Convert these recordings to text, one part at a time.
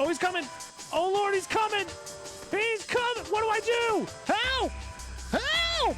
Oh, he's coming. Oh, Lord, he's coming. He's coming. What do I do? Help! Help!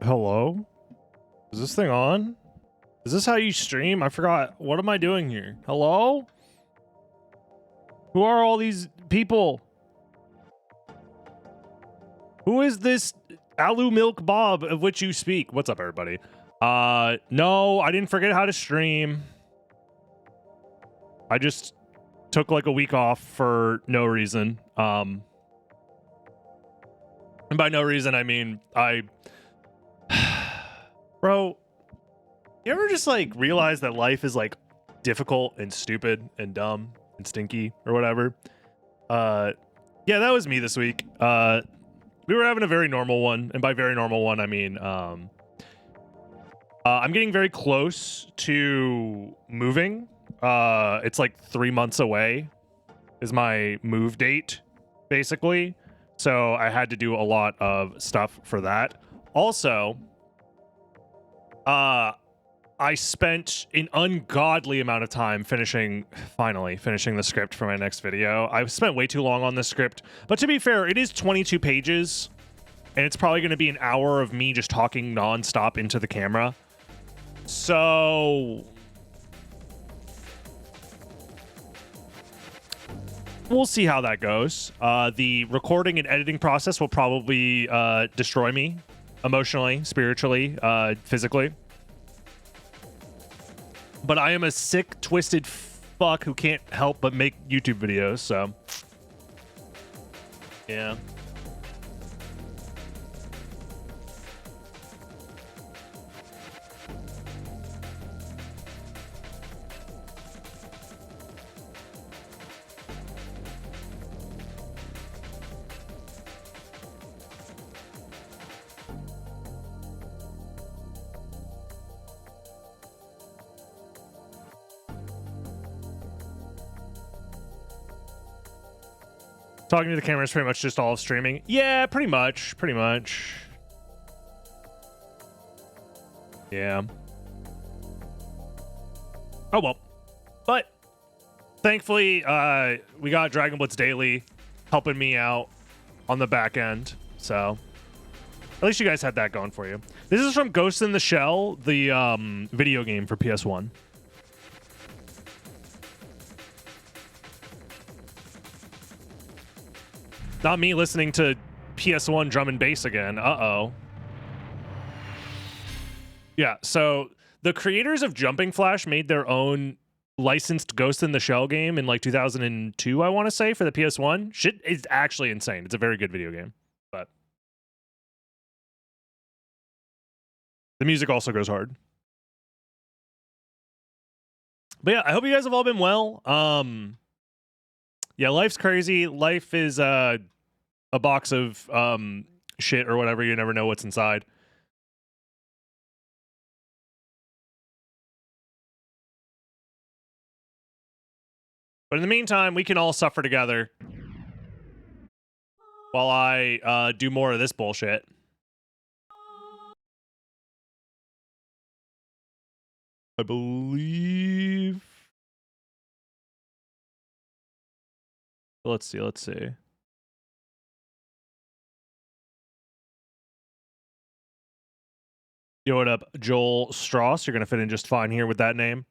Hello? Is this thing on? Is this how you stream? I forgot. What am I doing here? Hello? Who are all these people? Who is this Alu Milk Bob of which you speak? What's up, everybody? No, I didn't forget how to stream. I just took like a week off for no reason. And by no reason, I mean, Bro, you ever just like realize that life is like difficult and stupid and dumb and stinky or whatever? Yeah, that was me this week. We were having a very normal one, and by very normal one, I mean, I'm getting very close to moving. It's like 3 months away is my move date, basically. So I had to do a lot of stuff for that. Also, I spent an ungodly amount of time finally finishing the script for my next video. I've spent way too long on this script, but to be fair, it is 22 pages, and it's probably going to be an hour of me just talking nonstop into the camera. So we'll see how that goes. The recording and editing process will probably destroy me emotionally, spiritually, physically. But I am a sick, twisted fuck who can't help but make YouTube videos, so yeah. Talking to the camera is pretty much just all of streaming. Yeah, pretty much. Yeah. Oh, well. But thankfully, we got Dragon Blitz Daily helping me out on the back end. So at least you guys had that going for you. This is from Ghost in the Shell, the video game for PS1. Not me listening to PS1 drum and bass again. Uh-oh. Yeah, so the creators of Jumping Flash made their own licensed Ghost in the Shell game in like 2002, I want to say, for the PS1. Shit is actually insane. It's a very good video game, but the music also goes hard. But yeah, I hope you guys have all been well. Yeah, life's crazy. Life is a box of shit or whatever. You never know what's inside. But in the meantime, we can all suffer together while I do more of this bullshit. I believe. Let's see. Yo, what up, Joel Strauss? You're going to fit in just fine here with that name.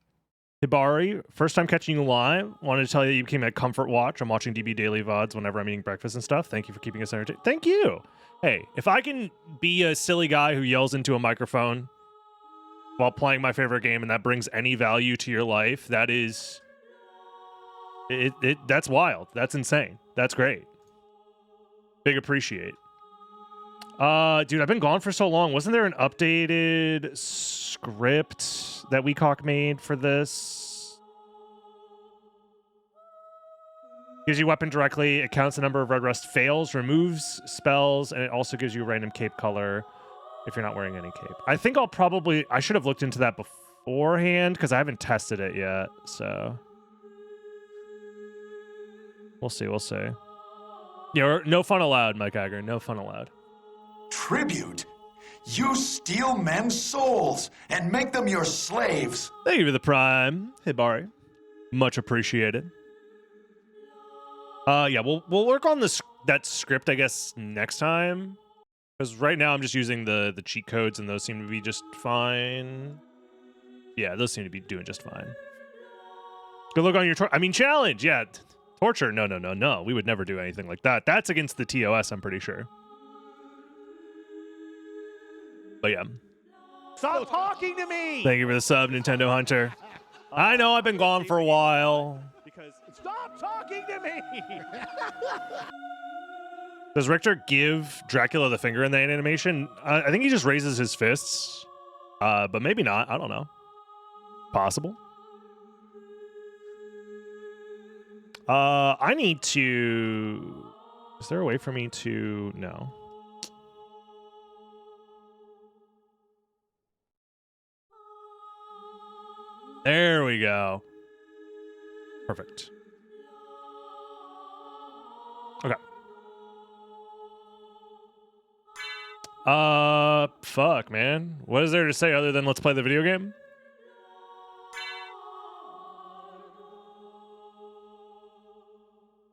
Hibari, first time catching you live. Wanted to tell you that you became a comfort watch. I'm watching DB Daily VODs whenever I'm eating breakfast and stuff. Thank you for keeping us entertained. Thank you. Hey, if I can be a silly guy who yells into a microphone while playing my favorite game and that brings any value to your life, that is... That's wild. That's insane. That's great. Big appreciate. Dude, I've been gone for so long. Wasn't there an updated script that Wecock made for this? Gives you weapon directly. It counts the number of red rust fails, removes spells, and it also gives you a random cape color if you're not wearing any cape. I think I should have looked into that beforehand because I haven't tested it yet, so... We'll see. Yeah, no fun allowed, Mike Agger. No fun allowed. Tribute? You steal men's souls and make them your slaves. Thank you for the prime, Hibari. Much appreciated. Yeah, we'll work on that script, I guess, next time. Because right now I'm just using the cheat codes, and those seem to be just fine. Yeah, those seem to be doing just fine. Good luck on your challenge. Yeah. Torture? No. We would never do anything like that. That's against the TOS, I'm pretty sure. But yeah. Stop talking to me! Thank you for the sub, Nintendo Hunter. I know I've been gone for a while. Because stop talking to me! Does Richter give Dracula the finger in that animation? I think he just raises his fists. But maybe not. I don't know. Possible. I need to... Is there a way for me to... No. There we go. Perfect. Okay. Fuck, man. What is there to say other than let's play the video game?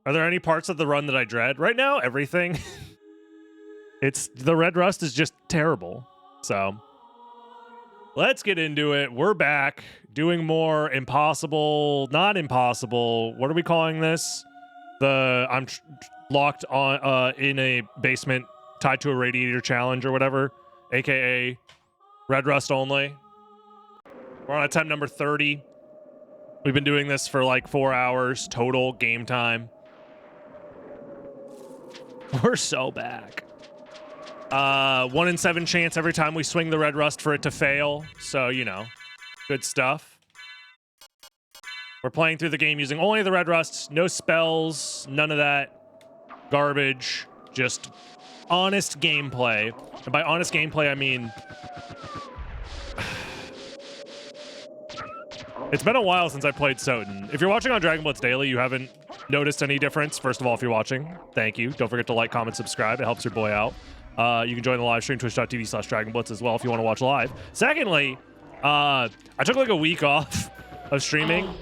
Are there any parts of the run that I dread? Right now, everything. The red rust is just terrible. So, let's get into it. We're back doing more impossible, not impossible. What are we calling this? I'm locked on in a basement tied to a radiator challenge or whatever, aka red rust only. We're on attempt number 30. We've been doing this for like 4 hours total game time. We're so back. 1 in 7 chance every time we swing the red rust for it to fail. So, you know, good stuff. We're playing through the game using only the red rusts, no spells, none of that garbage, just honest gameplay. And by honest gameplay, I mean... It's been a while since I played Soden. If you're watching on Dragon Blitz Daily, you haven't noticed any difference, first of all, if you're watching, thank you. Don't forget to like, comment, subscribe. It helps your boy out. You can join the live stream, twitch.tv/DragonBlitz as well if you want to watch live. Secondly, I took like a week off of streaming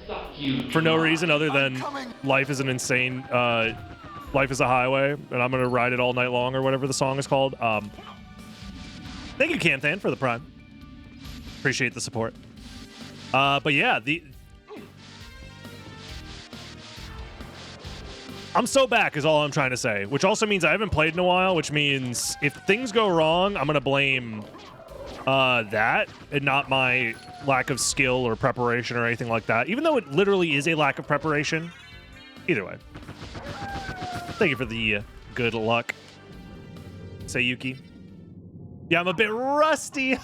for no reason other than life is an insane, life is a highway, and I'm going to ride it all night long or whatever the song is called. Thank you, Canthan, for the Prime. Appreciate the support. But yeah, I'm so back is all I'm trying to say, which also means I haven't played in a while, which means if things go wrong, I'm going to blame that and not my lack of skill or preparation or anything like that, even though it literally is a lack of preparation. Either way. Thank you for the good luck. Sayuki. Yeah, I'm a bit rusty.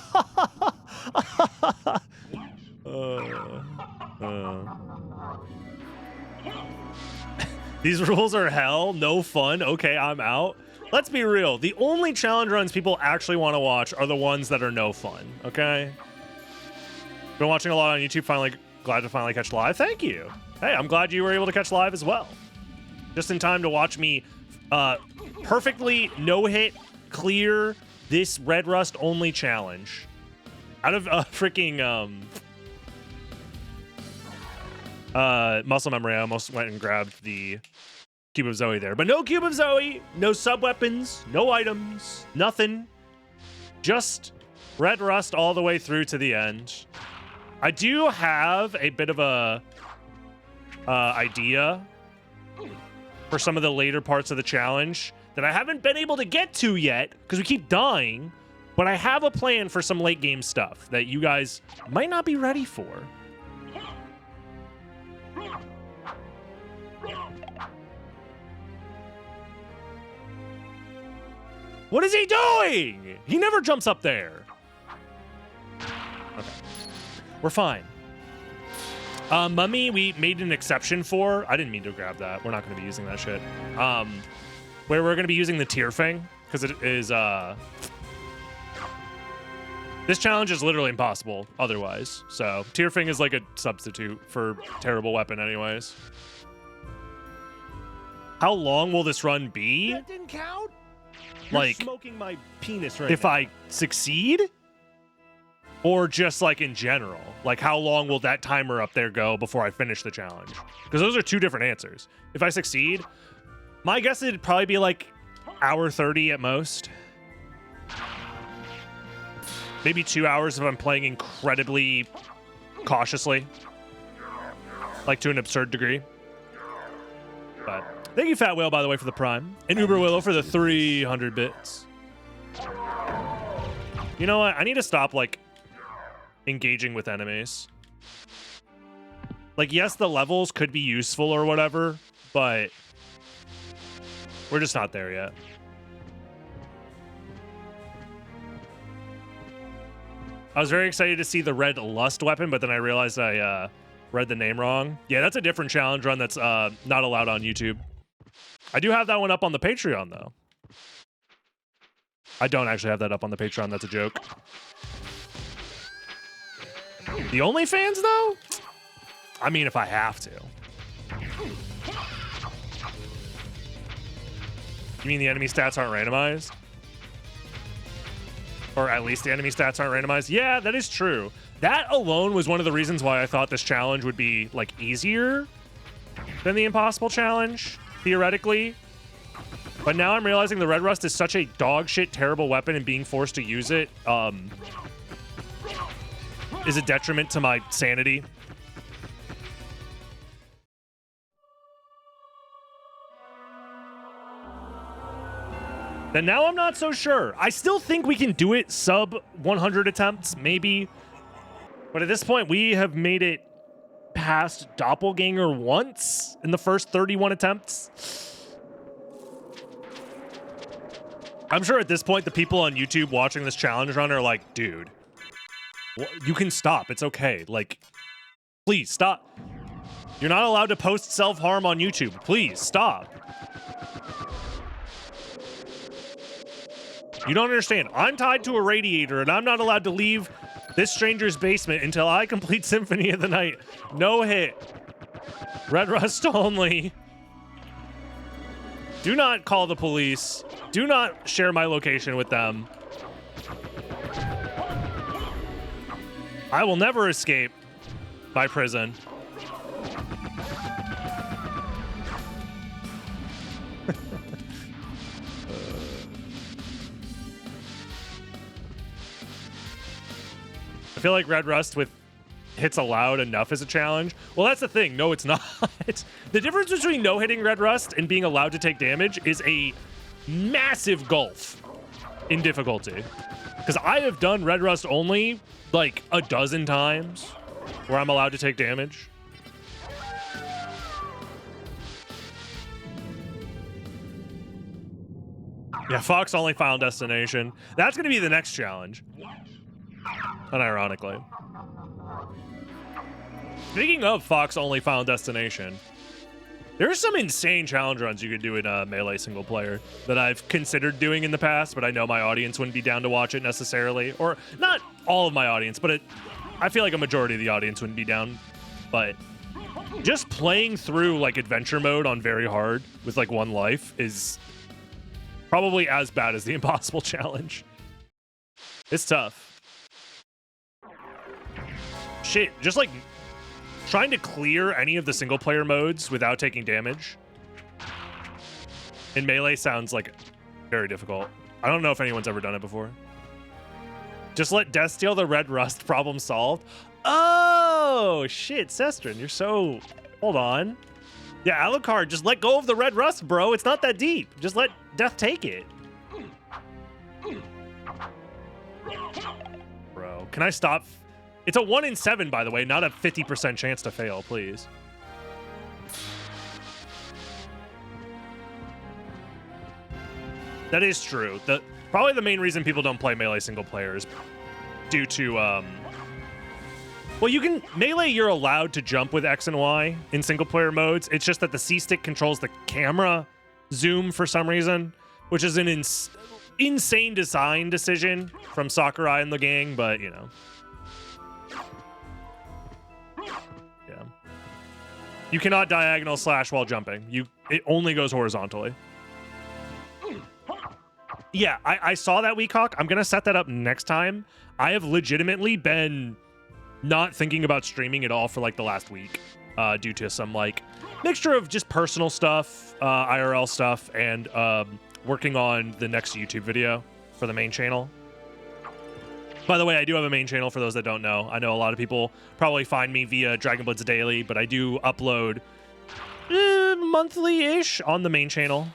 These rules are hell, no fun. Okay, I'm out. Let's be real. The only challenge runs people actually want to watch are the ones that are no fun, okay? Been watching a lot on YouTube, glad to finally catch live. Thank you. Hey, I'm glad you were able to catch live as well. Just in time to watch me perfectly no-hit clear this Red Rust only challenge. Out of freaking muscle memory, I almost went and grabbed the Cube of Zoe there. But no Cube of Zoe, no sub-weapons, no items, nothing. Just Red Rust all the way through to the end. I do have a bit of a idea for some of the later parts of the challenge that I haven't been able to get to yet because we keep dying, but I have a plan for some late game stuff that you guys might not be ready for. What is he doing? He never jumps up there. Okay. We're fine. Mummy, we made an exception for. I didn't mean to grab that. We're not going to be using that shit. Where we're going to be using the tear thing, because it is, this challenge is literally impossible otherwise. So, tear thing is like a substitute for terrible weapon anyways. How long will this run be? That didn't count. Like, You're smoking my penis right if now. I succeed? Or just like in general? Like how long will that timer up there go before I finish the challenge? Because those are two different answers. If I succeed, my guess it'd probably be like hour 30 at most. Maybe 2 hours if I'm playing incredibly cautiously. Like to an absurd degree. But thank you, Fat Whale, by the way, for the Prime. And Uber Willow for the 300 bits. You know what? I need to stop, like, engaging with enemies. Like, yes, the levels could be useful or whatever, but we're just not there yet. I was very excited to see the red lust weapon, but then I realized I read the name wrong. Yeah, that's a different challenge run that's not allowed on YouTube. I do have that one up on the Patreon, though. I don't actually have that up on the Patreon. That's a joke. The OnlyFans, though? I mean, if I have to. You mean the enemy stats aren't randomized? Or at least the enemy stats aren't randomized? Yeah, that is true. That alone was one of the reasons why I thought this challenge would be, like, easier than the Impossible Challenge, theoretically. But now I'm realizing the Red Rust is such a dog shit terrible weapon, and being forced to use it is a detriment to my sanity. Then now I'm not so sure. I still think we can do it sub 100 attempts, maybe. But at this point, we have made it past Doppelganger once in the first 31 attempts. I'm sure at this point, the people on YouTube watching this challenge run are like, dude, you can stop. It's okay. Like, please stop. You're not allowed to post self-harm on YouTube. Please stop. You don't understand. I'm tied to a radiator, and I'm not allowed to leave this stranger's basement until I complete Symphony of the Night. No hit. Red Rust only. Do not call the police. Do not share my location with them. I will never escape my prison. I feel like Red Rust with hits allowed enough as a challenge. Well, that's the thing. No, it's not. The difference between no hitting Red Rust and being allowed to take damage is a massive gulf in difficulty. Because I have done Red Rust only like a dozen times where I'm allowed to take damage. Yeah, Fox only Final Destination. That's going to be the next challenge. Unironically. Speaking of Fox only Final Destination, there's some insane challenge runs you could do in Melee single player that I've considered doing in the past, but I know my audience wouldn't be down to watch it necessarily. Or not all of my audience, but I feel like a majority of the audience wouldn't be down. But just playing through like adventure mode on very hard with like one life is probably as bad as the impossible challenge. It's tough. Shit, just like trying to clear any of the single player modes without taking damage in Melee sounds like very difficult. I don't know if anyone's ever done it before. Just let Death steal the Red Rust, problem solved. Oh, shit, Sestrin, you're so... Hold on. Yeah, Alucard, just let go of the Red Rust, bro. It's not that deep. Just let Death take it. Bro, can I stop... It's a 1 in 7, by the way, not a 50% chance to fail, please. That is true. Probably the main reason people don't play Melee single player is due to, well, Melee, you're allowed to jump with X and Y in single player modes. It's just that the C-stick controls the camera zoom for some reason, which is an insane design decision from Sakurai and the gang, but, you know. You cannot diagonal slash while jumping. It only goes horizontally. Yeah, I saw that Weecock. I'm going to set that up next time. I have legitimately been not thinking about streaming at all for like the last week due to some like mixture of just personal stuff, IRL stuff, and working on the next YouTube video for the main channel. By the way, I do have a main channel for those that don't know. I know a lot of people probably find me via Dragon Blitz Daily, but I do upload monthly-ish on the main channel.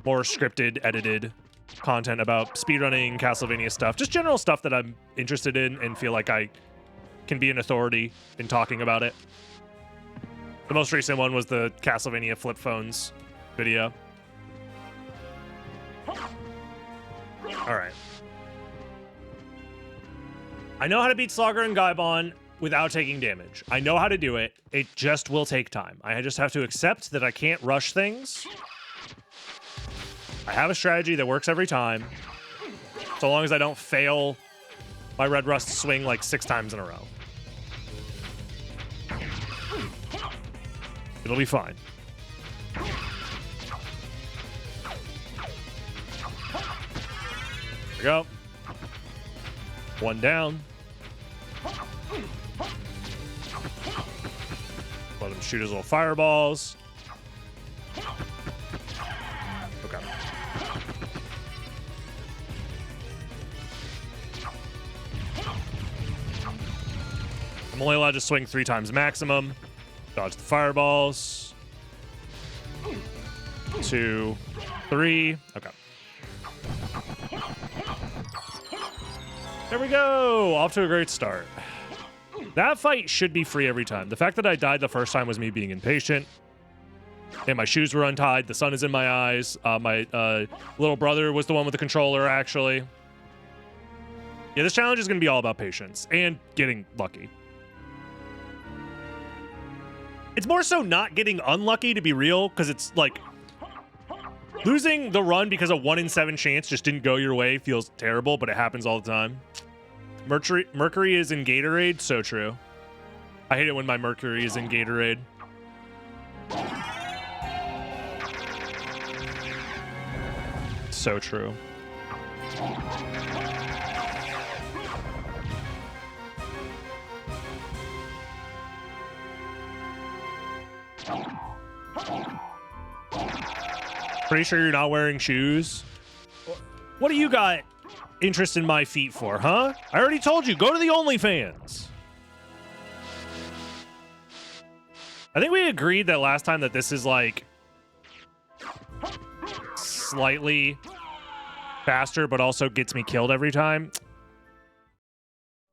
More scripted, edited content about speedrunning, Castlevania stuff. Just general stuff that I'm interested in and feel like I can be an authority in talking about it. The most recent one was the Castlevania flip phones video. All right. I know how to beat Slogger and Gaibon without taking damage. I know how to do it. It just will take time. I just have to accept that I can't rush things. I have a strategy that works every time, so long as I don't fail my Red Rust swing like 6 times in a row. It'll be fine. There we go. 1 down. Let him shoot his little fireballs. Okay. I'm only allowed to swing 3 times maximum. Dodge the fireballs. 2, 3. Okay. There we go. Off to a great start. That fight should be free every time. The fact that I died the first time was me being impatient. And my shoes were untied. The sun is in my eyes. My little brother was the one with the controller, actually. Yeah, this challenge is going to be all about patience and getting lucky. It's more so not getting unlucky, to be real, because it's like losing the run because a 1 in 7 chance just didn't go your way feels terrible, but it happens all the time. Mercury is in Gatorade. So true. I hate it when my Mercury is in Gatorade. so true. Pretty sure you're not wearing shoes? What do you got interest in my feet for, huh? I already told you, go to the OnlyFans. I think we agreed that last time that this is like slightly faster, but also gets me killed every time.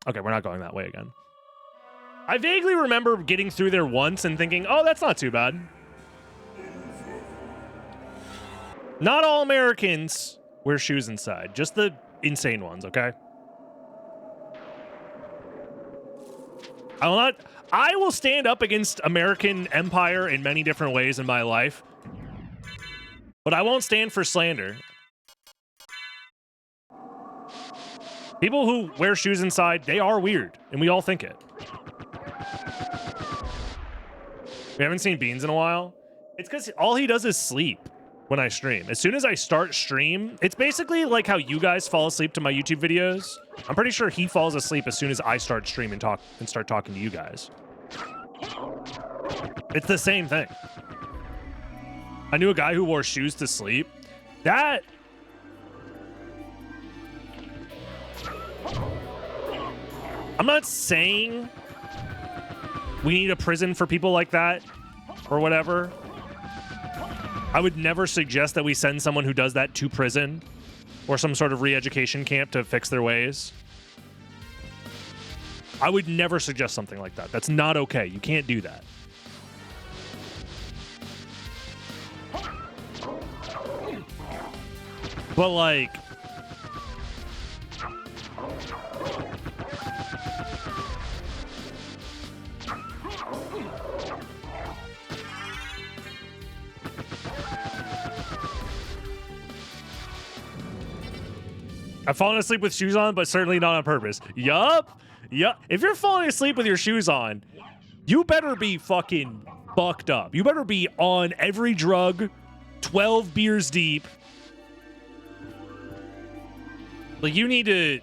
Okay, we're not going that way again. I vaguely remember getting through there once and thinking, oh, that's not too bad. Not all Americans wear shoes inside, just the insane ones, okay? I will stand up against American empire in many different ways in my life, but I won't stand for slander. People who wear shoes inside, they are weird, and we all think it. We haven't seen Beans in a while. It's because all he does is sleep when I stream. As soon as I start stream, it's basically like how you guys fall asleep to my YouTube videos. I'm pretty sure he falls asleep as soon as I start stream and start talking to you guys. It's the same thing. I knew a guy who wore shoes to sleep. That... I'm not saying we need a prison for people like that or whatever. I would never suggest that we send someone who does that to prison or some sort of re-education camp to fix their ways. I would never suggest something like that. That's not okay. You can't do that. But like... I've fallen asleep with shoes on, but certainly not on purpose. Yup. Yup. If you're falling asleep with your shoes on, you better be fucking fucked up. You better be on every drug, 12 beers deep. Like, you need to...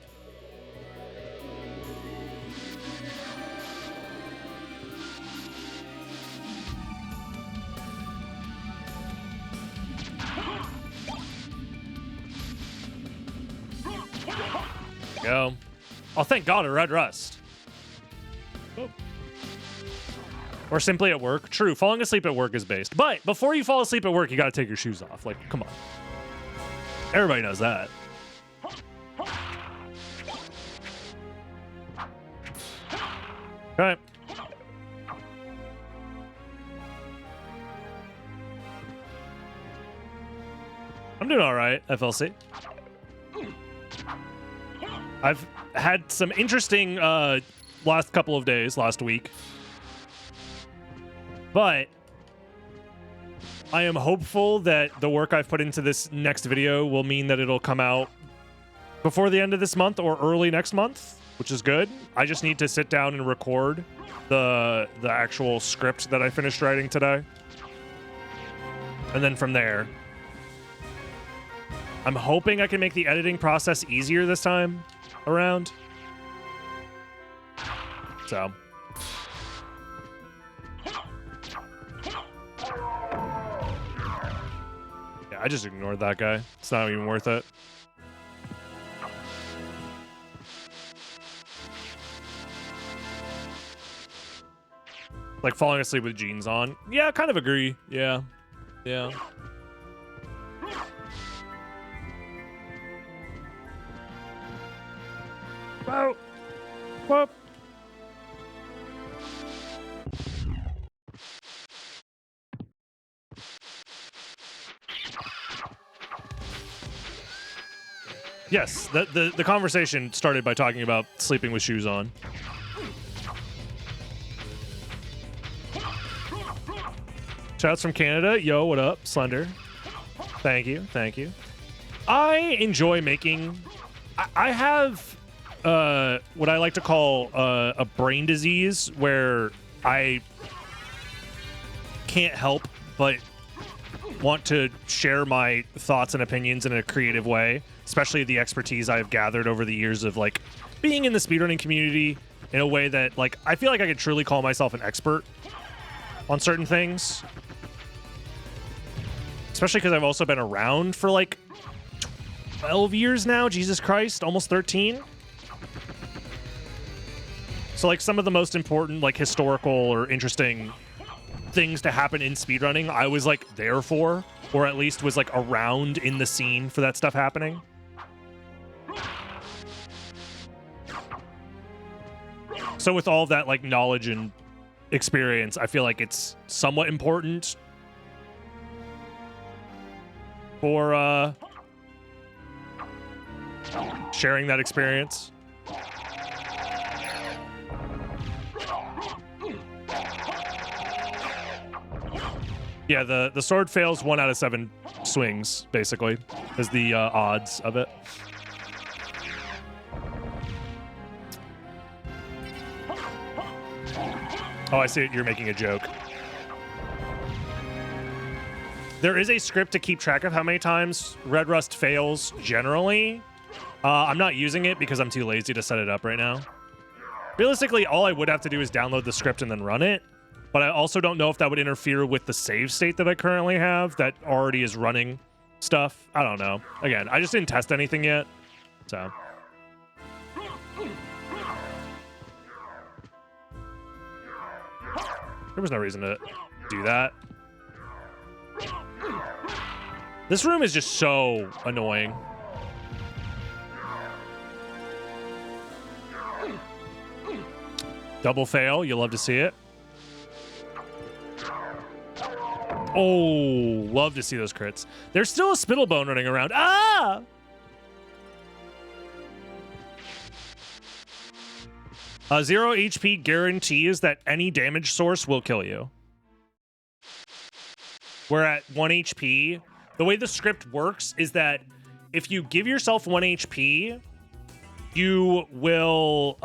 Go. Oh, thank God, a red rust. Oh. Or simply at work. True, falling asleep at work is based. But before you fall asleep at work, you gotta take your shoes off. Like, come on. Everybody knows that. Okay. I'm doing all right, FLC. I've had some interesting last couple of days, last week. But I am hopeful that the work I've put into this next video will mean that it'll come out before the end of this month or early next month, which is good. I just need to sit down and record the actual script that I finished writing today. And then from there, I'm hoping I can make the editing process easier this time around. So. Yeah, I just ignored that guy. It's not even worth it. Like falling asleep with jeans on. Yeah, I kind of agree. Yeah. Yeah. Whoa. Whoop. Yes, the conversation started by talking about sleeping with shoes on. Shouts from Canada. Yo, what up? Slender. Thank you. Thank you. I enjoy making... I have what I like to call a brain disease where I can't help but want to share my thoughts and opinions in a creative way, especially the expertise I've gathered over the years of like being in the speedrunning community in a way that like I feel like I could truly call myself an expert on certain things. Especially because I've also been around for like 12 years now. Jesus Christ, almost 13. So like some of the most important like historical or interesting things to happen in speedrunning, I was like there for, or at least was like around in the scene for that stuff happening. So with all that like knowledge and experience, I feel like it's somewhat important for sharing that experience. Yeah, the sword fails 1 out of 7 swings, basically, is the odds of it. Oh, I see. You're making a joke. There is a script to keep track of how many times Red Rust fails generally. I'm not using it because I'm too lazy to set it up right now. Realistically, all I would have to do is download the script and then run it. But I also don't know if that would interfere with the save state that I currently have that already is running stuff. I don't know. Again, I just didn't test anything yet. So. There was no reason to do that. This room is just so annoying. Double fail. You'll love to see it. Oh, love to see those crits. There's still a Spittlebone running around. Ah! 0 HP guarantees that any damage source will kill you. Where at 1 HP, the way the script works is that if you give yourself 1 HP, you will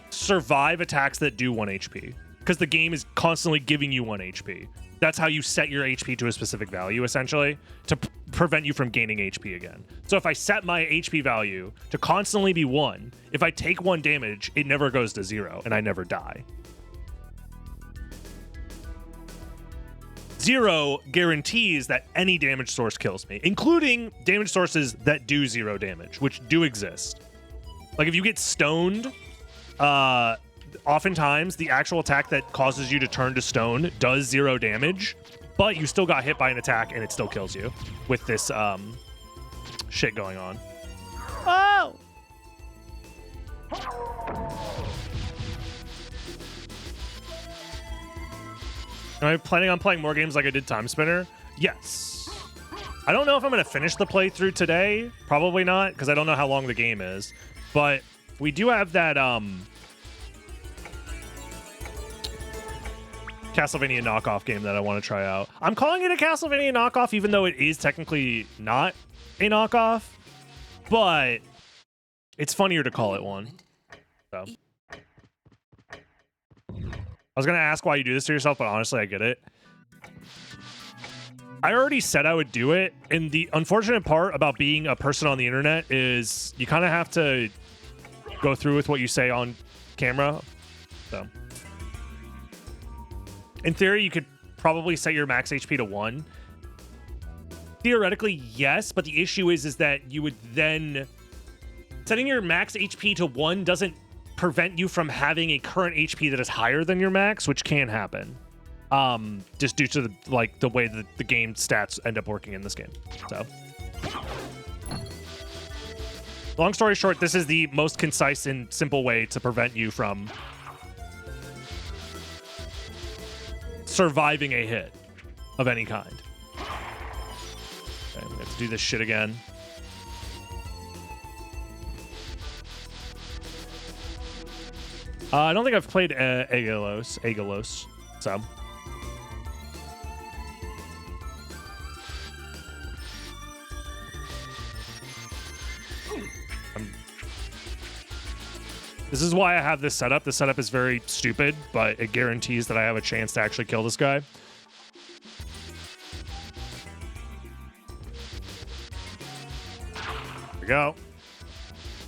survive attacks that do 1 HP. Because the game is constantly giving you 1 HP. That's how you set your HP to a specific value, essentially, to prevent you from gaining HP again. So if I set my HP value to constantly be 1, if I take 1 damage, it never goes to 0, and I never die. 0 guarantees that any damage source kills me, including damage sources that do 0 damage, which do exist. Like if you get stoned, oftentimes the actual attack that causes you to turn to stone does 0 damage, but you still got hit by an attack and it still kills you with this shit going on. Oh! Am I planning on playing more games like I did Time Spinner? Yes. I don't know if I'm going to finish the playthrough today. Probably not, because I don't know how long the game is. But we do have that Castlevania knockoff game that I want to try out. I'm calling it a Castlevania knockoff, even though it is technically not a knockoff. But it's funnier to call it one. So. I was going to ask why you do this to yourself, but honestly, I get it. I already said I would do it, and the unfortunate part about being a person on the internet is you kind of have to go through with what you say on camera. So, in theory, you could probably set your max HP to 1. Theoretically, yes, but the issue is that you would then... Setting your max HP to 1 doesn't prevent you from having a current HP that is higher than your max, which can happen. Just due to the way that the game stats end up working in this game. So, long story short, this is the most concise and simple way to prevent you from surviving a hit of any kind. Okay, we have to do this shit again. I don't think I've played Agelos, so. This is why I have this setup. The setup is very stupid, but it guarantees that I have a chance to actually kill this guy. go.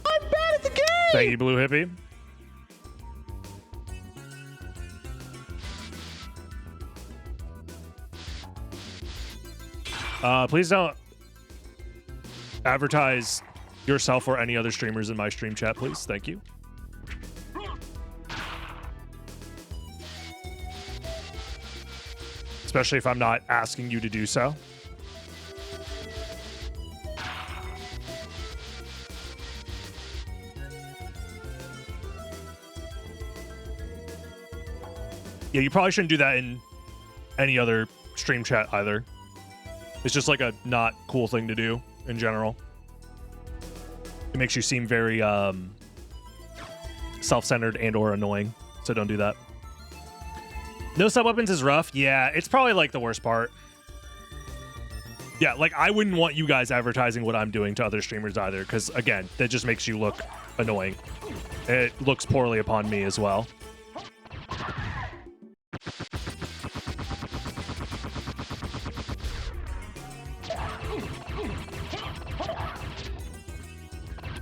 I'm bad at the game. Thank you, Blue Hippie. Please don't advertise yourself or any other streamers in my stream chat, please. Thank you. Especially if I'm not asking you to do so. Yeah, you probably shouldn't do that in any other stream chat either. It's just like a not cool thing to do in general. It makes you seem very self-centered and or annoying, so don't do that. No sub-weapons is rough. Yeah, it's probably like the worst part. Yeah, like I wouldn't want you guys advertising what I'm doing to other streamers either, because again, that just makes you look annoying. It looks poorly upon me as well.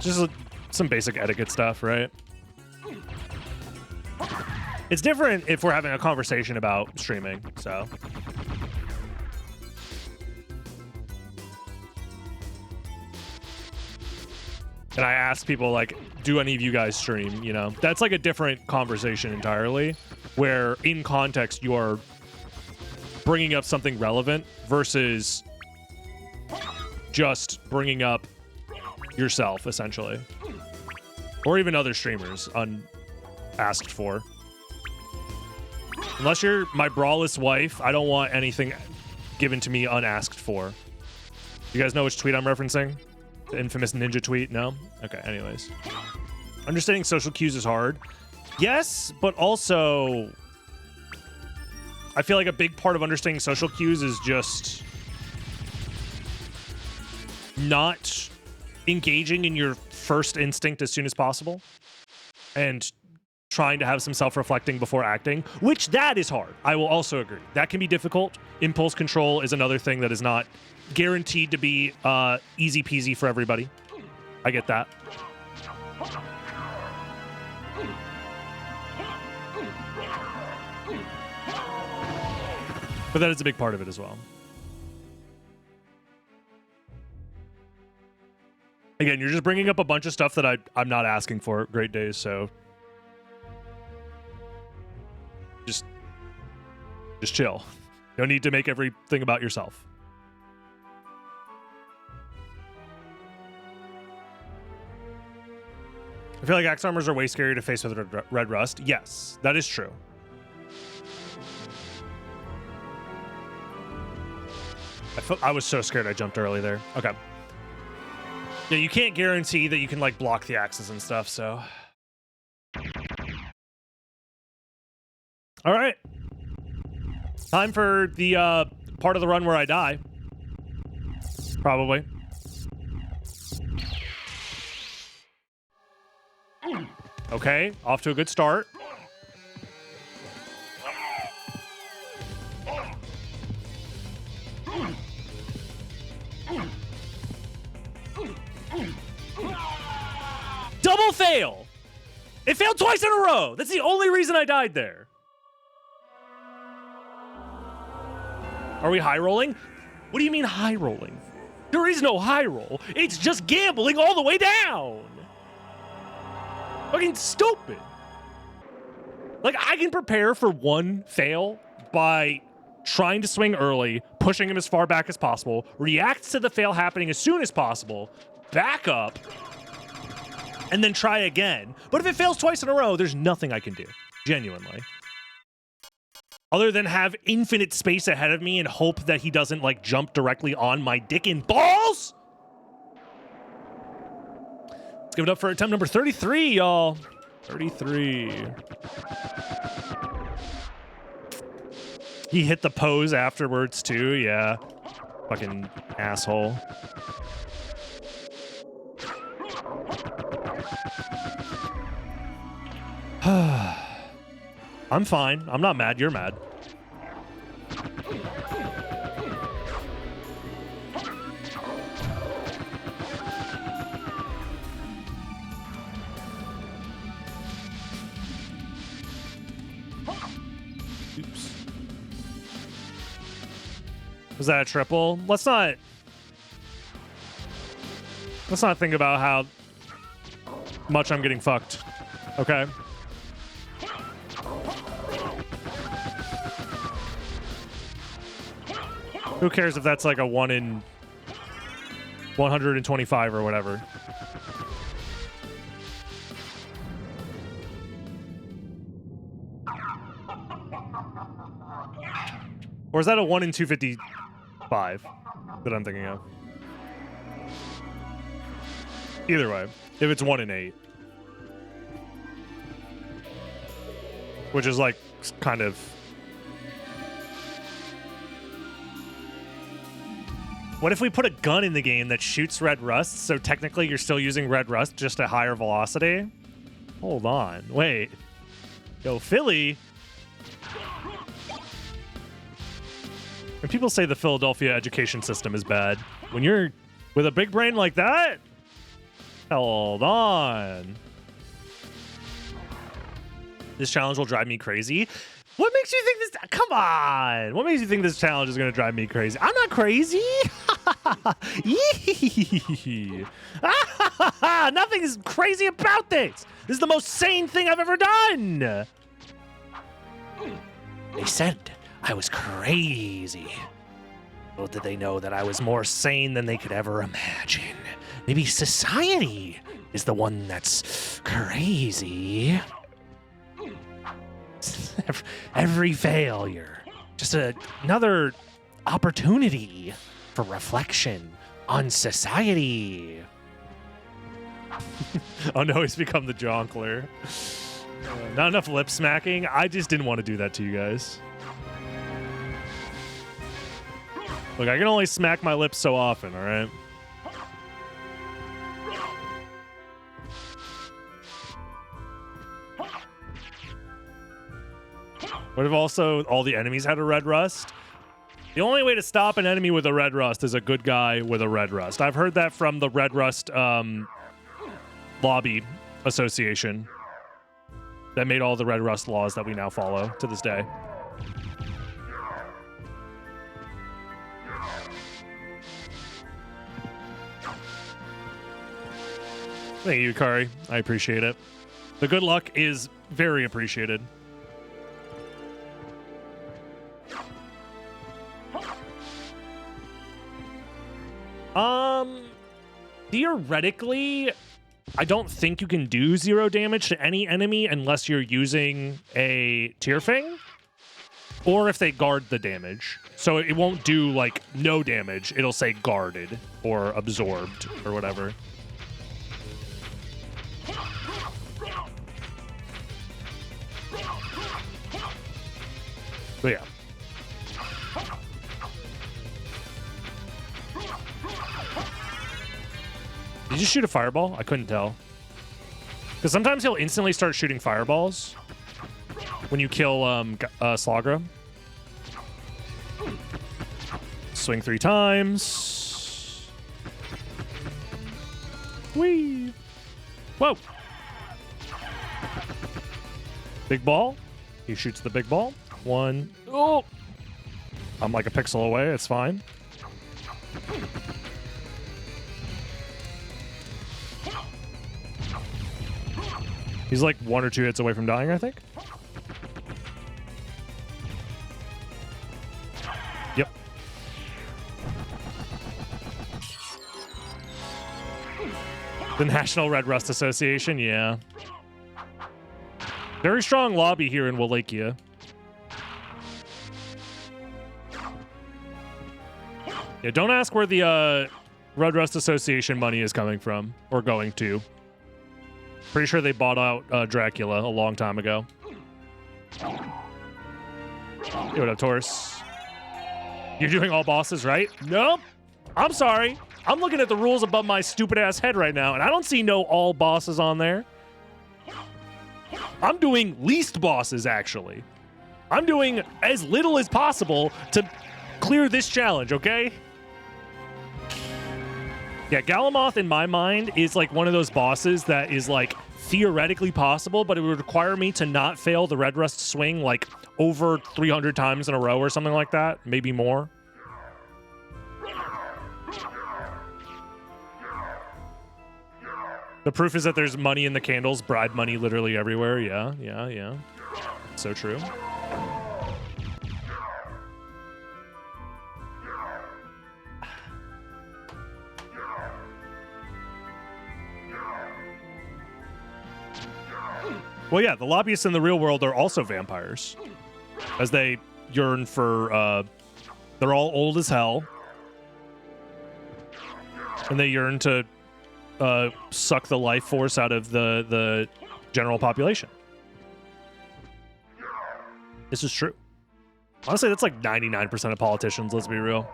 Just some basic etiquette stuff, right? It's different if we're having a conversation about streaming, so. And I ask people, like, do any of you guys stream, you know? That's like a different conversation entirely, where in context you are bringing up something relevant versus just bringing up yourself, essentially. Or even other streamers unasked for. Unless you're my brawless wife, I don't want anything given to me unasked for. You guys know which tweet I'm referencing? The infamous ninja tweet? No? Okay, anyways. Understanding social cues is hard. Yes, but also I feel like a big part of understanding social cues is just not engaging in your first instinct as soon as possible and trying to have some self-reflecting before acting, which that is hard. I will also agree. That can be difficult. Impulse control is another thing that is not guaranteed to be easy peasy for everybody. I get that. But that is a big part of it as well. Again, you're just bringing up a bunch of stuff that I'm not asking for. Great days, so just chill. No need to make everything about yourself. I feel like axe armors are way scarier to face with red rust. Yes, that is true. I was so scared I jumped early there. Okay. Yeah, you can't guarantee that you can, like, block the axes and stuff, so. All right. Time for the part of the run where I die. Probably. Okay, off to a good start. Double fail! It failed twice in a row! That's the only reason I died there. Are we high rolling? What do you mean high rolling? There is no high roll. It's just gambling all the way down. Fucking stupid. Like, I can prepare for one fail by trying to swing early, pushing him as far back as possible, react to the fail happening as soon as possible, back up, and then try again. But if it fails twice in a row, there's nothing I can do. Genuinely. Other than have infinite space ahead of me and hope that he doesn't, like, jump directly on my dick and balls? Let's give it up for attempt number 33, y'all. 33. He hit the pose afterwards, too. Yeah. Fucking asshole. I'm fine. I'm not mad. You're mad. Was that a triple? Let's not think about how much I'm getting fucked. Okay. Who cares if that's like a 1 in 125 or whatever. Or is that a 1 in 255 that I'm thinking of? Either way, if it's 1 in 8. Which is like kind of... What if we put a gun in the game that shoots red rust, so technically you're still using red rust, just at higher velocity? Hold on, wait. Yo, Philly. When people say the Philadelphia education system is bad, when you're with a big brain like that, hold on. This challenge will drive me crazy. What makes you think this? Come on. What makes you think this challenge is going to drive me crazy? I'm not crazy. Nothing is crazy about this. This is the most sane thing I've ever done. They said I was crazy. Little did they know that I was more sane than they could ever imagine. Maybe society is the one that's crazy. Every failure, just another opportunity for reflection on society. Oh no, he's become the jonkler. Not enough lip smacking. I just didn't want to do that to you guys. Look, I can only smack my lips so often, all right? What if also all the enemies had a red rust? The only way to stop an enemy with a red rust is a good guy with a red rust. I've heard that from the Red Rust lobby association that made all the red rust laws that we now follow to this day. Thank you, Kari. I appreciate it. The good luck is very appreciated. Theoretically, I don't think you can do 0 damage to any enemy unless you're using a Tearfang, or if they guard the damage. So it won't do, like, no damage. It'll say guarded or absorbed or whatever. But yeah. Did you shoot a fireball? I couldn't tell. Because sometimes he'll instantly start shooting fireballs when you kill Slagra. Swing 3 times. Whee! Whoa! Big ball. He shoots the big ball. 1. Oh! I'm like a pixel away. It's fine. He's like 1 or 2 hits away from dying, I think. Yep. The National Red Rust Association, yeah. Very strong lobby here in Wallachia. Yeah, don't ask where the Red Rust Association money is coming from or going to. Pretty sure they bought out Dracula a long time ago. Hey, what up, Taurus? You're doing all bosses, right? Nope. I'm sorry. I'm looking at the rules above my stupid-ass head right now, and I don't see no all bosses on there. I'm doing least bosses, actually. I'm doing as little as possible to clear this challenge, okay? Yeah, Galamoth, in my mind, is like one of those bosses that is like theoretically possible, but it would require me to not fail the Red Rust swing like over 300 times in a row or something like that, maybe more. The proof is that there's money in the candles, bribe money literally everywhere. Yeah, yeah, yeah. So true. Well, yeah, the lobbyists in the real world are also vampires, as they yearn for, they're all old as hell, and they yearn to suck the life force out of the general population. This is true. Honestly, that's like 99% of politicians, let's be real.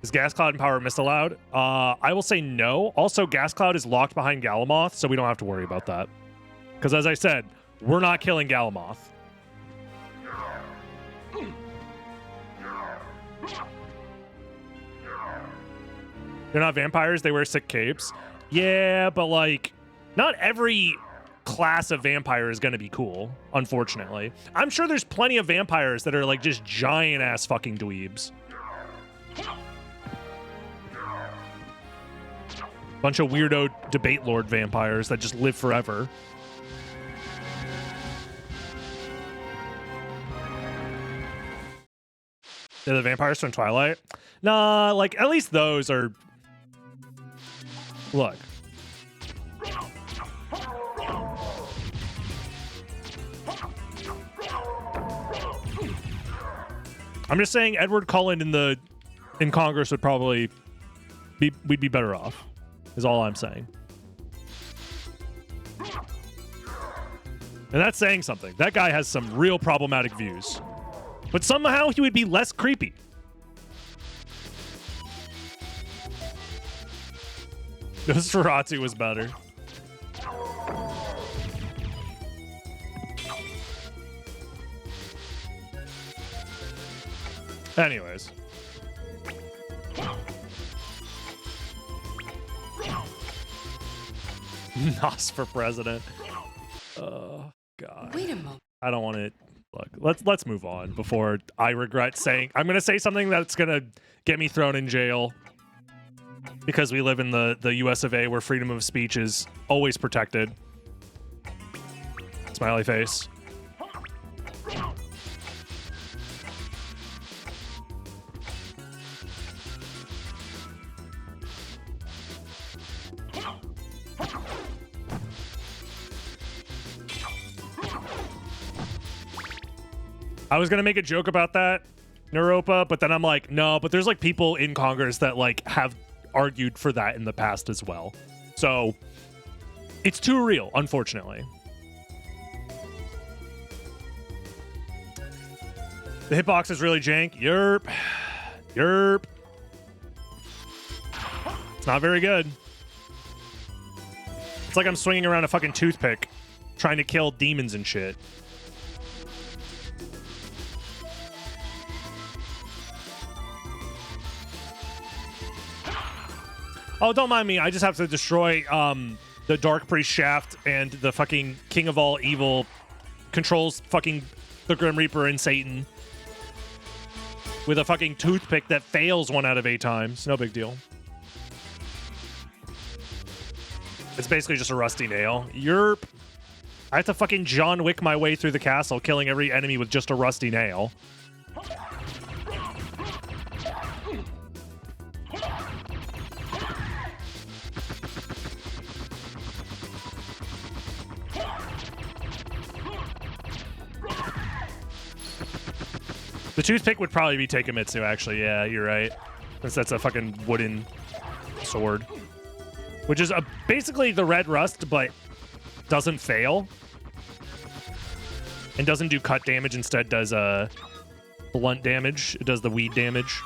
Is Gas Cloud and Power Mist allowed? I will say no. Also, Gas Cloud is locked behind Galamoth, so we don't have to worry about that. Because as I said, we're not killing Galamoth. They're not vampires, they wear sick capes. Yeah, but like, not every class of vampire is going to be cool, unfortunately. I'm sure there's plenty of vampires that are like just giant ass fucking dweebs. Bunch of weirdo debate lord vampires that just live forever. They're the vampires from Twilight? Nah, like, at least those are... Look. I'm just saying Edward Cullen in Congress would probably be... We'd be better off, is all I'm saying. And that's saying something. That guy has some real problematic views. But somehow he would be less creepy. Nosferatu was better. Anyways. Nos for president. Oh, God. Wait a moment. I don't want it. Look, let's move on before I regret saying... I'm going to say something that's going to get me thrown in jail. Because we live in the US of A where freedom of speech is always protected. Smiley face. I was gonna make a joke about that, Naropa, but then I'm like, no, but there's like people in Congress that like have argued for that in the past as well. So it's too real, unfortunately. The hitbox is really jank. Yerp. Yerp. It's not very good. It's like I'm swinging around a fucking toothpick trying to kill demons and shit. Oh, don't mind me. I just have to destroy the Dark Priest shaft, and the fucking King of all evil controls fucking the Grim Reaper and Satan with a fucking toothpick that fails 1 out of 8 times. No big deal. It's basically just a rusty nail. Yerp. I have to fucking John Wick my way through the castle, killing every enemy with just a rusty nail. The toothpick would probably be Takemitsu, actually. Yeah, you're right. Since that's a fucking wooden sword. Which is basically the red rust, but doesn't fail. And doesn't do cut damage. Instead does blunt damage. It does the weed damage.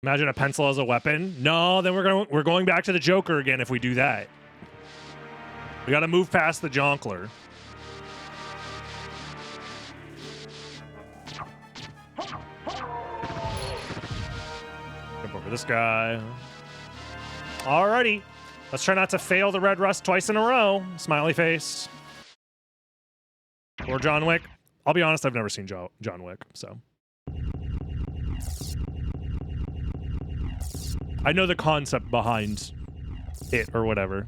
Imagine a pencil as a weapon. No, then we're going back to the Joker again if we do that. We got to move past the Jonkler. For this guy. Alrighty. Let's try not to fail the red rust twice in a row. Smiley face. Or John Wick. I'll be honest, I've never seen John Wick, so. I know the concept behind it or whatever.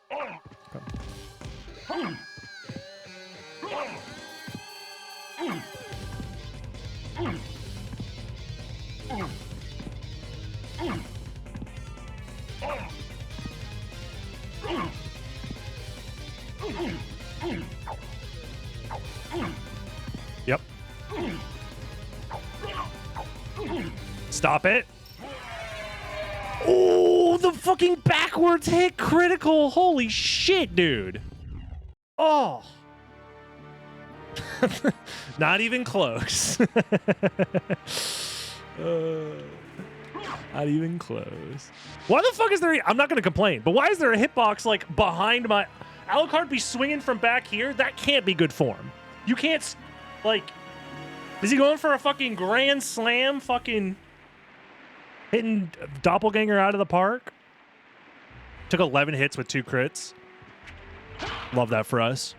Okay. Yep. Stop it. Oh, the fucking backwards hit critical. Holy shit, dude. Oh. Not even close. Not even close. Why the fuck is there... I'm not going to complain, but why is there a hitbox, like, behind my... Alucard be swinging from back here? That can't be good form. You can't... Like... Is he going for a fucking grand slam? Fucking... Hitting Doppelganger out of the park? Took 11 hits with 2 crits. Love that for us.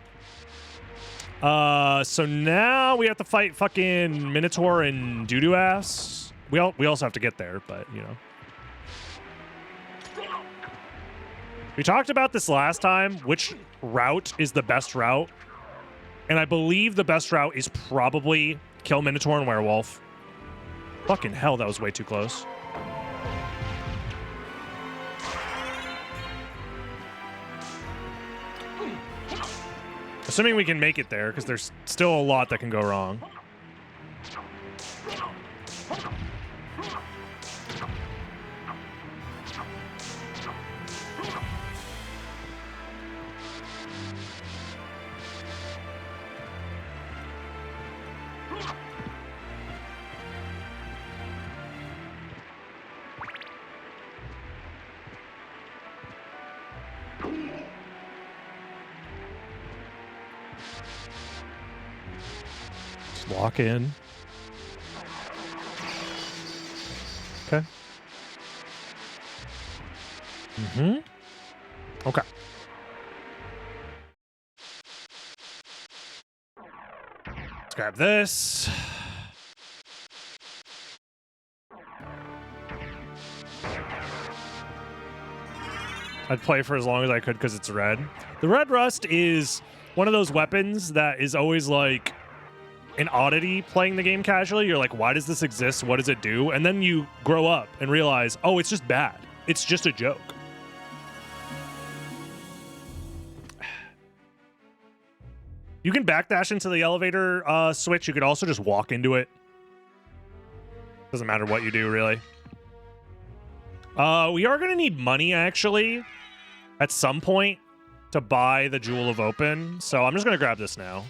So now we have to fight fucking Minotaur and Doo-Doo Ass. We also have to get there, but, you know. We talked about this last time, which route is the best route. And I believe the best route is probably kill Minotaur and Werewolf. Fucking hell, that was way too close. Assuming we can make it there, because there's still a lot that can go wrong. Walk in. Okay. Okay. Let's grab this. I'd play for as long as I could because it's red. The red rust is one of those weapons that is always like an oddity playing the game casually. You're like, why does this exist? What does it do? And then you grow up and realize, oh, it's just bad. It's just a joke. You can backdash into the elevator switch. You could also just walk into it. Doesn't matter what you do, really. We are going to need money, actually, at some point to buy the Jewel of Open. So I'm just going to grab this now.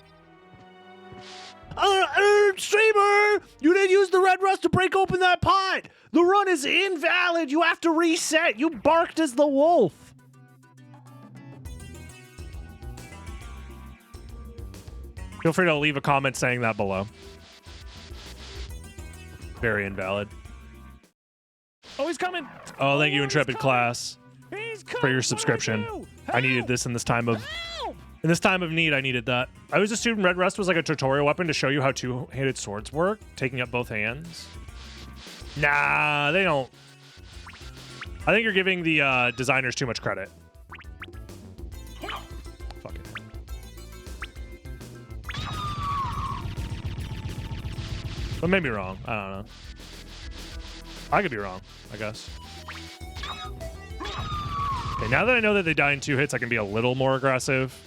Streamer! You didn't use the red rust to break open that pot! The run is invalid! You have to reset! You barked as the wolf! Feel free to leave a comment saying that below. Very invalid. Oh, he's coming! Oh, thank you, Intrepid Class, for your subscription. I needed this in this time of... In this time of need, I needed that. I was assuming red rust was like a tutorial weapon to show you how two-handed swords work, taking up both hands. Nah, they don't. I think you're giving the designers too much credit. Fuck it. But maybe wrong. I don't know. I could be wrong, I guess. Okay, now that I know that they die in 2 hits, I can be a little more aggressive.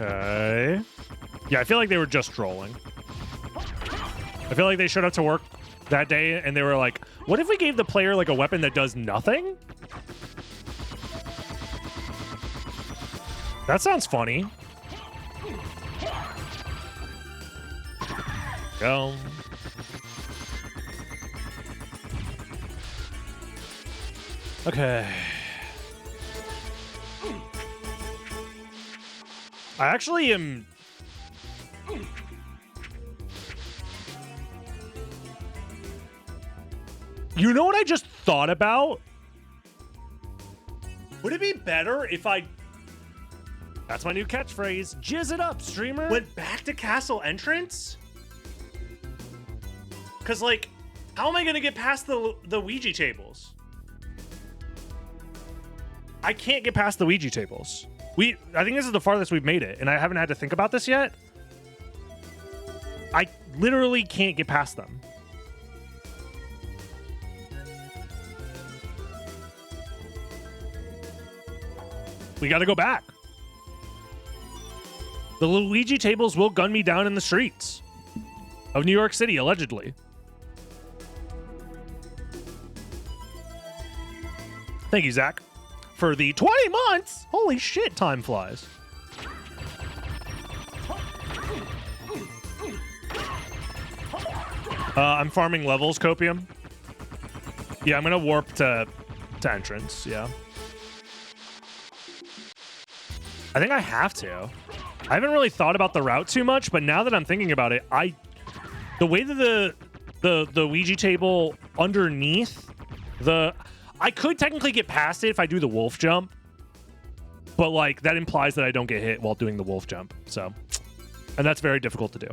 Okay. Yeah, I feel like they were just trolling. I feel like they showed up to work that day and they were like, what if we gave the player like a weapon that does nothing? That sounds funny. Go. Okay. I actually am... You know what I just thought about? Would it be better if I... That's my new catchphrase. Jizz it up, streamer. Went back to castle entrance? Because, like, how am I going to get past the Ouija tables? I can't get past the Ouija tables. I think this is the farthest we've made it, and I haven't had to think about this yet. I literally can't get past them. We got to go back. The Luigi tables will gun me down in the streets of New York City, allegedly. Thank you, Zach, for the 20 months. Holy shit, time flies. I'm farming levels, Copium. Yeah, I'm going to warp to entrance, yeah. I think I have to. I haven't really thought about the route too much, but now that I'm thinking about it, the way that the Ouija table underneath I could technically get past it if I do the wolf jump, but like that implies that I don't get hit while doing the wolf jump. So, and that's very difficult to do.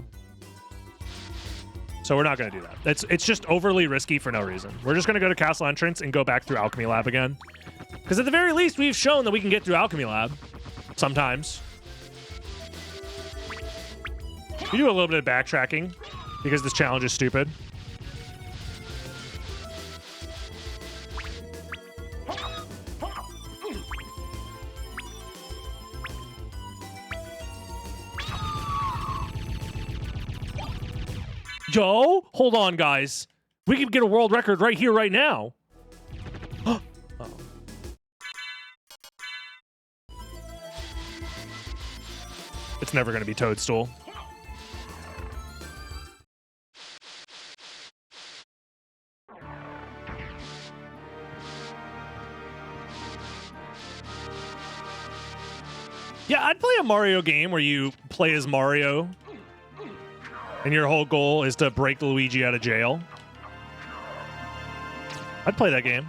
So we're not going to do that. It's just overly risky for no reason. We're just going to go to castle entrance and go back through alchemy lab again, because at the very least we've shown that we can get through alchemy lab sometimes. We do a little bit of backtracking because this challenge is stupid. Yo, hold on, guys. We could get a world record right here, right now. Uh-oh. It's never going to be Toadstool. Yeah, I'd play a Mario game where you play as Mario and your whole goal is to break Luigi out of jail. I'd play that game.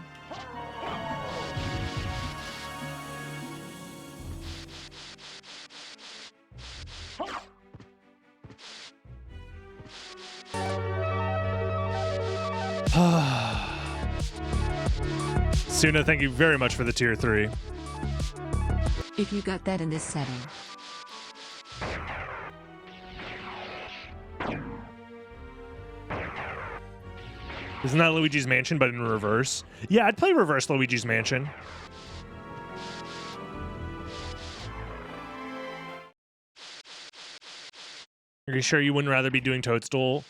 Suna, thank you very much for the tier 3. If you got that in this setting. Isn't that Luigi's Mansion, but in reverse? Yeah, I'd play reverse Luigi's Mansion. Are you sure you wouldn't rather be doing Toadstool?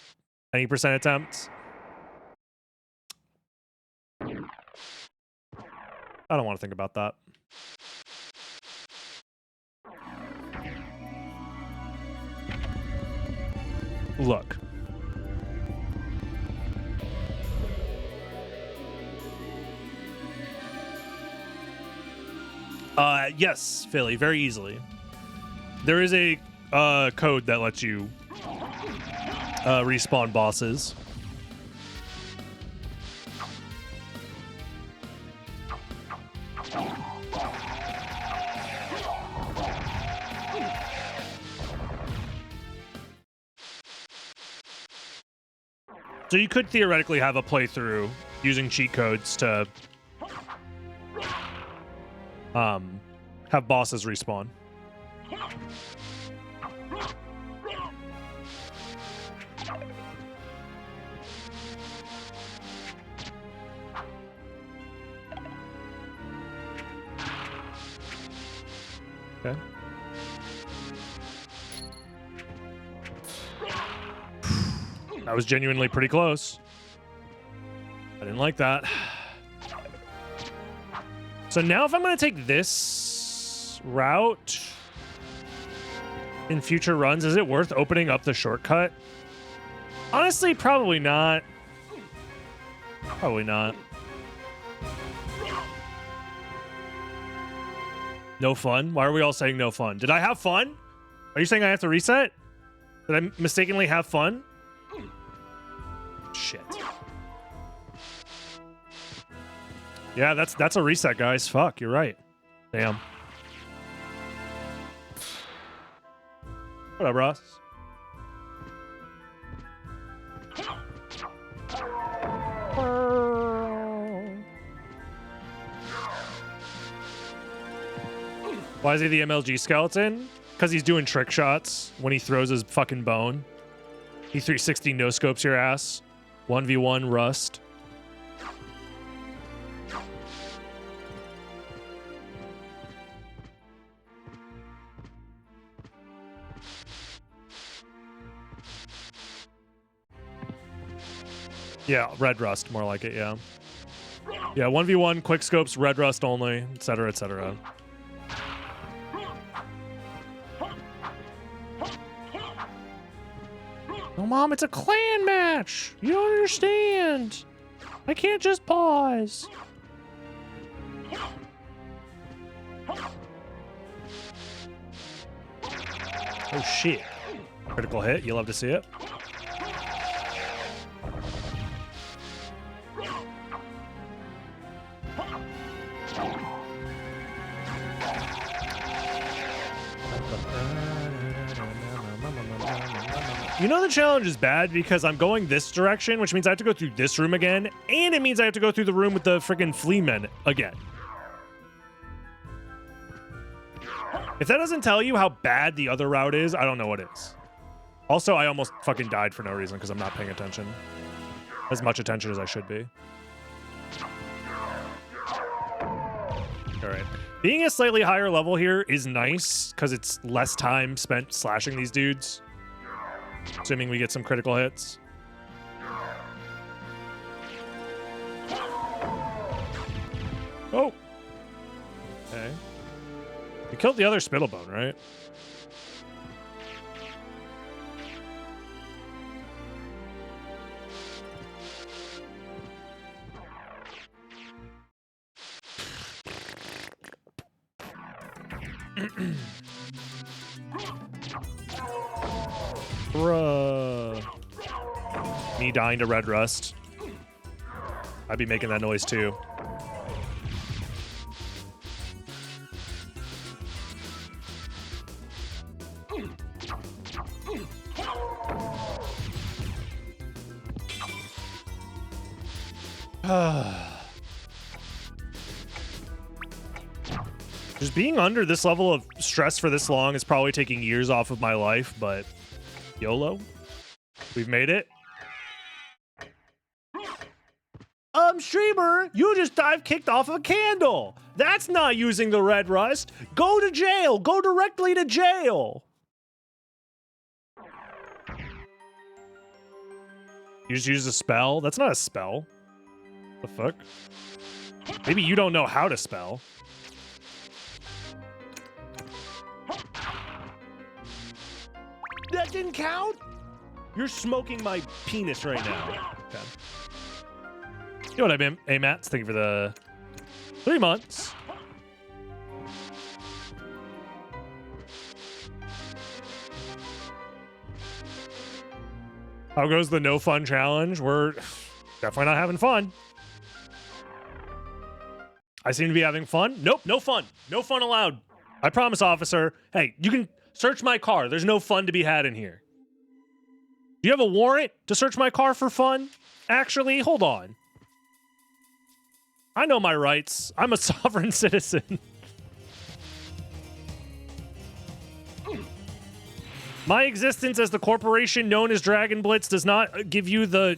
Any percent attempts? I don't want to think about that. Look. Yes, Philly, very easily. There is a code that lets you respawn bosses. So you could theoretically have a playthrough using cheat codes to have bosses respawn. Okay. That was genuinely pretty close. I didn't like that. So now if I'm going to take this route in future runs, is it worth opening up the shortcut? Honestly, probably not. Probably not. No fun? Why are we all saying no fun? Did I have fun? Are you saying I have to reset? Did I mistakenly have fun? Shit. Yeah, that's a reset, guys. Fuck, you're right. Damn. What up, Ross? Why is he the MLG skeleton? Because he's doing trick shots when he throws his fucking bone. He 360 no scopes your ass. 1v1 rust. Yeah, red rust, more like it, yeah. Yeah, 1v1, quick scopes, red rust only, etc., etc. Oh, Mom, it's a clan match! You don't understand! I can't just pause! Oh, shit. Critical hit, you love to see it. You know the challenge is bad because I'm going this direction, which means I have to go through this room again, and it means I have to go through the room with the freaking flea men again. If that doesn't tell you how bad the other route is, I don't know what is. Also, I almost fucking died for no reason because I'm not paying attention. As much attention as I should be. Alright. Being a slightly higher level here is nice because it's less time spent slashing these dudes. Assuming we get some critical hits. Oh. Okay. You killed the other Spittlebone, right? Bruh. Me dying to red rust. I'd be making that noise too. Just being under this level of stress for this long is probably taking years off of my life, but YOLO. We've made it. Streamer, you just dive kicked off a candle. That's not using the red rust. Go to jail. Go directly to jail. You just used a spell? That's not a spell. The fuck? Maybe you don't know how to spell. That didn't count? You're smoking my penis right now. Okay. You know what I mean? Hey, Matt, thank you for the 3 months. How goes the no fun challenge? We're definitely not having fun. I seem to be having fun. Nope, no fun. No fun allowed. I promise, officer. Hey, you can search my car. There's no fun to be had in here. Do you have a warrant to search my car for fun? Actually, hold on. I know my rights. I'm a sovereign citizen. My existence as the corporation known as Dragon Blitz does not give you the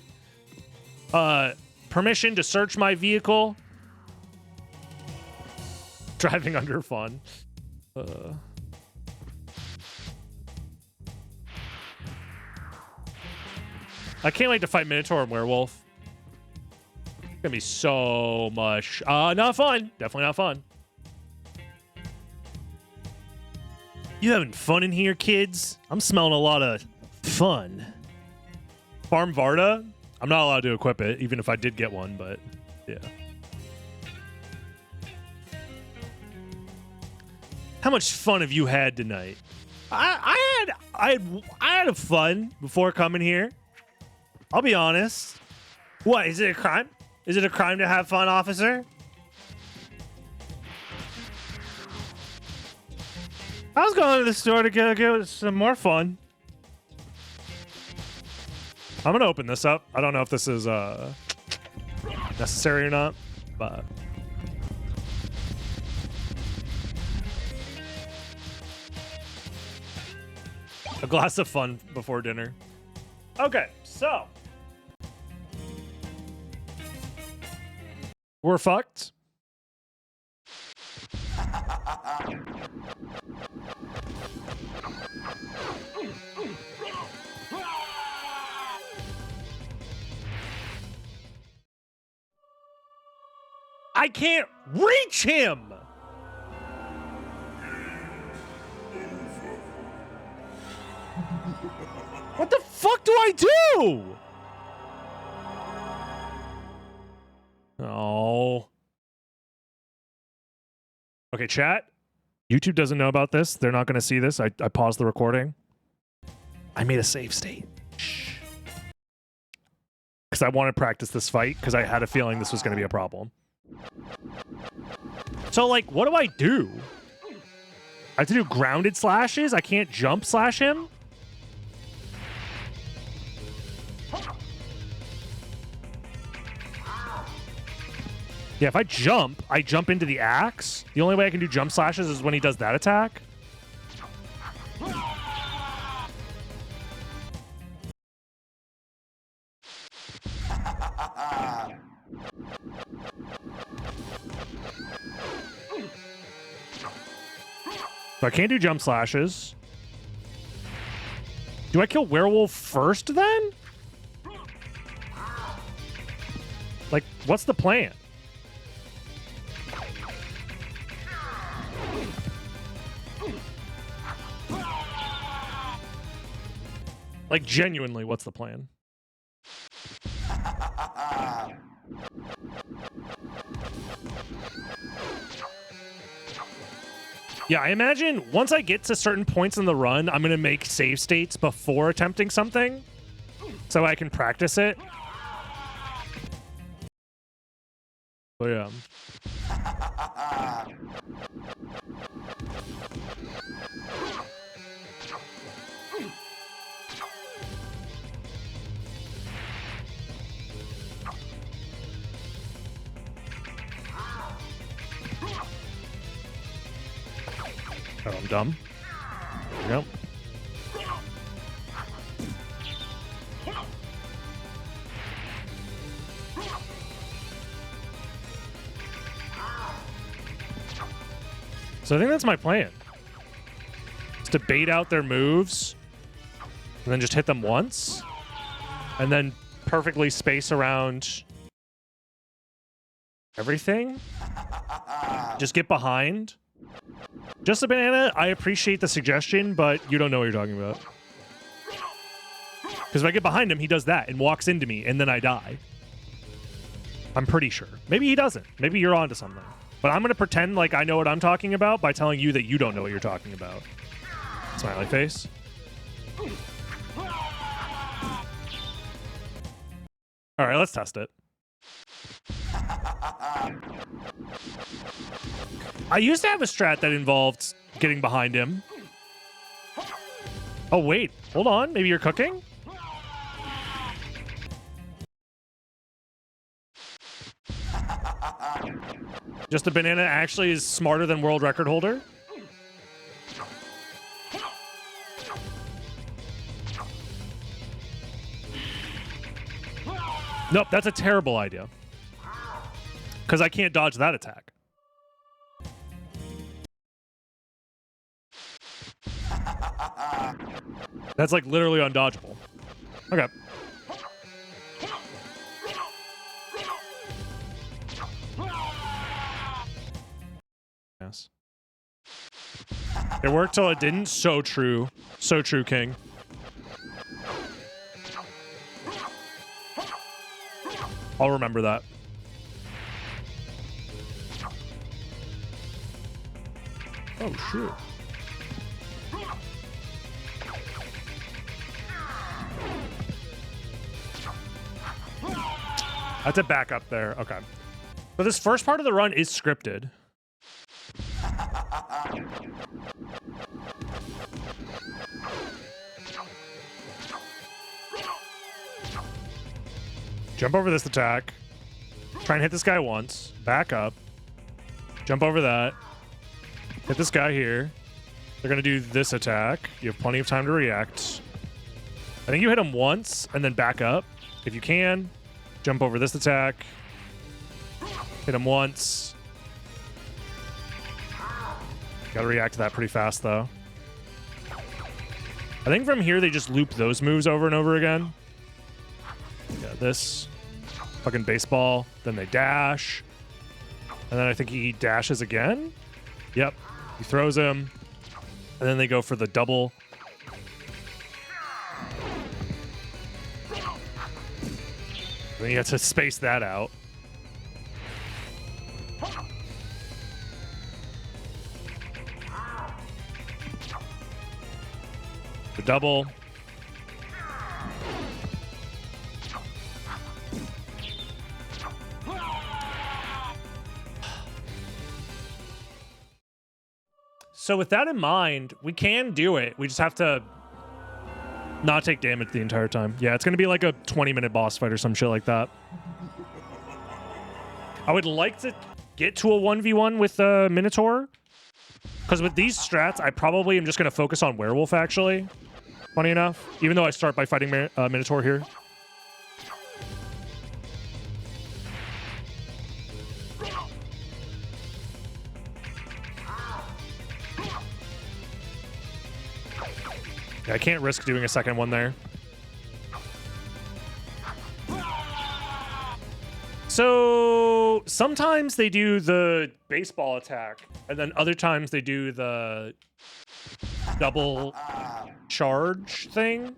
permission to search my vehicle. Driving under fun. I can't wait to fight Minotaur and Werewolf. It's gonna be so much. Not fun. Definitely not fun. You having fun in here, kids? I'm smelling a lot of fun. Farm Varda? I'm not allowed to equip it, even if I did get one, but yeah. How much fun have you had tonight? I I had fun before coming here. I'll be honest. What, is it a crime? Is it a crime to have fun, officer? I was going to the store to get some more fun. I'm gonna open this up. I don't know if this is necessary or not, but a glass of fun before dinner. Okay, so we're fucked. I can't reach him. What the fuck do I do? Oh. Okay, chat. YouTube doesn't know about this. They're not going to see this. I paused the recording. I made a save state. Shh. Because I want to practice this fight because I had a feeling this was going to be a problem. So, like, what do I do? I have to do grounded slashes? I can't jump slash him? Yeah, if I jump into the axe. The only way I can do jump slashes is when he does that attack. So I can't do jump slashes. Do I kill werewolf first then? Like, what's the plan? Like, genuinely, what's the plan? Yeah, I imagine once I get to certain points in the run, I'm going to make save states before attempting something so I can practice it. So, yeah. Oh, I'm dumb. There we go. So I think that's my plan. Is to bait out their moves and then just hit them once and then perfectly space around everything. Just get behind. Just a banana, I appreciate the suggestion, but you don't know what you're talking about. Because if I get behind him, he does that and walks into me, and then I die. I'm pretty sure. Maybe he doesn't. Maybe you're onto something. But I'm going to pretend like I know what I'm talking about by telling you that you don't know what you're talking about. Smiley face. All right, let's test it. I used to have a strat that involved getting behind him. Oh, wait. Hold on. Maybe you're cooking? Just a banana actually is smarter than world record holder? Nope, that's a terrible idea. Because I can't dodge that attack. That's like literally undodgeable. Okay. Yes. It worked till it didn't. So true. So true, King. I'll remember that. Oh, shit. I have to back up there. Okay. But this first part of the run is scripted. Jump over this attack. Try and hit this guy once. Back up. Jump over that. Hit this guy here. They're going to do this attack. You have plenty of time to react. I think you hit him once and then back up. If you can, jump over this attack. Hit him once. Got to react to that pretty fast, though. I think from here, they just loop those moves over and over again. Yeah, this. Fucking baseball. Then they dash. And then I think he dashes again. Yep. He throws him. And then they go for the double. Then you have to space that out. The double. So with that in mind, we can do it. We just have to not take damage the entire time. Yeah, it's going to be like a 20-minute boss fight or some shit like that. I would like to get to a 1v1 with the Minotaur. Because with these strats, I probably am just going to focus on Werewolf, actually. Funny enough. Even though I start by fighting Minotaur here. I can't risk doing a second one there. So sometimes they do the baseball attack, and then other times they do the double charge thing.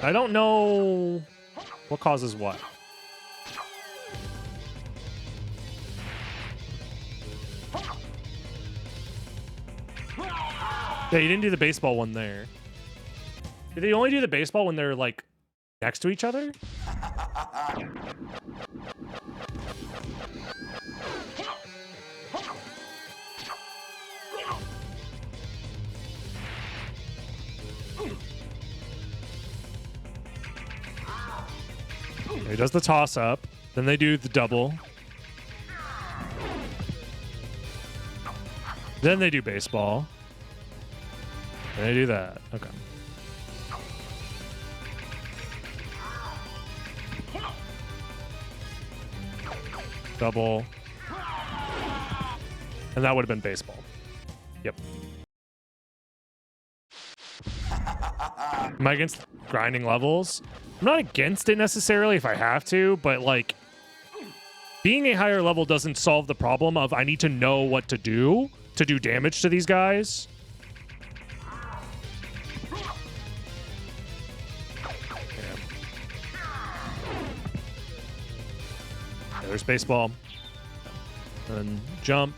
I don't know what causes what. Yeah, you didn't do the baseball one there. Did they only do the baseball when they're, like, next to each other? He does the toss-up. Then they do the double. Then they do baseball. And they do that. Okay. Double. And that would have been baseball. Yep. Am I against grinding levels? I'm not against it necessarily if I have to, but like being a higher level doesn't solve the problem of I need to know what to do damage to these guys. There's baseball. And jump.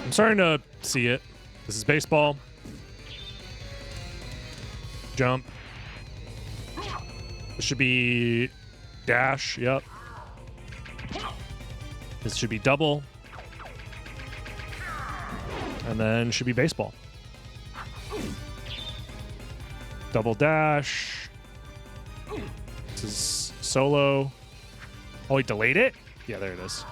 I'm starting to see it. This is baseball. Jump. This should be dash. Yep. This should be double. And then should be baseball. Double dash. This is solo. Oh, he delayed it? Yeah, there it is.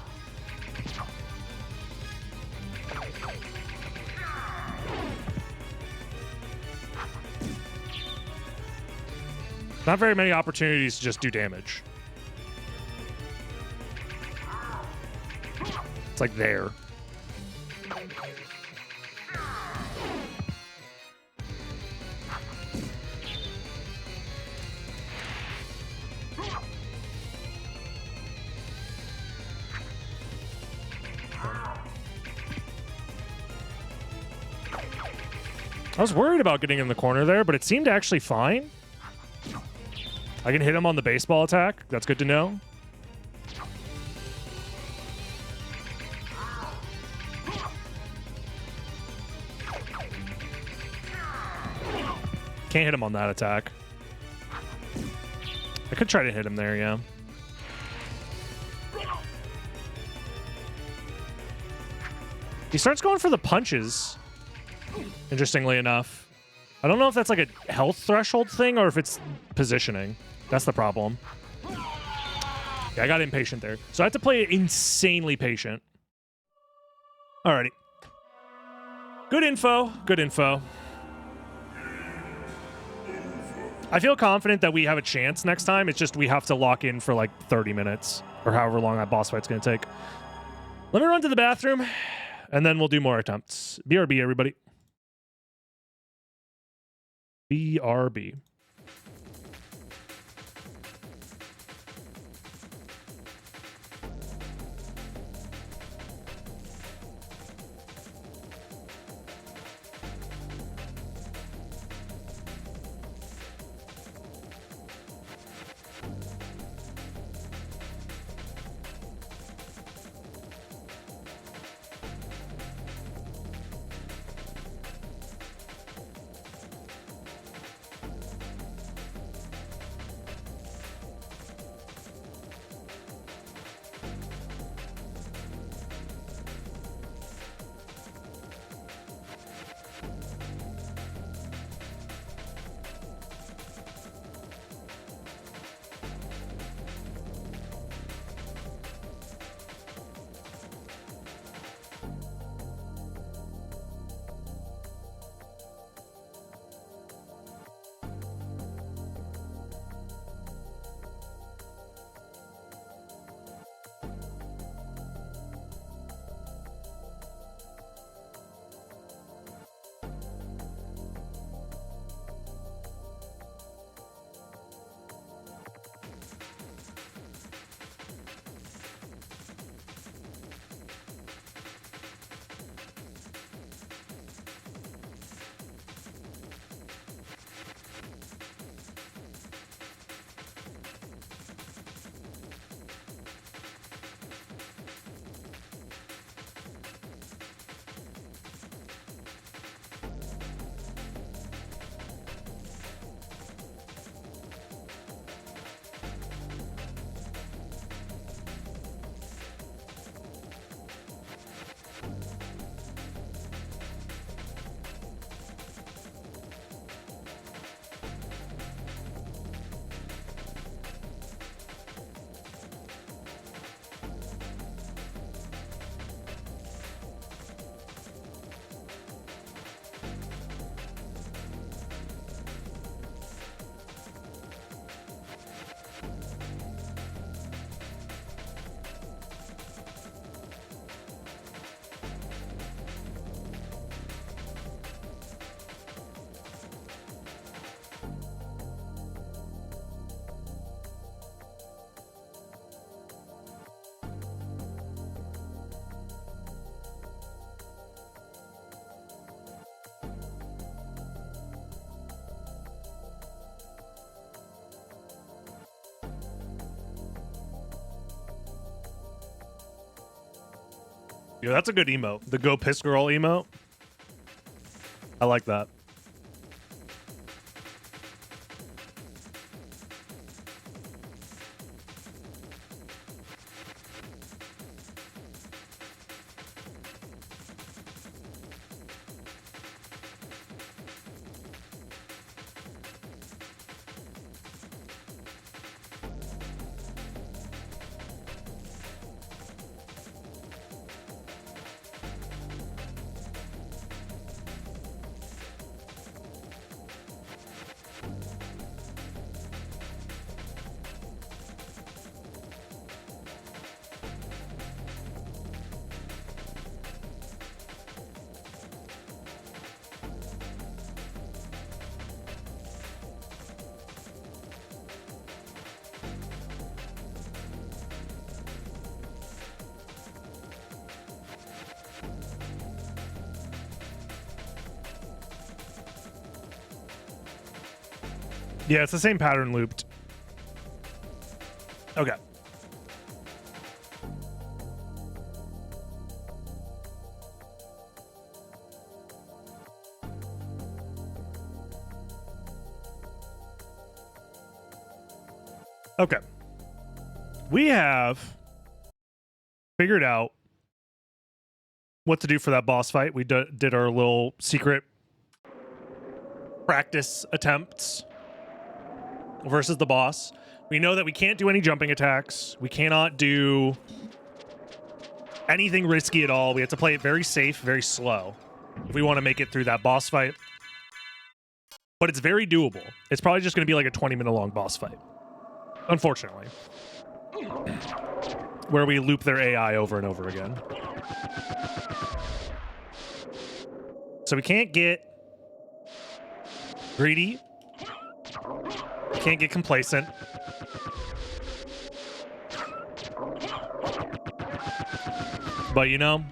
Not very many opportunities to just do damage. It's like there. I was worried about getting in the corner there, but it seemed actually fine. I can hit him on the baseball attack. That's good to know. Can't hit him on that attack. I could try to hit him there, yeah. He starts going for the punches, interestingly enough. I don't know if that's like a health threshold thing or if it's positioning. That's the problem. Yeah, I got impatient there. So I have to play insanely patient. Alrighty. Good info. Good info. I feel confident that we have a chance next time. It's just we have to lock in for like 30 minutes or however long that boss fight's going to take. Let me run to the bathroom and then we'll do more attempts. BRB, everybody. BRB. Yeah, that's a good emote. The Go Piss Girl emote. I like that. Yeah, it's the same pattern looped. Okay. Okay. We have figured out what to do for that boss fight. We did our little secret practice attempts versus the boss. We know that we can't do any jumping attacks. We cannot do anything risky at all. We have to play it very safe, very slow if we want to make it through that boss fight. But it's very doable. It's probably just going to be like a 20-minute long boss fight, unfortunately, where we loop their AI over and over again. So we can't get greedy. We can't get complacent. But, you know,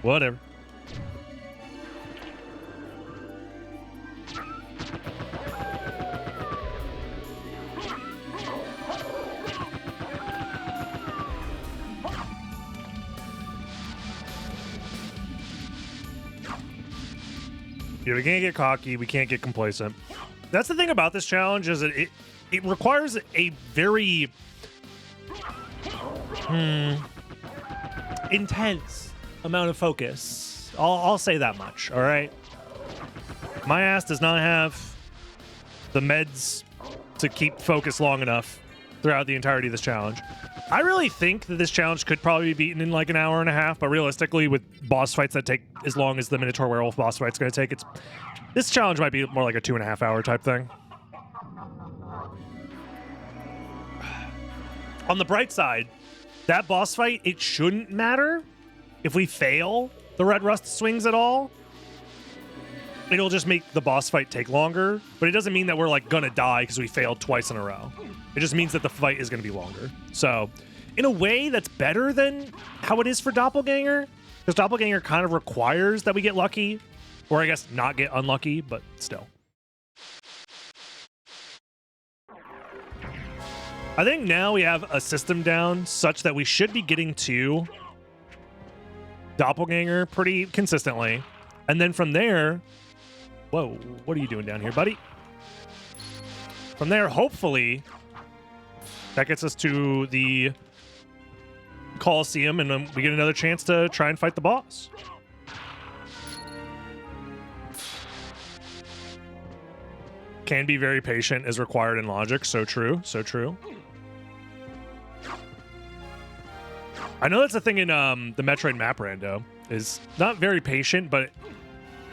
whatever. Yeah, we can't get cocky. We can't get complacent. That's the thing about this challenge, is that it requires a very intense amount of focus. I'll say that much, all right? My ass does not have the meds to keep focus long enough throughout the entirety of this challenge. I really think that this challenge could probably be beaten in like an hour and a half, but realistically, with boss fights that take as long as the Minotaur Werewolf boss fight's going to take, this challenge might be more like a 2.5 hour type thing. On the bright side, that boss fight, it shouldn't matter if we fail the Red Rust swings at all. It'll just make the boss fight take longer, but it doesn't mean that we're like gonna die because we failed twice in a row. It just means that the fight is gonna be longer. So in a way, that's better than how it is for Doppelganger, because Doppelganger kind of requires that we get lucky, or I guess not get unlucky, but still. I think now we have a system down such that we should be getting to Doppelganger pretty consistently. And then from there, whoa, what are you doing down here, buddy? From there, hopefully, that gets us to the Coliseum, and then we get another chance to try and fight the boss. Can be very patient is required in logic. So true, so true. I know that's the thing in the Metroid map rando, is not very patient, but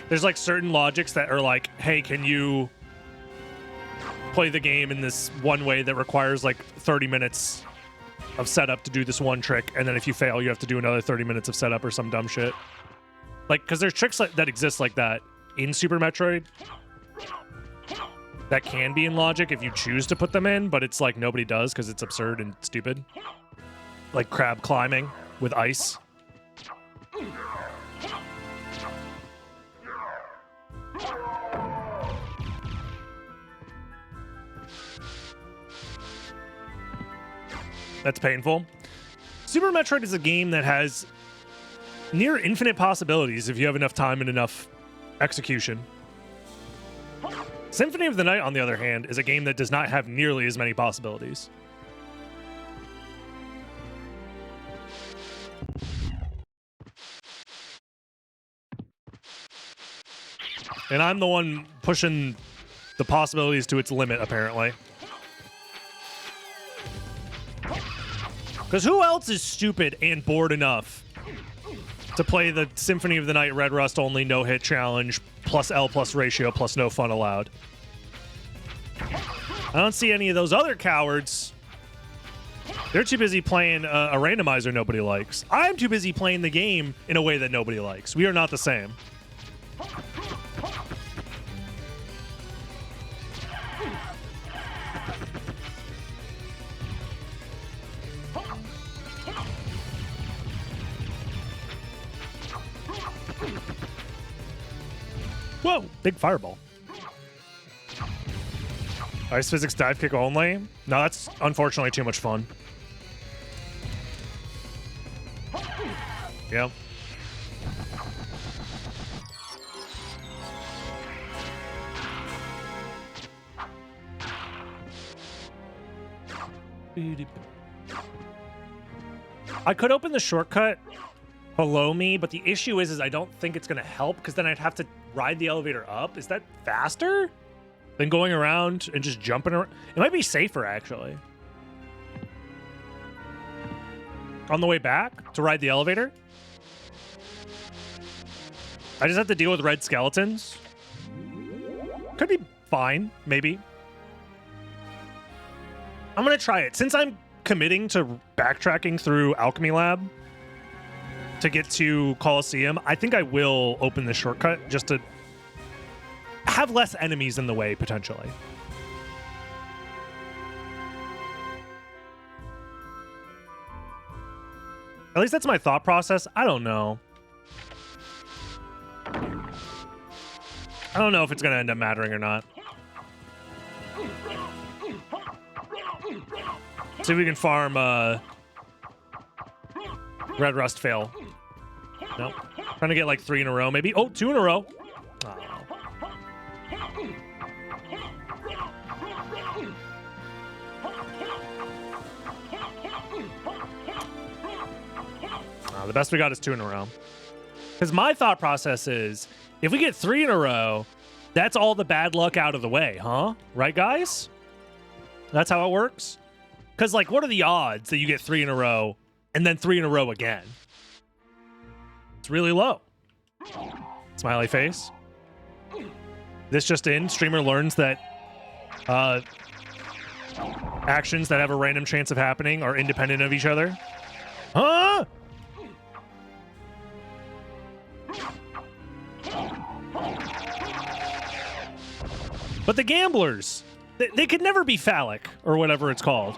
there's like certain logics that are like, hey, can you play the game in this one way that requires like 30 minutes of setup to do this one trick, and then if you fail, you have to do another 30 minutes of setup or some dumb shit. Like, because there's tricks that exist like that in Super Metroid that can be in logic if you choose to put them in, but it's like nobody does because it's absurd and stupid. Like crab climbing with ice. That's painful. Super Metroid is a game that has near infinite possibilities if you have enough time and enough execution. Symphony of the Night, on the other hand, is a game that does not have nearly as many possibilities. And I'm the one pushing the possibilities to its limit, apparently. Because who else is stupid and bored enough to play the Symphony of the Night Red Rust only no-hit challenge plus L plus ratio plus no fun allowed? I don't see any of those other cowards. They're too busy playing a randomizer nobody likes. I'm too busy playing the game in a way that nobody likes. We are not the same. Whoa, big fireball. Ice physics dive kick only? No, that's unfortunately too much fun. Yep. I could open the shortcut below me, but the issue is I don't think it's going to help because then I'd have to ride the elevator up. Is that faster than going around and just jumping around? It might be safer, actually. On the way back to ride the elevator? I just have to deal with red skeletons. Could be fine, maybe. I'm going to try it. Since I'm committing to backtracking through Alchemy Lab to get to Colosseum, I think I will open the shortcut just to have less enemies in the way, potentially. At least that's my thought process. I don't know. I don't know if it's going to end up mattering or not. See if we can farm Red Rust fail. Nope. Trying to get like 3 in a row, maybe. Oh, 2 in a row. The best we got is 2 in a row. Because my thought process is, if we get 3 in a row, that's all the bad luck out of the way, huh? Right, guys? That's how it works? Because, like, what are the odds that you get 3 in a row and then 3 in a row again? It's really low. Smiley face. This just in, streamer learns that actions that have a random chance of happening are independent of each other. Huh? But the gamblers, they could never be phallic, or whatever it's called.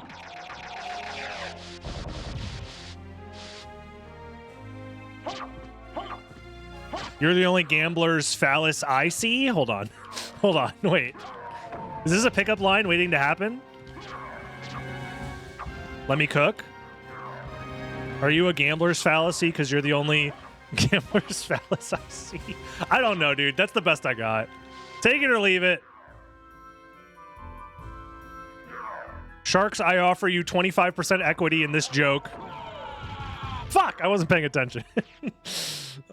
You're the only gambler's phallus I see? Hold on. Hold on. Wait. Is this a pickup line waiting to happen? Let me cook? Are you a gambler's fallacy because you're the only gambler's phallus I see? I don't know, dude. That's the best I got. Take it or leave it. Sharks, I offer you 25% equity in this joke. Fuck, I wasn't paying attention.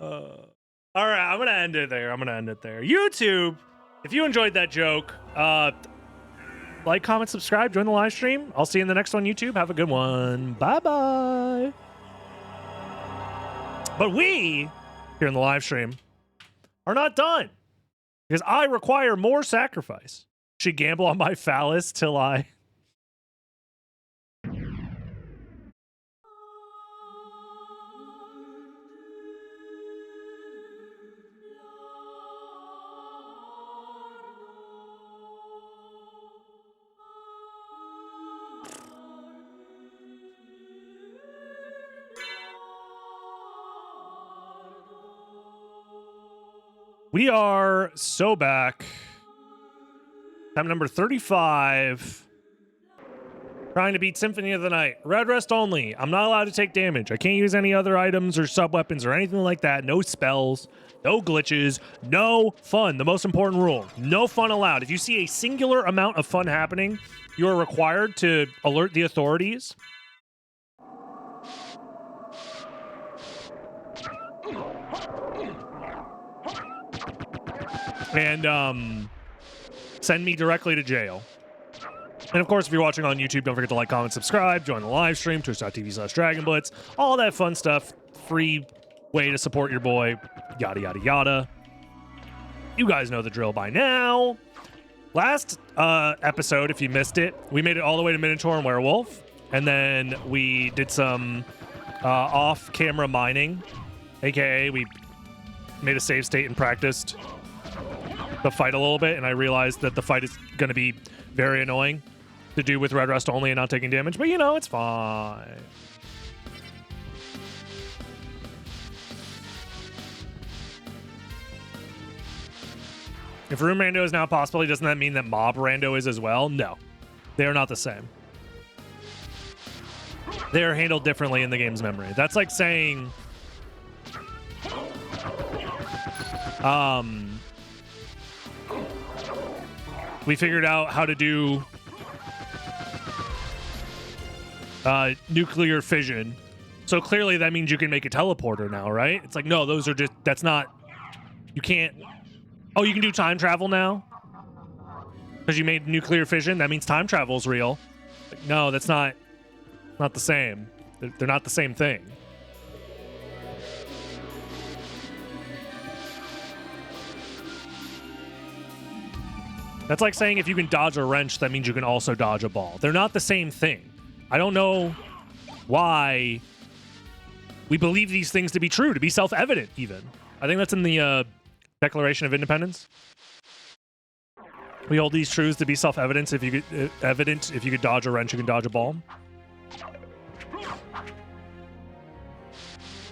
All right, I'm going to end it there. YouTube, if you enjoyed that joke, like, comment, subscribe, join the live stream. I'll see you in the next one, YouTube. Have a good one. Bye-bye. But we, here in the live stream, are not done. Because I require more sacrifice. Should gamble on my phallus till I... We are so back. Time number 35. Trying to beat Symphony of the Night. Red Rest only. I'm not allowed to take damage. I can't use any other items or sub-weapons or anything like that. No spells. No glitches. No fun. The most important rule. No fun allowed. If you see a singular amount of fun happening, you are required to alert the authorities. And send me directly to jail. And of course, if you're watching on YouTube, don't forget to like, comment, subscribe, join the live stream, twitch.tv/DragonBlitz, all that fun stuff. Free way to support your boy, yada, yada, yada. You guys know the drill by now. Last episode, if you missed it, we made it all the way to Minotaur and Werewolf. And then we did some off-camera mining, aka we made a save state and practiced the fight a little bit, and I realized that the fight is going to be very annoying to do with Red Rust only and not taking damage, but you know, it's fine. If room rando is now a possibility, doesn't that mean that mob rando is as well? No. They are not the same. They are handled differently in the game's memory. That's like saying... we figured out how to do nuclear fission. So clearly that means you can make a teleporter now, right? It's like, no, those are just... That's not... You can't... Oh, you can do time travel now? Because you made nuclear fission? That means time travel's real. Like, no, that's not the same. They're not the same thing. That's like saying if you can dodge a wrench, that means you can also dodge a ball. They're not the same thing. I don't know why we believe these things to be true, to be self-evident even. I think that's in the Declaration of Independence. We hold these truths to be self-evident. If you could dodge a wrench, you can dodge a ball.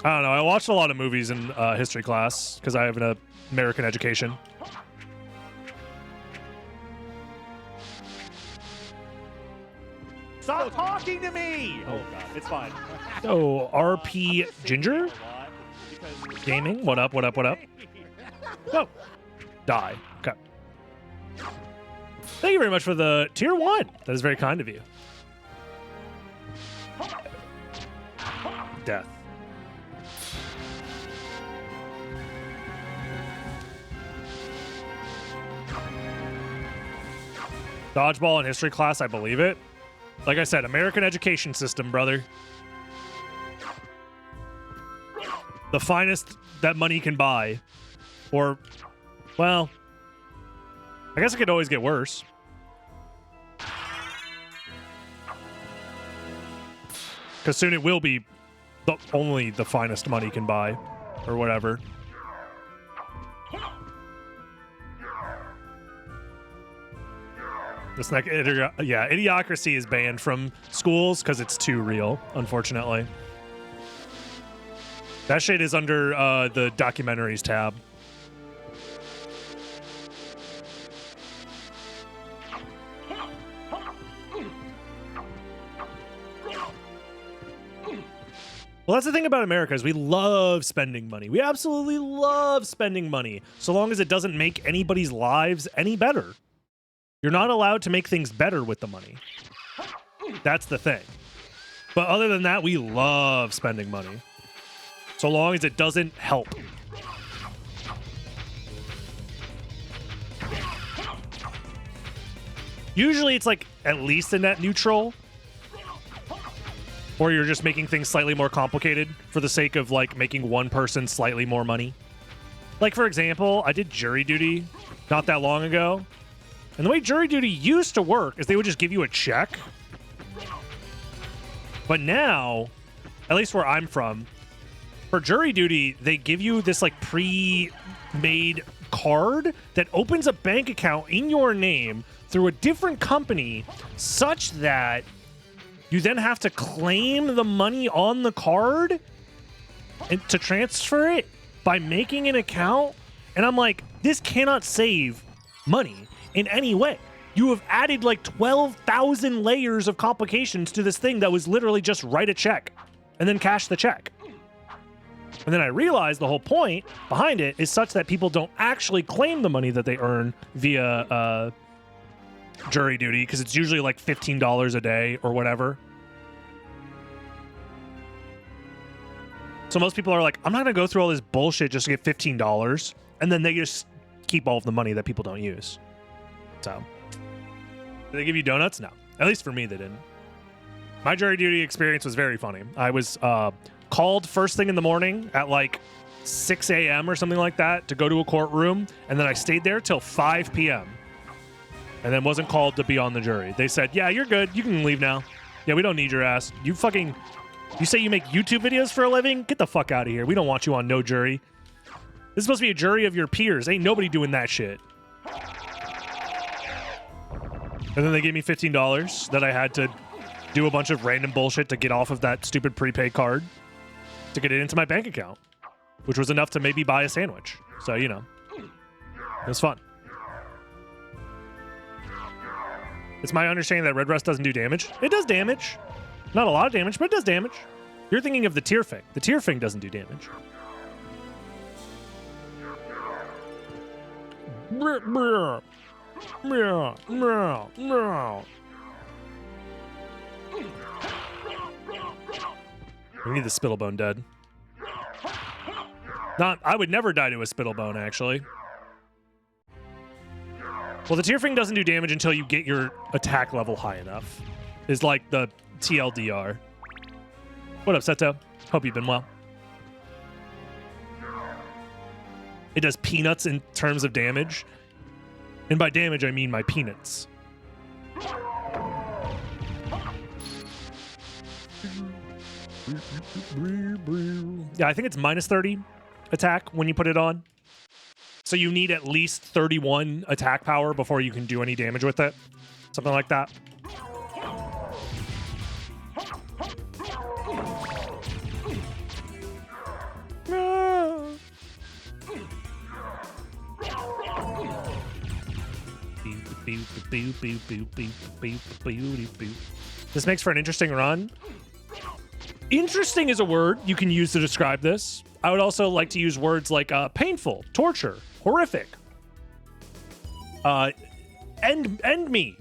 I don't know. I watched a lot of movies in history class because I have an American education. Stop talking to me! Oh god, it's fine. Oh, RP Ginger? Gaming? What up, what up, what up? Whoa. Die. Okay. Thank you very much for the tier 1. That is very kind of you. Death. Dodgeball in history class, I believe it. Like I said, American education system, brother. The finest that money can buy. Or, well, I guess it could always get worse. Because soon it will be only the finest money can buy. Or whatever. This like, yeah, idiocracy is banned from schools because it's too real, unfortunately. That shit is under the documentaries tab. Well, that's the thing about America is we love spending money. We absolutely love spending money, so long as it doesn't make anybody's lives any better. You're not allowed to make things better with the money. That's the thing. But other than that, we love spending money. So long as it doesn't help. Usually it's like at least a net neutral. Or you're just making things slightly more complicated for the sake of like making one person slightly more money. Like for example, I did jury duty not that long ago. And the way jury duty used to work is they would just give you a check. But now, at least where I'm from, for jury duty, they give you this like pre-made card that opens a bank account in your name through a different company such that you then have to claim the money on the card and to transfer it by making an account. And I'm like, this cannot save money in any way. You have added like 12,000 layers of complications to this thing that was literally just write a check and then cash the check. And then I realized the whole point behind it is such that people don't actually claim the money that they earn via jury duty, because it's usually like $15 a day or whatever. So most people are like, I'm not going to go through all this bullshit just to get $15. And then they just keep all of the money that people don't use. So, did they give you donuts? No. At least for me, they didn't. My jury duty experience was very funny. I was called first thing in the morning at like 6 a.m. or something like that to go to a courtroom. And then I stayed there till 5 p.m. And then wasn't called to be on the jury. They said, yeah, you're good. You can leave now. Yeah, we don't need your ass. You say you make YouTube videos for a living? Get the fuck out of here. We don't want you on no jury. This is supposed to be a jury of your peers. Ain't nobody doing that shit. And then they gave me $15 that I had to do a bunch of random bullshit to get off of that stupid prepaid card to get it into my bank account, which was enough to maybe buy a sandwich. So, you know, it was fun. It's my understanding that red rust doesn't do damage. It does damage. Not a lot of damage, but it does damage. You're thinking of the tear fing. The tear fing doesn't do damage. We need the Spittlebone dead. I would never die to a Spittlebone, actually. Well, the tear fing doesn't do damage until you get your attack level high enough. Is like the TLDR. What up, Seto? Hope you've been well. It does peanuts in terms of damage. And by damage, I mean my peanuts. Yeah, I think it's minus 30 attack when you put it on. So you need at least 31 attack power before you can do any damage with it. Something like that. This makes for an interesting run. Interesting is a word you can use to describe this. I would also like to use words like painful, torture, horrific, end me.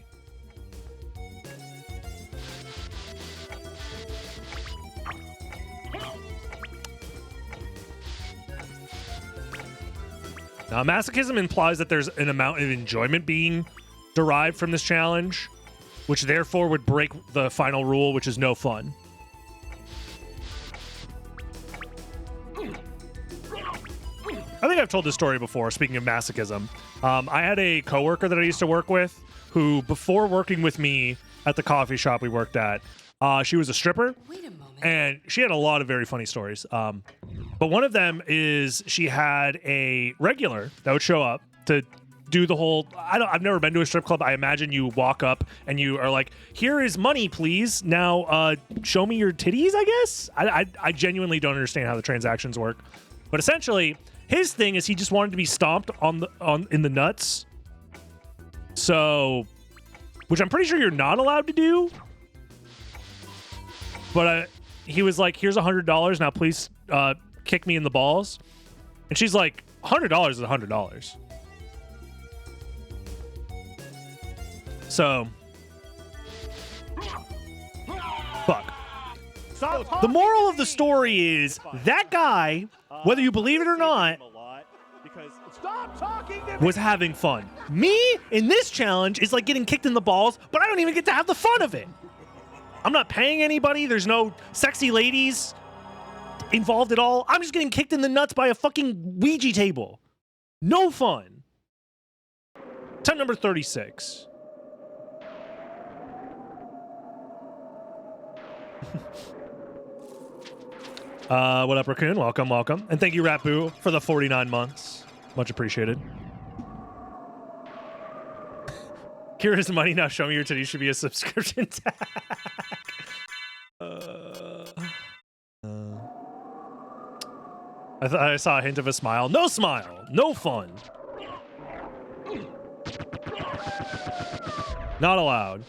Now, masochism implies that there's an amount of enjoyment being derived from this challenge, which therefore would break the final rule, which is no fun. I think I've told this story before, speaking of masochism. I had a coworker that I used to work with who, before working with me at the coffee shop we worked at, she was a stripper. Wait a moment. And she had a lot of very funny stories. But one of them is she had a regular that would show up to do the whole, I've never been to a strip club. I imagine you walk up and you are like, here is money, please. Now, show me your titties, I guess? I genuinely don't understand how the transactions work. But essentially, his thing is he just wanted to be stomped in the nuts. So, which I'm pretty sure you're not allowed to do. But he was like, here's $100. Now, please kick me in the balls. And she's like, $100 is $100. So, fuck. The moral of the story is that guy, whether you believe it or not, was having fun. Me in this challenge is like getting kicked in the balls, but I don't even get to have the fun of it. I'm not paying anybody. There's no sexy ladies involved at all. I'm just getting kicked in the nuts by a fucking Ouija table. No fun. Time number 36. What up, Raccoon? Welcome, welcome. And thank you, Rapu, for the 49 months. Much appreciated. Here's money. Now show me your titties should be a subscription tag. I thought I saw a hint of a smile. No smile. No fun. Not allowed.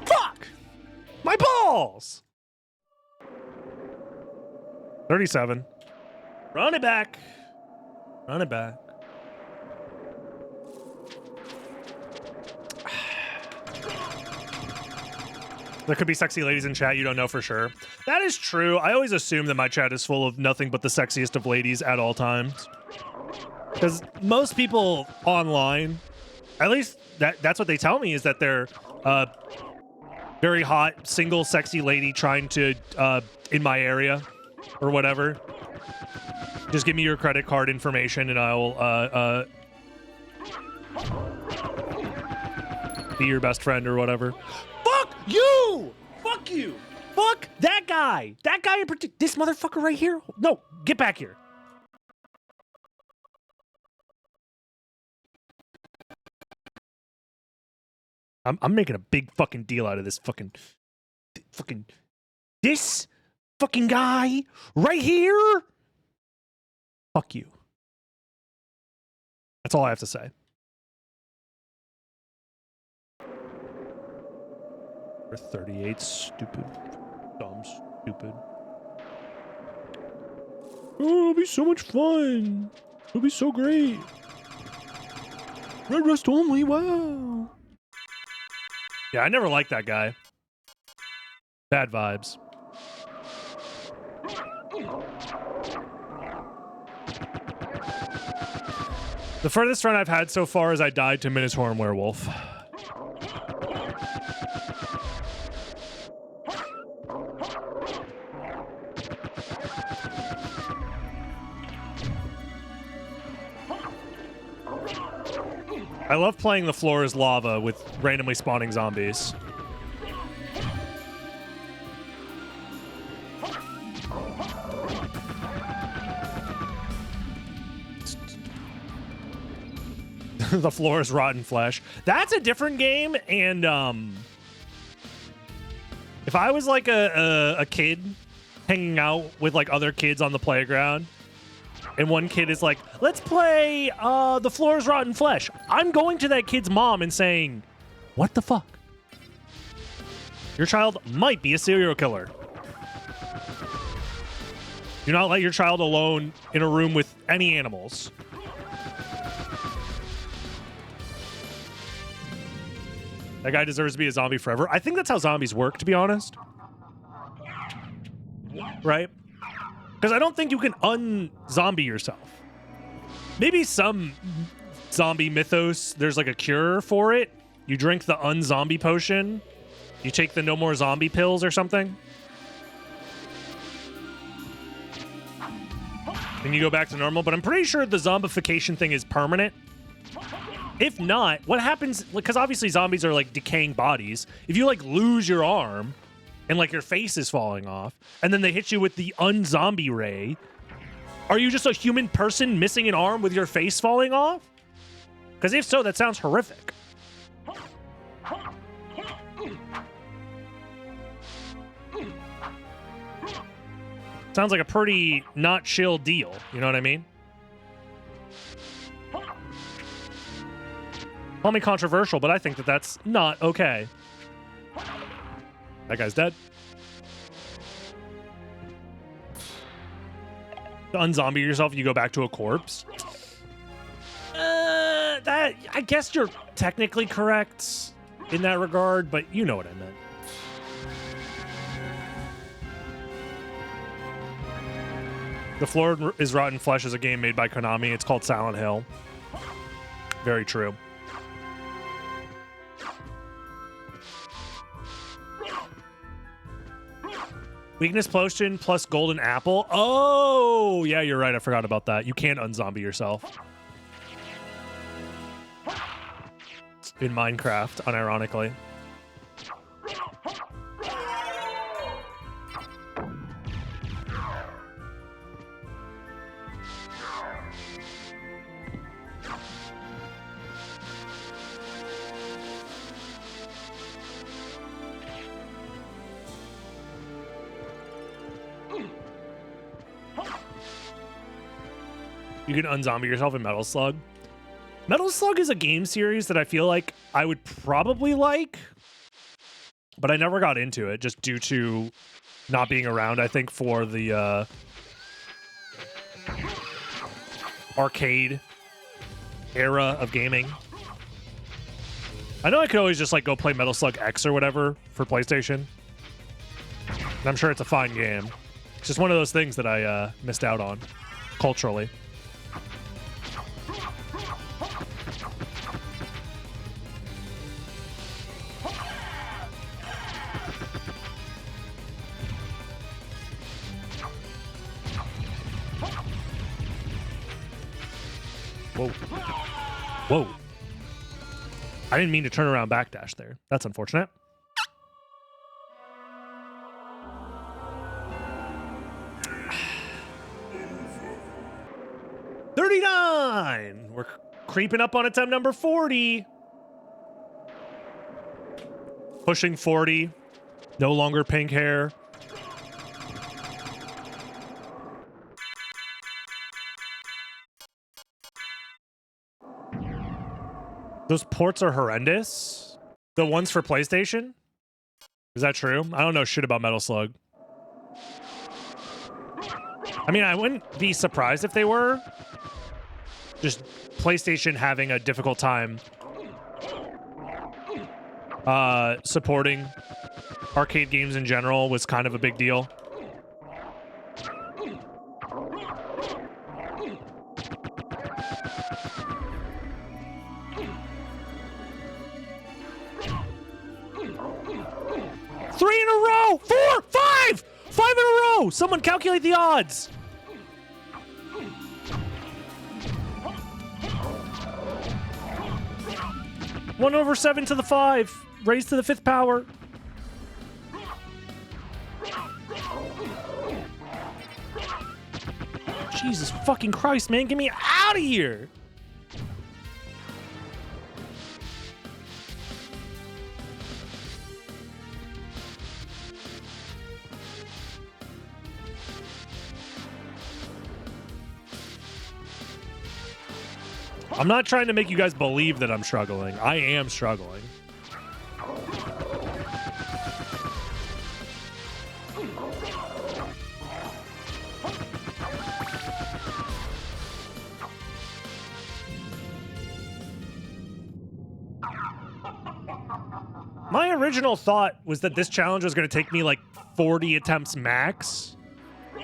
Fuck! My balls! 37. Run it back. Run it back. There could be sexy ladies in chat you don't know for sure. That is true. I always assume that my chat is full of nothing but the sexiest of ladies at all times. Because most people online, at least that's what they tell me, is that they're very hot, single, sexy lady trying to, in my area or whatever. Just give me your credit card information and I will be your best friend or whatever. Fuck you! Fuck you! Fuck that guy! That guy in particular. This motherfucker right here? No, get back here. I'm making a big fucking deal out of this fucking fucking this fucking guy right here. Fuck you. That's all I have to say. For 38, stupid. Dumb, stupid. Oh, it'll be so much fun. It'll be so great. Red Rust only, wow. Yeah, I never liked that guy. Bad vibes. The furthest run I've had so far is I died to Minotaur and Werewolf. I love playing the floor as lava with randomly spawning zombies. The floor is rotten flesh. That's a different game, and if I was like a kid hanging out with like other kids on the playground, and one kid is like, let's play the floor is rotten flesh, I'm going to that kid's mom and saying, what the fuck? Your child might be a serial killer. Do not let your child alone in a room with any animals. That guy deserves to be a zombie forever. I think that's how zombies work, to be honest. Right? Because I don't think you can un-zombie yourself. Maybe some zombie mythos, there's like a cure for it. You drink the un-zombie potion. You take the no more zombie pills or something. And you go back to normal. But I'm pretty sure the zombification thing is permanent. If not, what happens, because obviously zombies are like decaying bodies. If you like lose your arm and like your face is falling off and then they hit you with the unzombie ray, are you just a human person missing an arm with your face falling off? Because if so, that sounds horrific. Sounds like a pretty not chill deal. You know what I mean? Call me controversial, but I think that that's not okay. That guy's dead. To unzombie yourself, you go back to a corpse. That I guess you're technically correct in that regard, but you know what I meant. The Floor is Rotten Flesh is a game made by Konami. It's called Silent Hill. Very true. Weakness potion plus golden apple. Oh, yeah, you're right. I forgot about that. You can't unzombie yourself. In Minecraft, unironically. You can unzombie yourself in Metal Slug. Metal Slug is a game series that I feel like I would probably like, but I never got into it just due to not being around, I think, for the arcade era of gaming. I know I could always just like go play Metal Slug X or whatever for PlayStation. And I'm sure it's a fine game. It's just one of those things that I missed out on culturally. Whoa. Whoa. I didn't mean to turn around backdash there. That's unfortunate. $39. We're creeping up on attempt number 40. Pushing 40. No longer pink hair. Those ports are horrendous. The ones for PlayStation? Is that true? I don't know shit about Metal Slug. I mean, I wouldn't be surprised if they were. Just PlayStation having a difficult time supporting arcade games in general was kind of a big deal. Three in a row! Four! Five! Five in a row! Someone calculate the odds! One over 7 to the 5. Raised to the 5th power. Jesus fucking Christ, man. Get me out of here! I'm not trying to make you guys believe that I'm struggling. I am struggling. My original thought was that this challenge was going to take me like 40 attempts max,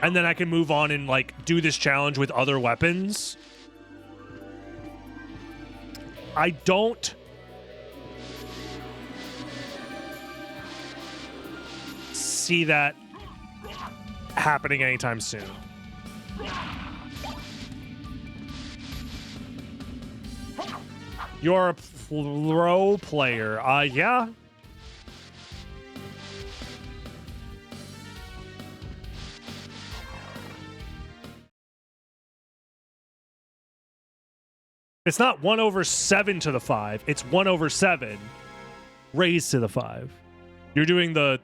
and then I can move on and like do this challenge with other weapons. I don't see that happening anytime soon. You're a pro player. Yeah. It's not 1 over 7 to the 5. It's 1 over 7 raised to the 5. You're doing the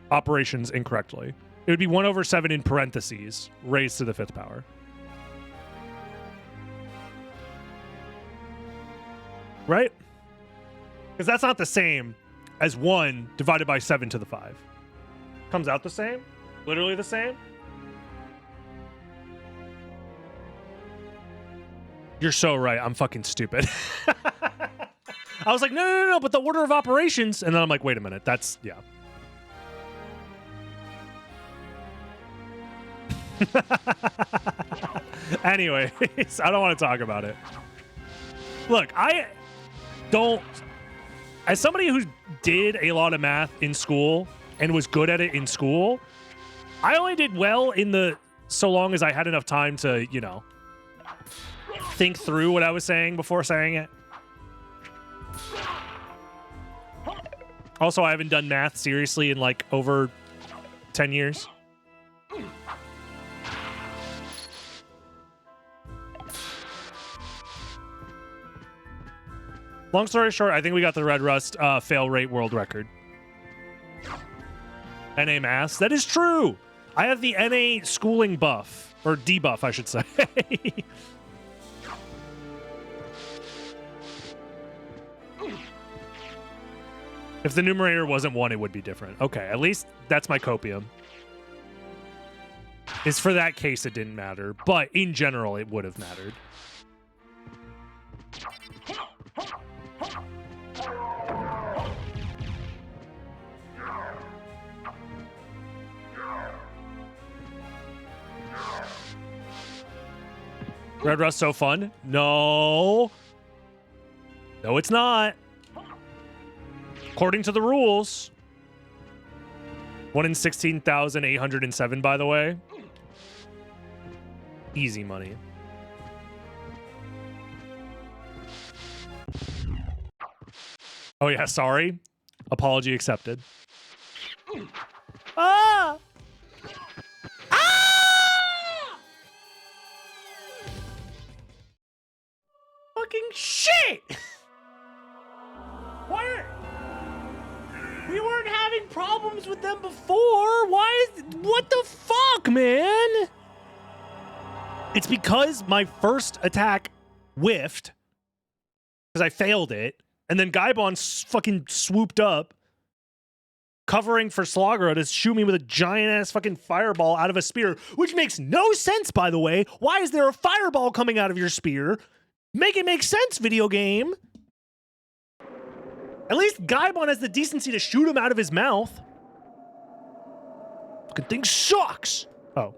operations incorrectly. It would be 1 over 7 in parentheses, raised to the 5th power. Right? Because that's not the same as 1 divided by 7 to the 5. Comes out the same? Literally the same? You're so right. I'm fucking stupid. I was like, no, but the order of operations. And then I'm like, wait a minute. That's, yeah. Anyways, I don't want to talk about it. Look, I don't, as somebody who did a lot of math in school and was good at it in school, I only did well in the, so long as I had enough time to, you know, think through what I was saying before saying it. Also, I haven't done math seriously in like over 10 years. Long story short, I think we got the Red Rust fail rate world record. NA maths. That is true. I have the NA schooling buff, or debuff, I should say. If the numerator wasn't 1, it would be different. Okay, at least that's my copium. Is for that case, it didn't matter. But in general, it would have mattered. Red Rust so fun? No. No, it's not. According to the rules. 1 in 16,807, by the way. Easy money. Oh, yeah, sorry. Apology accepted. Ah! Ah! Fucking shit! We weren't having problems problems with them before. What the fuck, man? It's because my first attack whiffed because I failed it, and then Gaibon fucking swooped up, covering for Slogger to shoot me with a giant-ass fucking fireball out of a spear, which makes no sense, by the way. Why is there a fireball coming out of your spear? Make it make sense, video game. At least Gaibon has the decency to shoot him out of his mouth. Fucking thing sucks. Oh.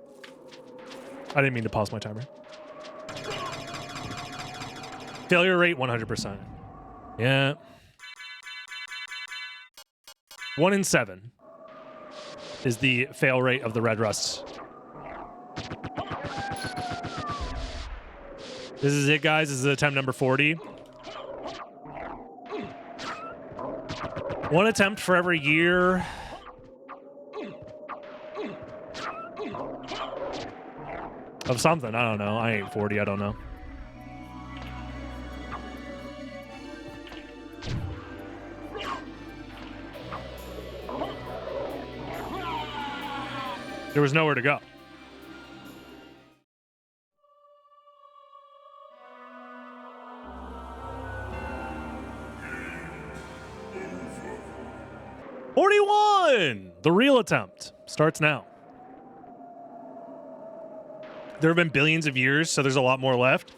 I didn't mean to pause my timer. Failure rate 100%. Yeah. 1 in 7 is the fail rate of the Red Rust. This is it, guys. This is attempt number 40. One attempt for every year. Of something. I don't know. I ain't 40. I don't know. There was nowhere to go. $41! The real attempt starts now. There have been billions of years, so there's a lot more left.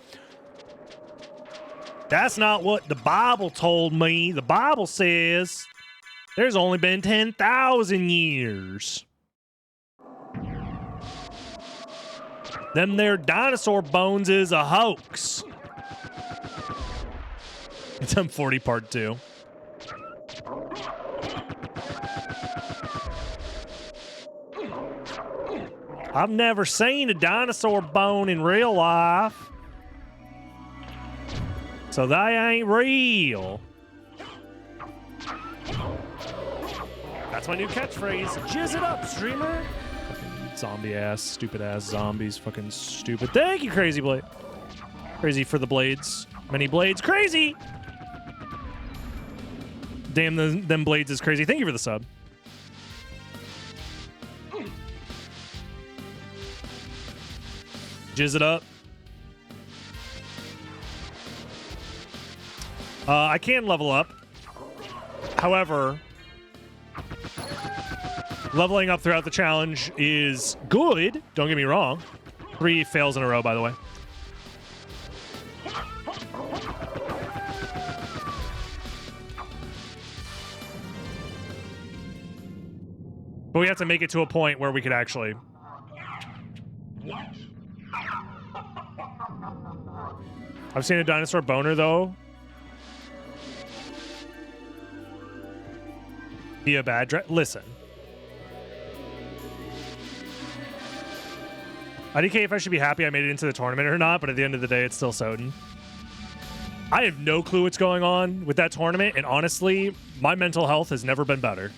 That's not what the Bible told me. The Bible says there's only been 10,000 years. Them there dinosaur bones is a hoax. Attempt 40 part 2. I've never seen a dinosaur bone in real life. So they ain't real. That's my new catchphrase. Jizz it up, streamer. Fucking zombie ass, stupid ass zombies. Fucking stupid. Thank you, Crazy Blade. Crazy for the blades. Many blades. Crazy! Damn, them blades is crazy. Thank you for the sub. Jizz it up. I can level up. However, leveling up throughout the challenge is good. Don't get me wrong. 3 fails in a row, by the way. But we have to make it to a point where we could actually... I've seen a dinosaur boner, though. Be a bad listen. IDK if I should be happy I made it into the tournament or not, but at the end of the day, it's still Soden. I have no clue what's going on with that tournament, and honestly, my mental health has never been better.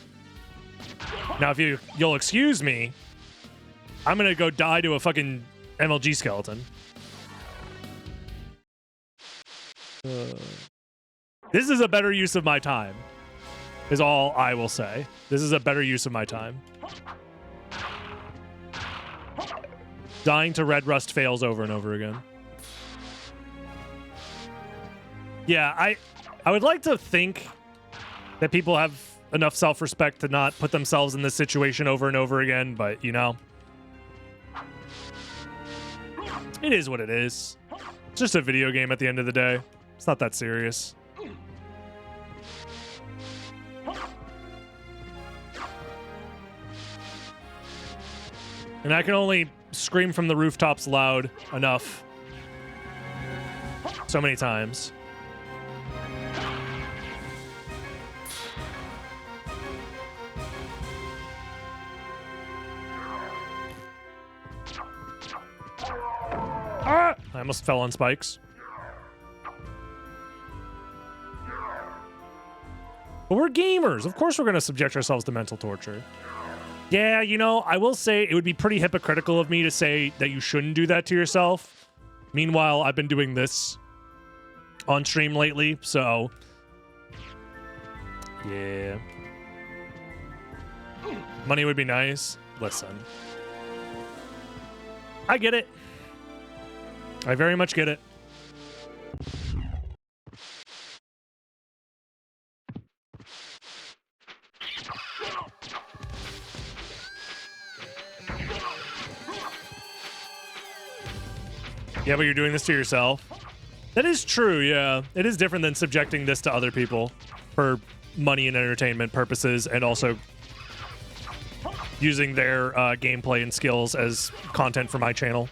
Now, if you'll excuse me, I'm gonna go die to a fucking MLG skeleton. This is a better use of my time, is all I will say. This is a better use of my time. Dying to Red Rust fails over and over again. Yeah, I would like to think that people have enough self-respect to not put themselves in this situation over and over again, but, you know. It is what it is. It's just a video game at the end of the day. It's not that serious. And I can only scream from the rooftops loud enough so many times. Ah! I almost fell on spikes. But we're gamers. Of course we're going to subject ourselves to mental torture. Yeah, you know, I will say it would be pretty hypocritical of me to say that you shouldn't do that to yourself. Meanwhile, I've been doing this on stream lately, so... yeah. Money would be nice. Listen. I get it. I very much get it. Yeah, but you're doing this to yourself. That is true, yeah. It is different than subjecting this to other people for money and entertainment purposes, and also using their gameplay and skills as content for my channel.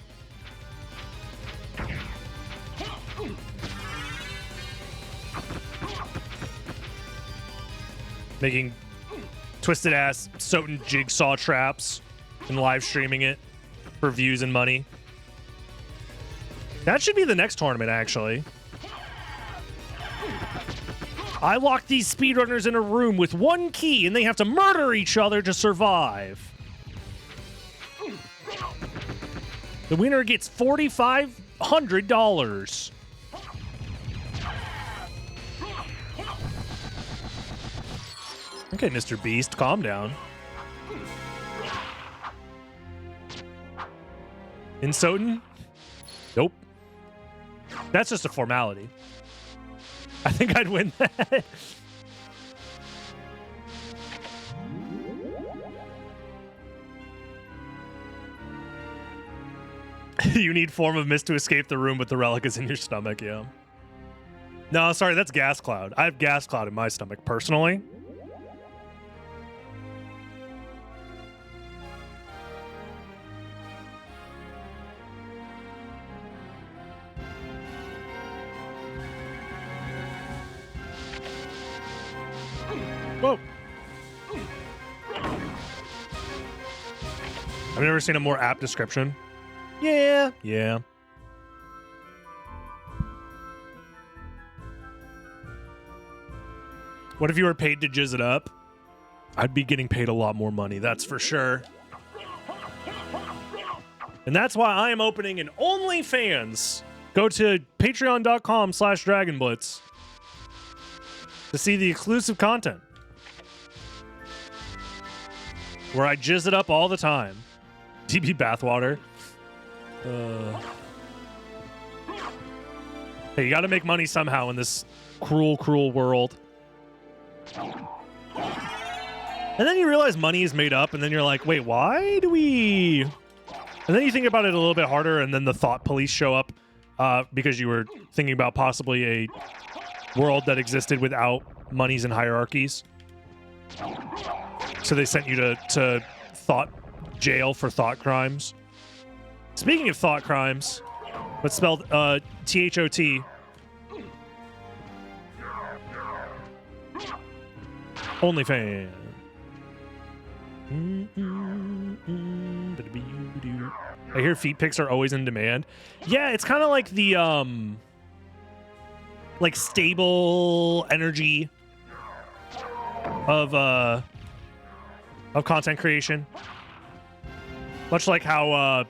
Making twisted ass Soten jigsaw traps and live streaming it for views and money. That should be the next tournament, actually. I lock these speedrunners in a room with one key, and they have to murder each other to survive. The winner gets $4,500. Okay, Mr. Beast, calm down. In Soten? Nope. That's just a formality. I think I'd win that. You need form of mist to escape the room, but the relic is in your stomach, yeah. No, sorry, that's gas cloud. I have gas cloud in my stomach, personally. Whoa. I've never seen a more apt description. Yeah. What if you were paid to jizz it up? I'd be getting paid a lot more money, that's for sure. And that's why I am opening an OnlyFans. Go to patreon.com/dragonblitz to see the exclusive content, where I jizz it up all the time. DB bathwater. Hey, you gotta make money somehow in this cruel, cruel world. And then you realize money is made up, and then you're like, wait, why do we... And then you think about it a little bit harder, and then the thought police show up because you were thinking about possibly a world that existed without monies and hierarchies. So they sent you to thought jail for thought crimes. Speaking of thought crimes, what's spelled T-H-O-T. OnlyFans. I hear feet pics are always in demand. Yeah, it's kind of like the like stable energy of content creation. Much like how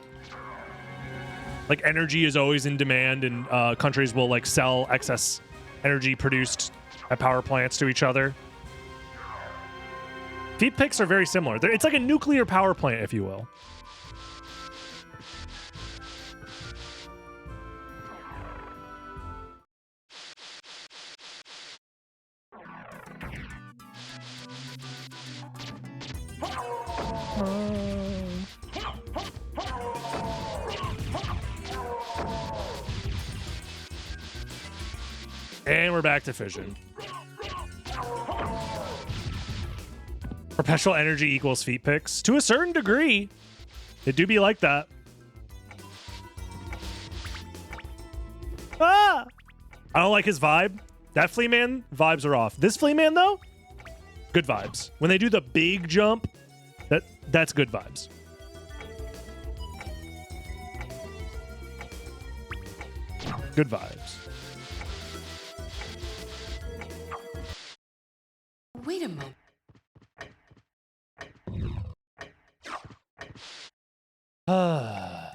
like energy is always in demand, and countries will like sell excess energy produced at power plants to each other. Feet pics are very similar. It's like a nuclear power plant, if you will. And we're back to fission. Perpetual energy equals feet pics. To a certain degree, it do be like that. Ah! I don't like his vibe. That flea man, vibes are off. This flea man, though, good vibes. When they do the big jump, that's good vibes. Good vibes. Wait a moment. That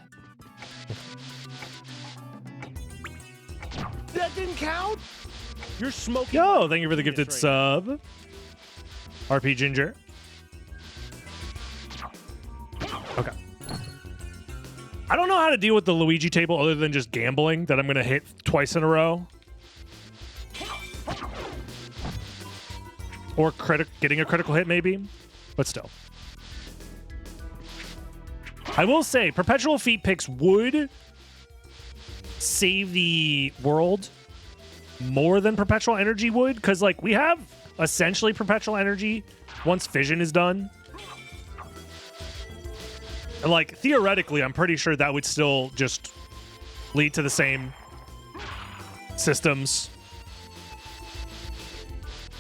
didn't count? You're smoking. Yo, thank you for the gifted sub. RP Ginger. I don't know how to deal with the Luigi table other than just gambling that I'm going to hit twice in a row. Or getting a critical hit, maybe. But still. I will say, perpetual feat picks would save the world more than perpetual energy would, because, like, we have essentially perpetual energy once fission is done. And, like, theoretically, I'm pretty sure that would still just lead to the same systems.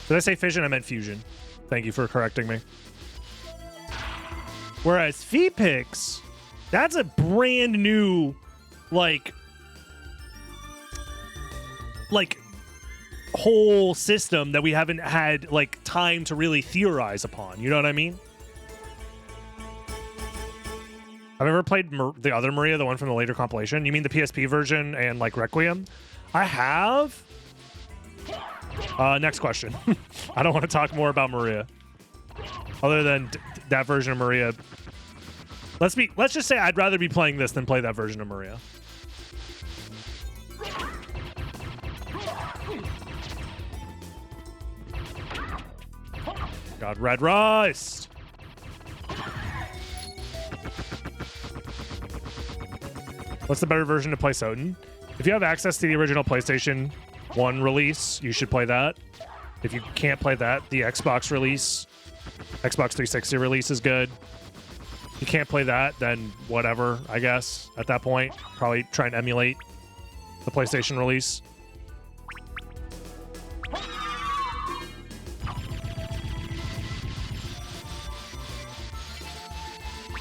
Did I say fission? I meant fusion. Thank you for correcting me. Whereas feat picks, that's a brand new, like whole system that we haven't had, like, time to really theorize upon. You know what I mean? I've ever played the other Maria, the one from the later compilation. You mean the PSP version and, like, Requiem? I have. Next question. I don't want to talk more about Maria. Other than that version of Maria. Let's just say I'd rather be playing this than play that version of Maria. God, Red Rust! What's the better version to play Soden? If you have access to the original PlayStation 1 release, you should play that. If you can't play that, the Xbox release, Xbox 360 release is good. If you can't play that, then whatever, I guess, at that point. Probably try and emulate the PlayStation release.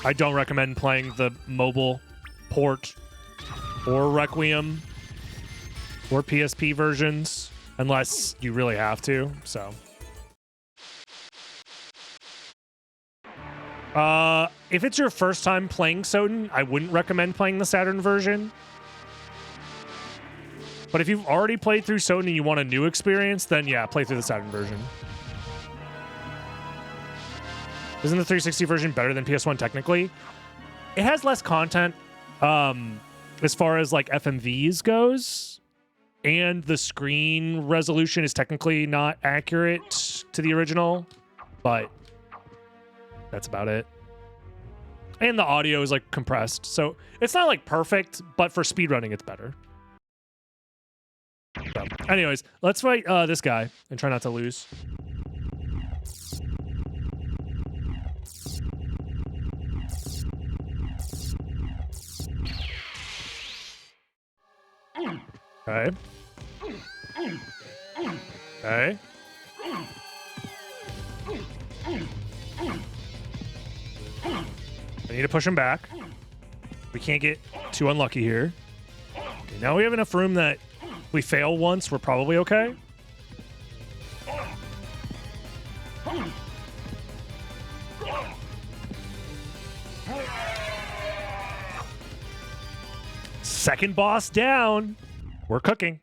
I don't recommend playing the mobile port or Requiem or PSP versions unless you really have to, so. If it's your first time playing Soden, I wouldn't recommend playing the Saturn version. But if you've already played through Soden and you want a new experience, then yeah, play through the Saturn version. Isn't the 360 version better than PS1 technically? It has less content as far as, like, FMVs goes. And the screen resolution is technically not accurate to the original. But that's about it. And the audio is, like, compressed. So it's not, like, perfect, but for speedrunning, it's better. So, anyways, let's fight this guy and try not to lose. Okay. Okay. I need to push him back. We can't get too unlucky here. Okay, now we have enough room that if we fail once, we're probably okay. Second boss down. We're cooking.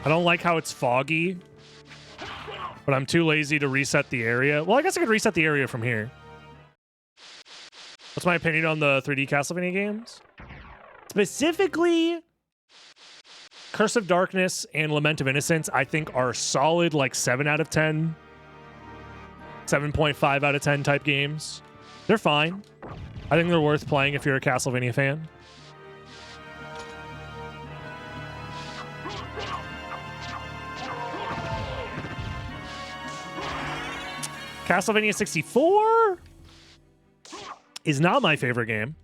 I don't like how it's foggy, but I'm too lazy to reset the area. Well, I guess I could reset the area from here. What's my opinion on the 3D Castlevania games? Specifically, Curse of Darkness and Lament of Innocence, I think, are solid, like, 7 out of 10. 7.5 out of 10 type games. They're fine. I think they're worth playing if you're a Castlevania fan. Castlevania 64 is not my favorite game.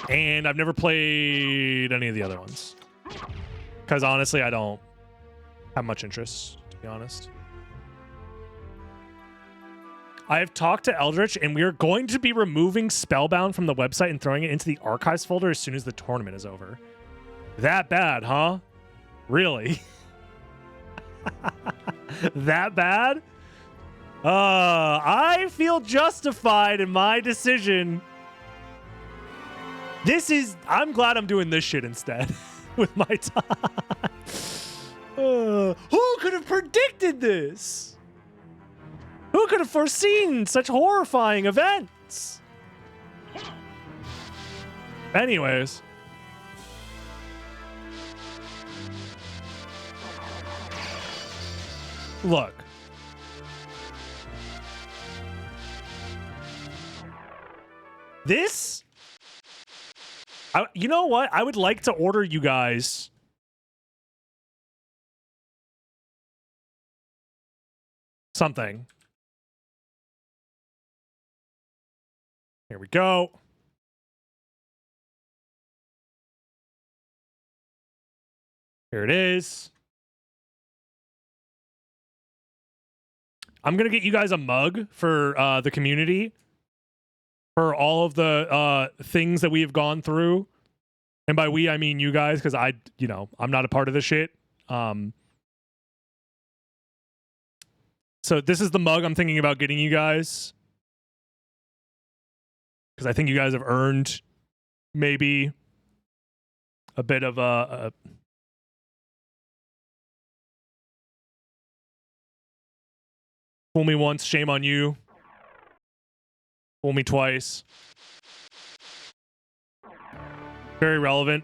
And I've never played any of the other ones. Because honestly, I don't have much interest, to be honest. I have talked to Eldritch, and we are going to be removing Spellbound from the website and throwing it into the archives folder as soon as the tournament is over. That bad, huh? Really? That bad? I feel justified in my decision. I'm glad I'm doing this shit instead with my time. Who could have predicted this? Who Who could have foreseen such horrifying events? Anyways. Look. This? You know what? I would like to order you guys something. Here we go. Here it is. I'm going to get you guys a mug for the community for all of the things that we have gone through. And by we, I mean you guys, because I'm not a part of this shit. So this is the mug I'm thinking about getting you guys. Because I think you guys have earned maybe a bit of a fool me once, shame on you. Fool me twice. Very relevant.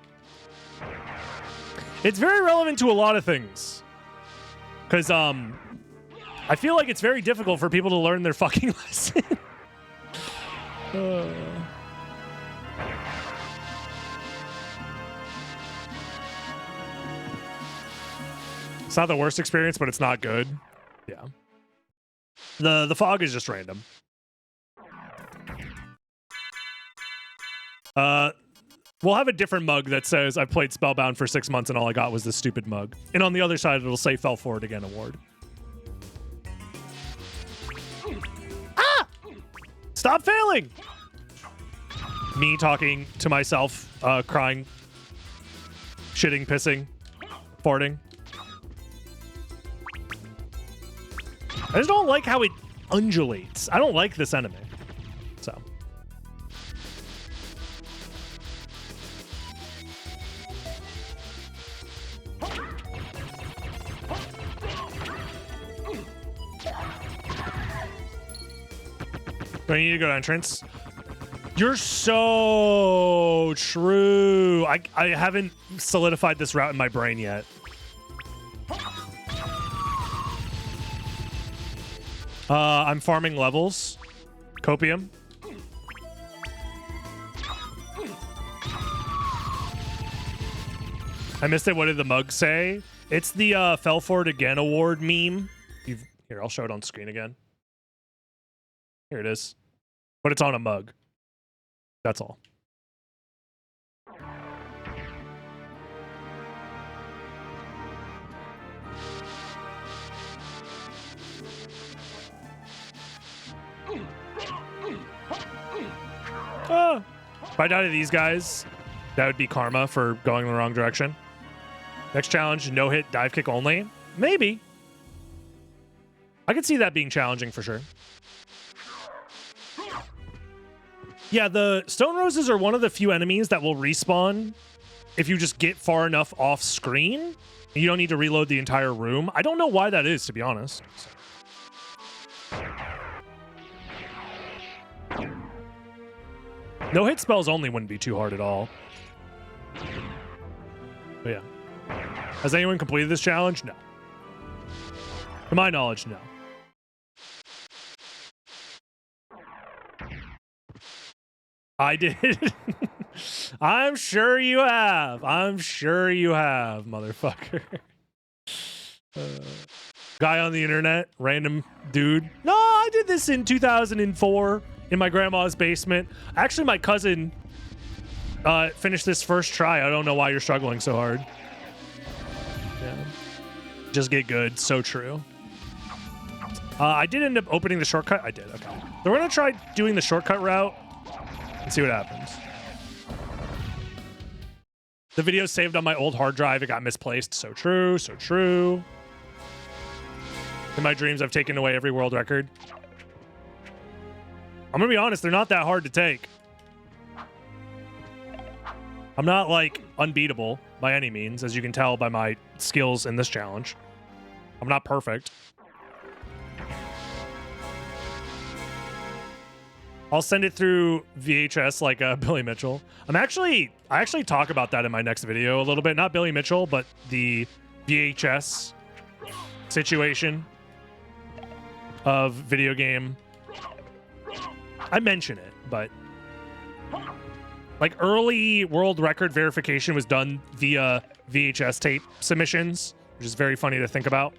It's very relevant to a lot of things. Because, I feel like it's very difficult for people to learn their fucking lesson. It's not the worst experience, but it's not good. Yeah. The fog is just random. We'll have a different mug that says I've played Spellbound for 6 months and all I got was this stupid mug. And on the other side, it'll say Fell Forward Again Award. Ah! Stop failing! Me talking to myself, crying, shitting, pissing, farting. I just don't like how it undulates. I don't like this enemy. So. Do I need to go to entrance? You're so true. I haven't solidified this route in my brain yet. I'm farming levels. Copium. I missed it. What did the mug say? It's the Fell Forward Again Award meme. Here, I'll show it on screen again. Here it is. But it's on a mug. That's all. Oh. If I die to these guys, that would be karma for going in the wrong direction. Next challenge, no hit, dive kick only. Maybe. I could see that being challenging for sure. Yeah, the Stone Roses are one of the few enemies that will respawn if you just get far enough off screen. You don't need to reload the entire room. I don't know why that is, to be honest. No hit spells only wouldn't be too hard at all. But yeah. Has anyone completed this challenge? No. To my knowledge, no. I did. I'm sure you have. I'm sure you have, motherfucker. Guy on the internet, random dude. No, I did this in 2004 in my grandma's basement. Actually, my cousin finished this first try. I don't know why you're struggling so hard. Yeah. Just get good. So true. I did end up opening the shortcut. I did. Okay. So we're going to try doing the shortcut route and see what happens. The video saved on my old hard drive. It got misplaced. So true. So true. In my dreams, I've taken away every world record. I'm going to be honest. They're not that hard to take. I'm not, like, unbeatable by any means, as you can tell by my skills in this challenge. I'm not perfect. I'll send it through VHS like Billy Mitchell. I actually talk about that in my next video a little bit. Not Billy Mitchell, but the VHS situation of video game. I mention it, but like early world record verification was done via VHS tape submissions, which is very funny to think about.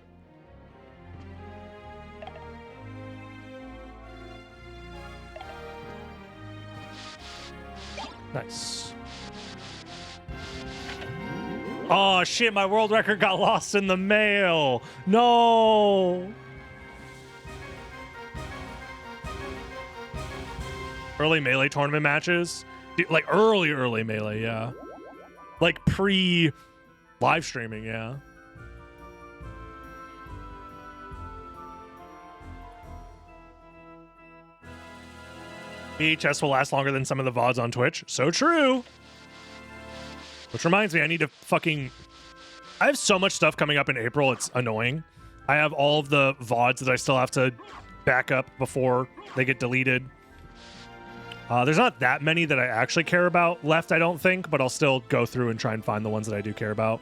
Nice. Oh shit, my world record got lost in the mail. No. Early Melee tournament matches? Like early Melee, yeah. Like pre-live streaming, yeah. VHS will last longer than some of the VODs on Twitch. So true. Which reminds me, I need to I have so much stuff coming up in April, it's annoying. I have all of the VODs that I still have to back up before they get deleted. There's not that many that I actually care about left, I don't think, but I'll still go through and try and find the ones that I do care about.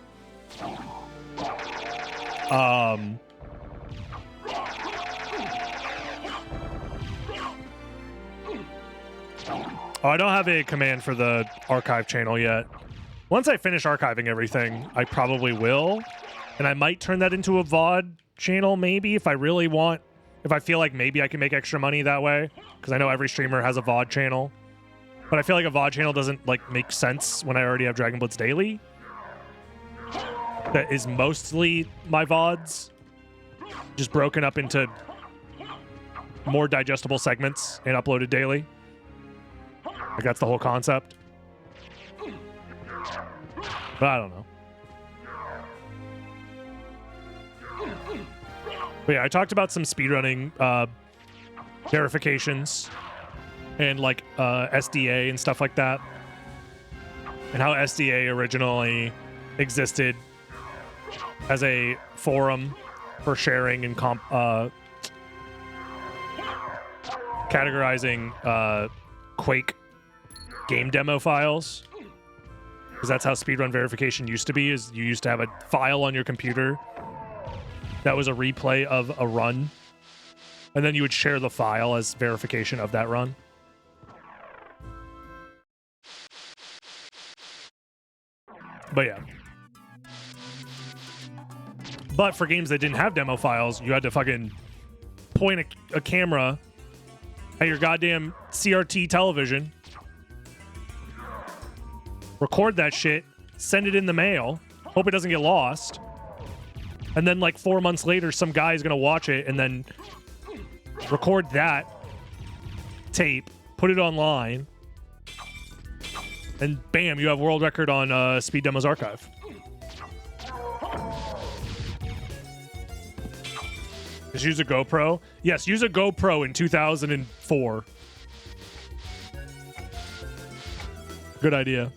Oh, I don't have a command for the archive channel yet. Once I finish archiving everything, I probably will. And I might turn that into a VOD channel, maybe, if I really want. If I feel like maybe I can make extra money that way. Because I know every streamer has a VOD channel. But I feel like a VOD channel doesn't, like, make sense when I already have Dragon Blitz Daily. That is mostly my VODs. Just broken up into more digestible segments and uploaded daily. Like, that's the whole concept. But I don't know. But yeah, I talked about some speedrunning verifications and like SDA and stuff like that. And how SDA originally existed as a forum for sharing and categorizing Quake game demo files. Because that's how speedrun verification used to be, is you used to have a file on your computer that was a replay of a run. And then you would share the file as verification of that run. But yeah. But for games that didn't have demo files, you had to fucking point a camera at your goddamn CRT television, record that shit, send it in the mail, hope it doesn't get lost, and then like 4 months later, some guy is gonna watch it and then record that tape, put it online, and bam, you have world record on Speed Demos Archive. Just use a GoPro? Yes, use a GoPro in 2004. Good idea.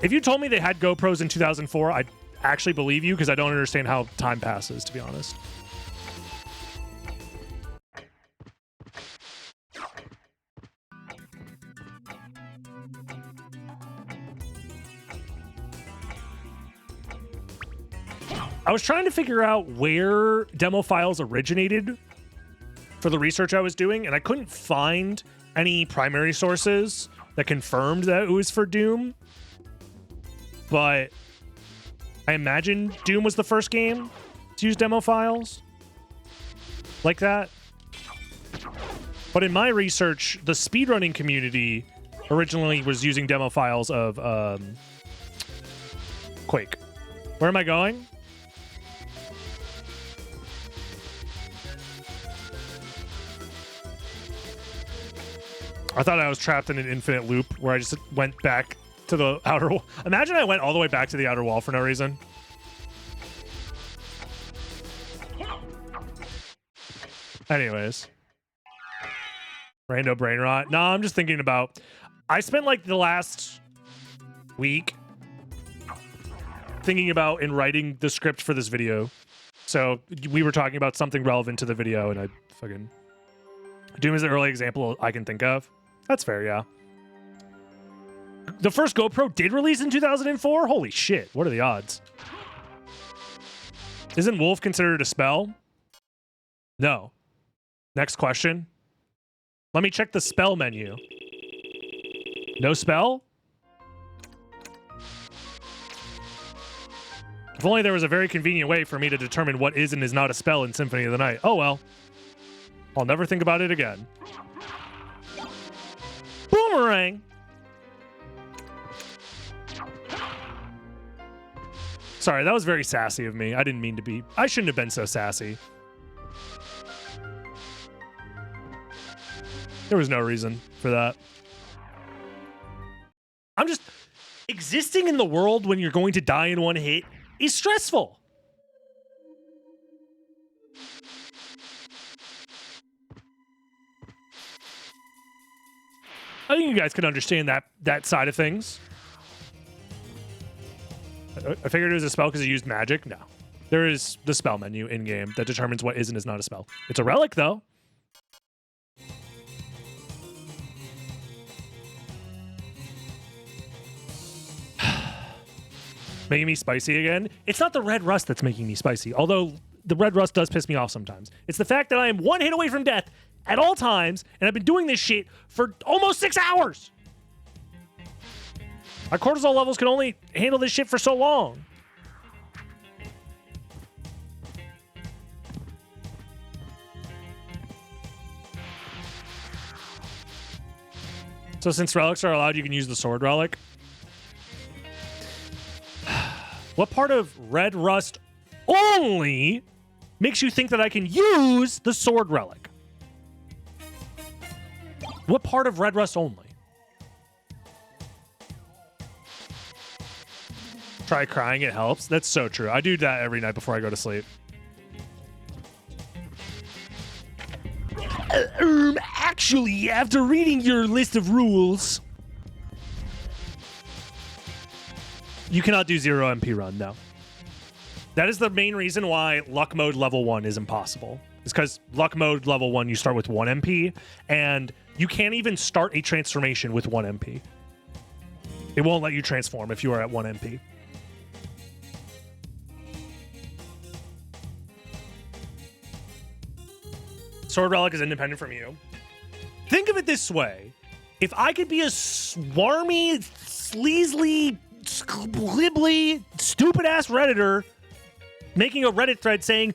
If you told me they had GoPros in 2004, I'd actually believe you, because I don't understand how time passes, to be honest. I was trying to figure out where demo files originated for the research I was doing, and I couldn't find any primary sources that confirmed that it was for Doom. But I imagine Doom was the first game to use demo files like that. But in my research, the speedrunning community originally was using demo files of Quake. Where am I going? I thought I was trapped in an infinite loop where I just went back to the outer wall. Imagine I went all the way back to the outer wall for no reason. Anyways. Rando brain rot. No, I'm just thinking about... I spent like the last week thinking about and writing the script for this video. So we were talking about something relevant to the video and I fucking Doom is the early example I can think of. That's fair, yeah. The first GoPro did release in 2004? Holy shit, what are the odds? Isn't wolf considered a spell? No. Next question. Let me check the spell menu. No spell? If only there was a very convenient way for me to determine what is and is not a spell in Symphony of the Night. Oh well. I'll never think about it again. Boomerang! Sorry, that was very sassy of me. I didn't mean to be. I shouldn't have been so sassy. There was no reason for that. I'm just... Existing in the world when you're going to die in one hit is stressful. I think you guys can understand that side of things. I figured it was a spell because it used magic. No. There is the spell menu in-game that determines what is and is not a spell. It's a relic, though. Making me spicy again? It's not the red rust that's making me spicy, although the red rust does piss me off sometimes. It's the fact that I am one hit away from death at all times, and I've been doing this shit for almost 6 hours. My cortisol levels can only handle this shit for so long. So since relics are allowed, you can use the sword relic. What part of red rust only makes you think that I can use the sword relic? What part of red rust only? Try crying, it helps. That's so true. I do that every night before I go to sleep. Actually, after reading your list of rules, you cannot do 0 MP run, no. That is the main reason why luck mode level 1 is impossible. It's because luck mode level 1, you start with 1 MP, and you can't even start a transformation with 1 MP. It won't let you transform if you are at 1 MP. Sword relic is independent from you. Think of it this way. If I could be a swarmy, sleazely, squibbly, stupid-ass Redditor making a Reddit thread saying,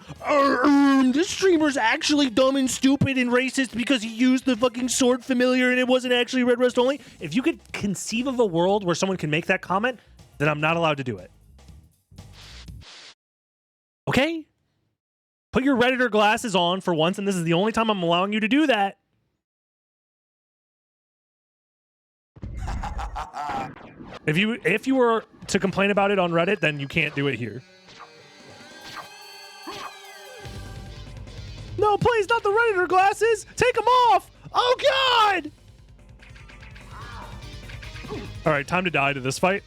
this streamer's actually dumb and stupid and racist because he used the fucking sword familiar and it wasn't actually red rust only. If you could conceive of a world where someone can make that comment, then I'm not allowed to do it. Okay? Put your Redditor glasses on for once, and this is the only time I'm allowing you to do that. If you were to complain about it on Reddit, then you can't do it here. No, please, not the Redditor glasses! Take them off! Oh, God! All right, time to die to this fight.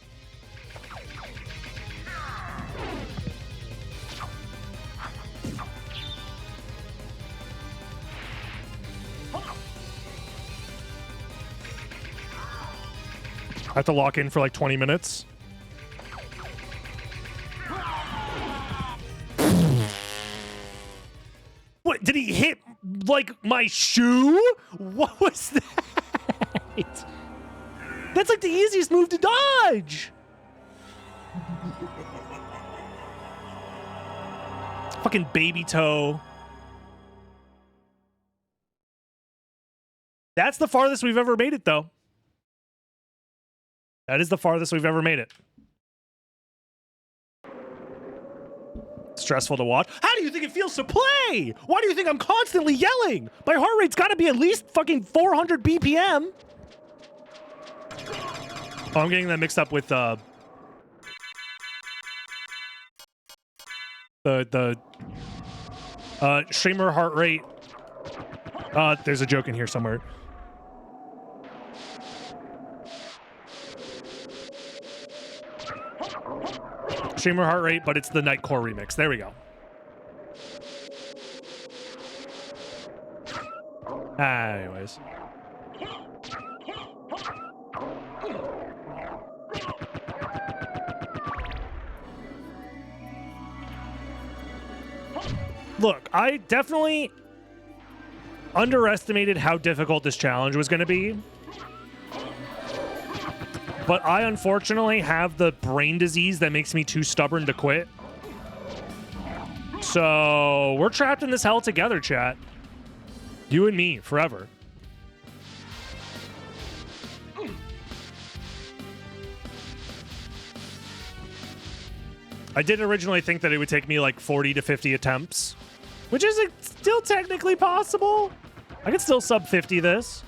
I have to lock in for like 20 minutes. What, did he hit like my shoe? What was that? That's like the easiest move to dodge. Fucking baby toe. That's the farthest we've ever made it, though. That is the farthest we've ever made it. Stressful to watch. How do you think it feels to play? Why do you think I'm constantly yelling? My heart rate's got to be at least fucking 400 BPM. Oh, I'm getting that mixed up with the streamer heart rate. There's a joke in here somewhere. Streamer heart rate, but it's the Nightcore remix. There we go. Anyways. Look, I definitely underestimated how difficult this challenge was going to be. But I unfortunately have the brain disease that makes me too stubborn to quit. So we're trapped in this hell together, chat. You and me, forever. I did originally think that it would take me like 40 to 50 attempts, which is still technically possible. I could still sub 50 this.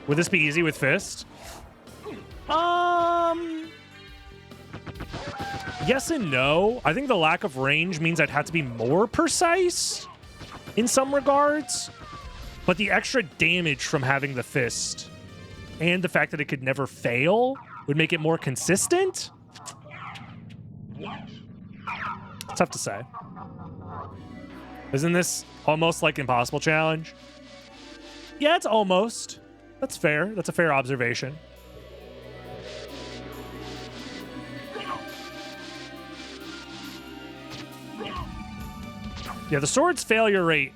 Would this be easy with Fist? Yes and no. I think the lack of range means I'd have to be more precise in some regards. But the extra damage from having the Fist and the fact that it could never fail would make it more consistent. Tough to say. Isn't this almost like Impossible Challenge? Yeah, it's almost. That's fair. That's a fair observation. Yeah, the sword's failure rate.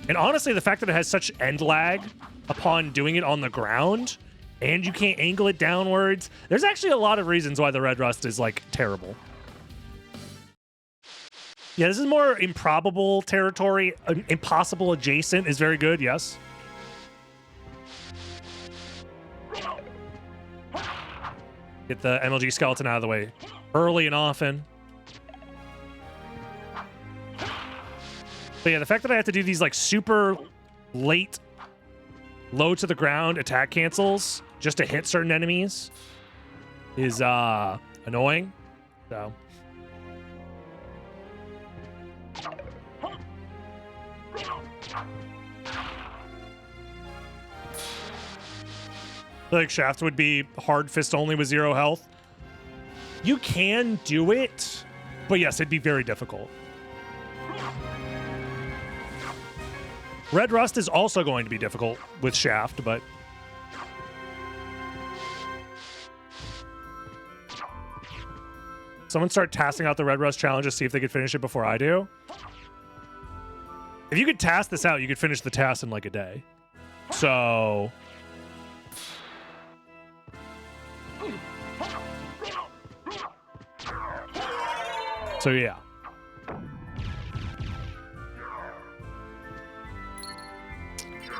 And honestly, the fact that it has such end lag upon doing it on the ground and you can't angle it downwards, there's actually a lot of reasons why the Red Rust is, like, terrible. Yeah, this is more improbable territory. Impossible adjacent is very good, yes. Get the MLG skeleton out of the way early and often. But yeah, the fact that I have to do these like super late, low to the ground attack cancels just to hit certain enemies is annoying. So. I feel like Shaft would be hard fist only with 0 health. You can do it, but yes, it'd be very difficult. Red Rust is also going to be difficult with Shaft, but... Someone start tasking out the Red Rust challenge to see if they could finish it before I do. If you could task this out, you could finish the task in like a day. So... So yeah.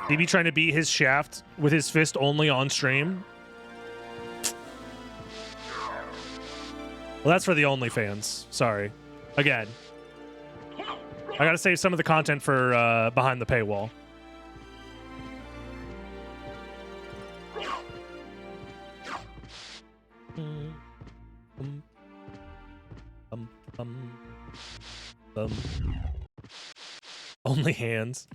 DB trying to beat his Shaft with his fist only on stream. Well, that's for the OnlyFans. Sorry. Again. I gotta save some of the content for behind the paywall. Only hands.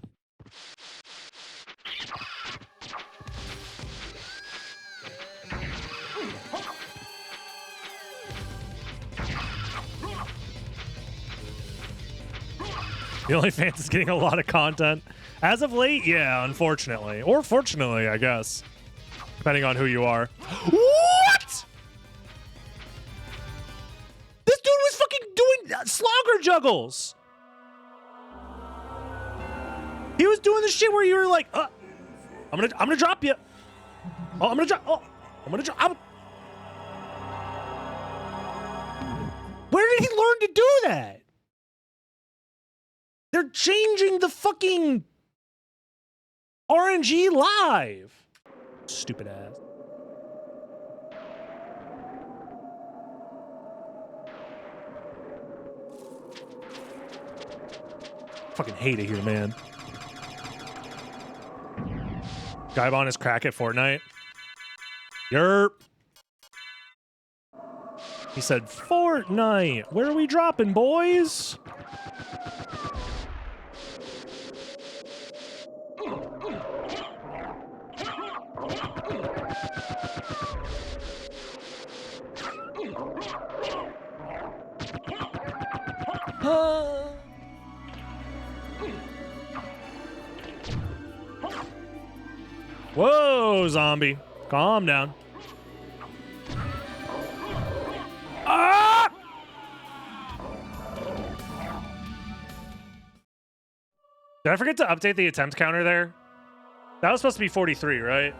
The OnlyFans is getting a lot of content. As of late, yeah, unfortunately. Or fortunately, I guess. Depending on who you are. What?! This dude was fucking doing slogger juggles! He was doing the shit where you were like, I'm gonna drop you. Oh, I'm gonna drop. Oh, I'm gonna drop. Where did he learn to do that? They're changing the fucking RNG live. Stupid ass. Fucking hate it here, man. Gaibon is crack at Fortnite. Yerp. He said, Fortnite, where are we dropping, boys? Whoa, zombie. Calm down. Ah! Did I forget to update the attempt counter there? That was supposed to be 43, right?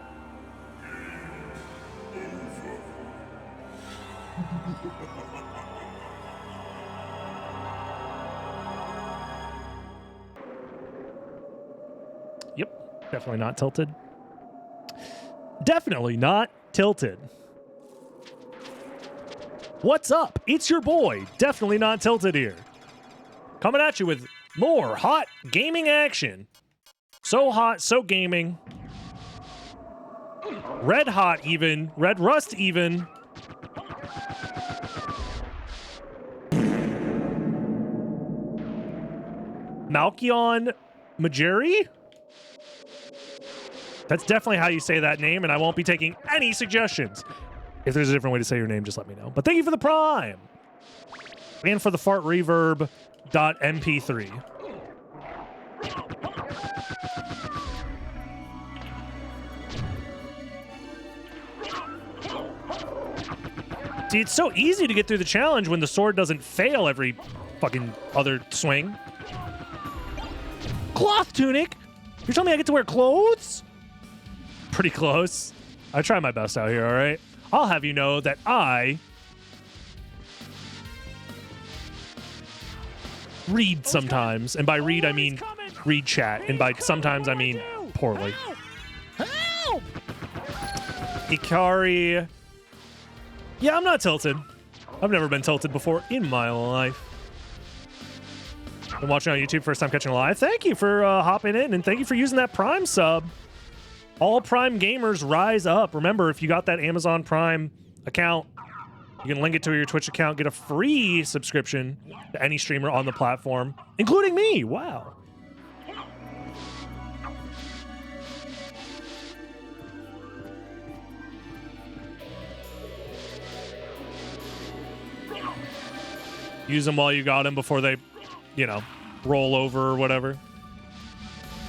Yep, definitely not tilted. Definitely not tilted. What's up? It's your boy, definitely not tilted here. Coming at you with more hot gaming action. So hot, so gaming. Red hot even, red rust even. Malkion Majeri? That's definitely how you say that name, and I won't be taking any suggestions. If there's a different way to say your name, just let me know. But thank you for the Prime. And for the fart reverb .mp3. See, it's so easy to get through the challenge when the sword doesn't fail every fucking other swing. Cloth tunic? You're telling me I get to wear clothes? Pretty close. I try my best out here, all right? I'll have you know that I read sometimes. And by read, I mean read chat. And by sometimes, I mean poorly. Help! Ikari. Yeah, I'm not tilted. I've never been tilted before in my life. Been watching on YouTube, first time catching live. Thank you for hopping in, and thank you for using that Prime sub. All Prime gamers rise up. Remember, if you got that Amazon Prime account, you can link it to your Twitch account, get a free subscription to any streamer on the platform, including me. Wow. Use them while you got them before they, you know, roll over or whatever.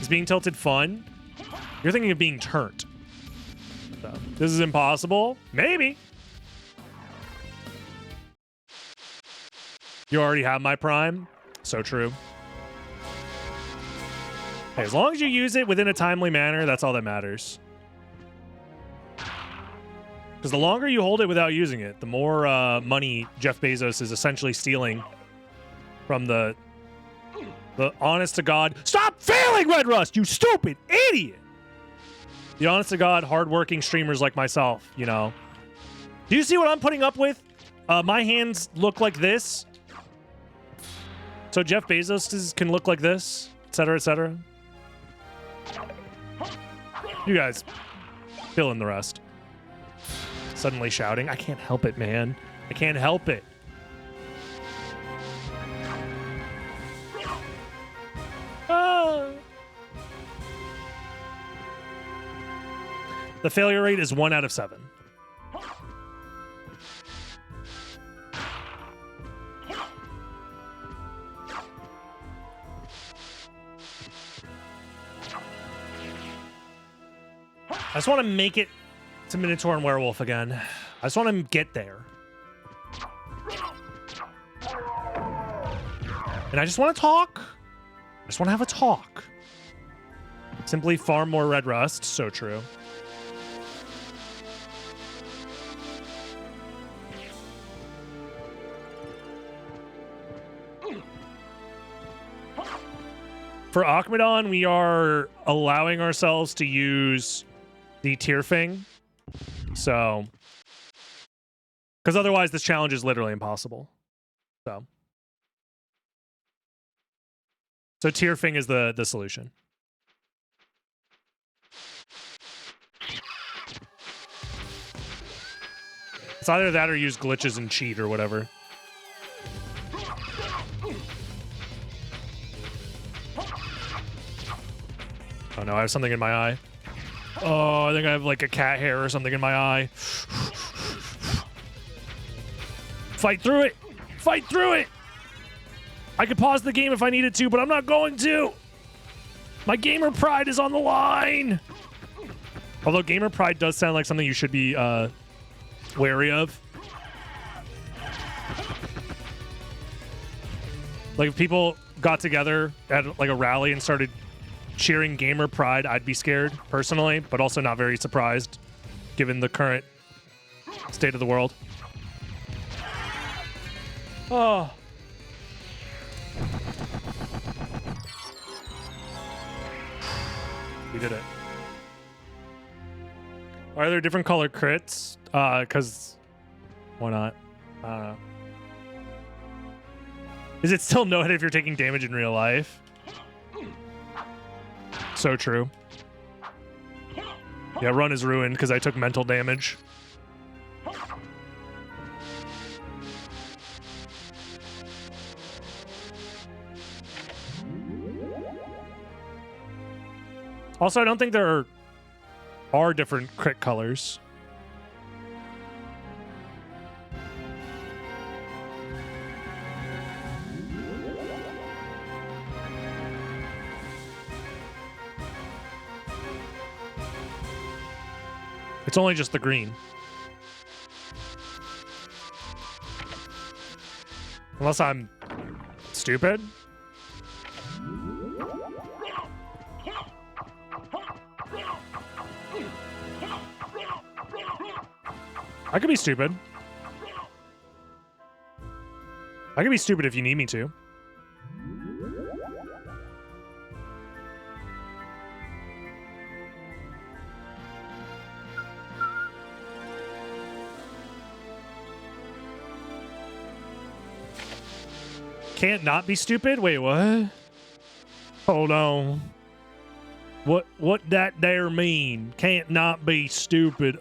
Is being tilted fun? You're thinking of being turned. So, this is impossible? Maybe. You already have my Prime? So true. Hey, as long as you use it within a timely manner, that's all that matters. Because the longer you hold it without using it, the more money Jeff Bezos is essentially stealing from the honest to God. Stop failing, Red Rust, you stupid idiot! The honest to God, hardworking streamers like myself, you know. Do you see what I'm putting up with? My hands look like this. So Jeff Bezos can look like this, etc., etc. You guys fill in the rest. Suddenly shouting. I can't help it, man. I can't help it. Ah. The failure rate is 1 out of 7. I just want to make it to Minotaur and Werewolf again. I just want to get there. And I just want to talk. I just want to have a talk. Simply farm more red rust. So true. For Akmadon, we are allowing ourselves to use the Tearfing. So, because otherwise this challenge is literally impossible. So Tearfing is the solution. It's either that or use glitches and cheat or whatever. Oh no, I have something in my eye. Oh, I think I have like a cat hair or something in my eye. Fight through it! Fight through it! I could pause the game if I needed to, but I'm not going to! My gamer pride is on the line. Although gamer pride does sound like something you should be wary of. Like if people got together at like a rally and started cheering gamer pride, I'd be scared personally, but also not very surprised given the current state of the world. Oh. We did it. Are there different color crits? Because why not? I don't know. Is it still no hit if you're taking damage in real life? So true. Yeah, run is ruined because I took mental damage. Also, I don't think there are different crit colors. It's only just the green. Unless I'm stupid. I could be stupid. I could be stupid if you need me to. Can't not be stupid? Wait, what? Hold on. What that there mean? Can't not be stupid.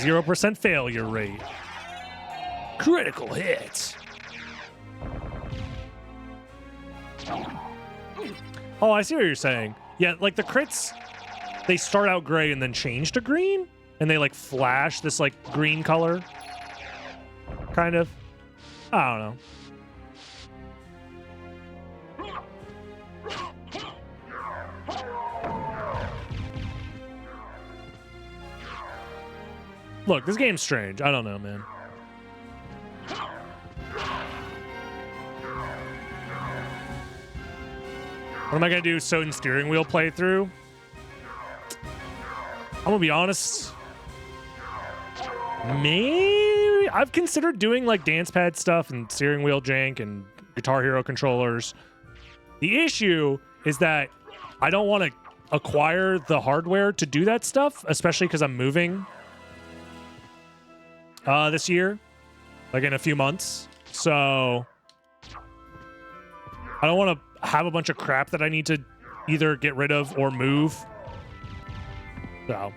0% failure rate. Critical hits. Oh, I see what you're saying. Yeah, like the crits, they start out gray and then change to green, and they like flash this like green color. Kind of. I don't know. Look, this game's strange. I don't know, man. What am I going to do? Soden steering wheel playthrough? I'm going to be honest. Maybe I've considered doing like dance pad stuff and steering wheel jank and Guitar Hero controllers. The issue is that I don't want to acquire the hardware to do that stuff, especially because I'm moving this year, like in a few months. So I don't want to have a bunch of crap that I need to either get rid of or move. So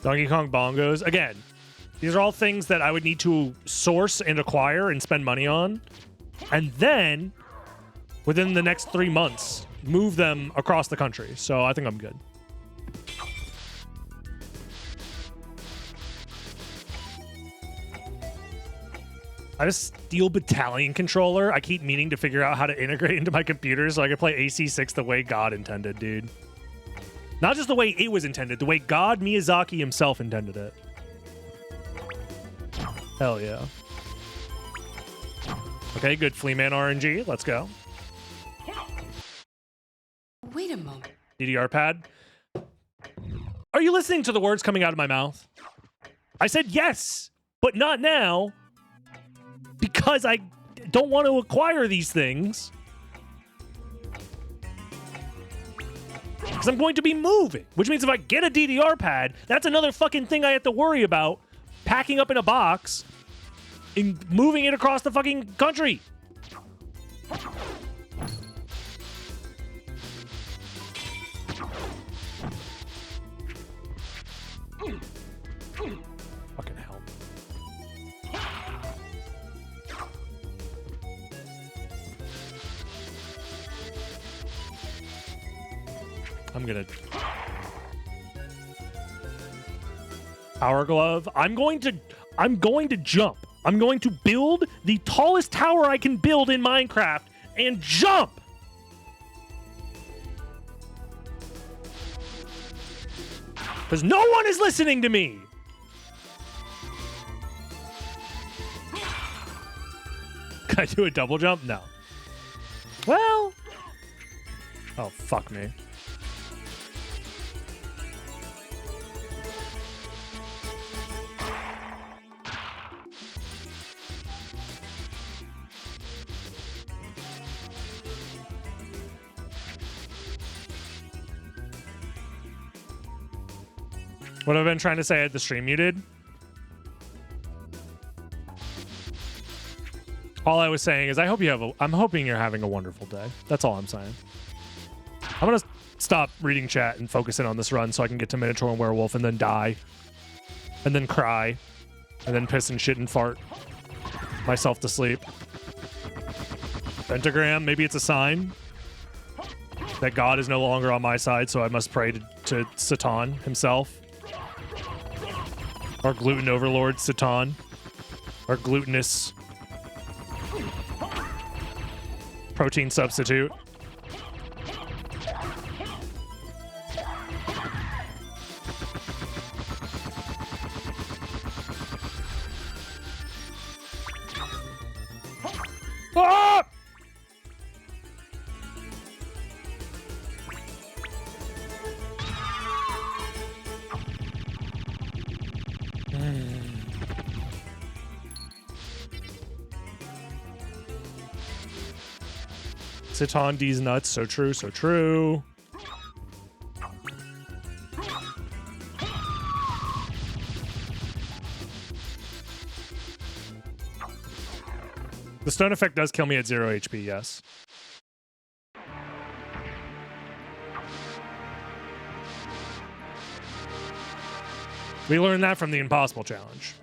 Donkey Kong bongos. Again, these are all things that I would need to source and acquire and spend money on. And then, within the next 3 months, move them across the country. So I think I'm good. I have a Steel Battalion controller. I keep meaning to figure out how to integrate into my computer so I can play AC6 the way God intended, dude. Not just the way it was intended, the way God Miyazaki himself intended it. Hell yeah. Okay, good Fleaman RNG. Let's go. Wait a moment. DDR pad. Are you listening to the words coming out of my mouth? I said yes, but not now. Because I don't want to acquire these things. Because I'm going to be moving, which means if I get a DDR pad, that's another fucking thing I have to worry about packing up in a box and moving it across the fucking country. I'm gonna Power Glove. I'm going to jump. I'm going to build the tallest tower I can build in Minecraft and jump. Because no one is listening to me. Can I do a double jump? No. Well. Oh, fuck me. What have I been trying to say at the stream muted? All I was saying is I'm hoping you're having a wonderful day. That's all I'm saying. I'm gonna stop reading chat and focus in on this run so I can get to Minotaur and Werewolf and then die. And then cry. And then piss and shit and fart myself to sleep. Pentagram, maybe it's a sign that God is no longer on my side, so I must pray to Satan himself. Our gluten overlord, Satan. Our glutinous protein substitute. Ah! Satan D's nuts. So true, so true. The stone effect does kill me at 0 HP, yes. We learned that from the Impossible Challenge.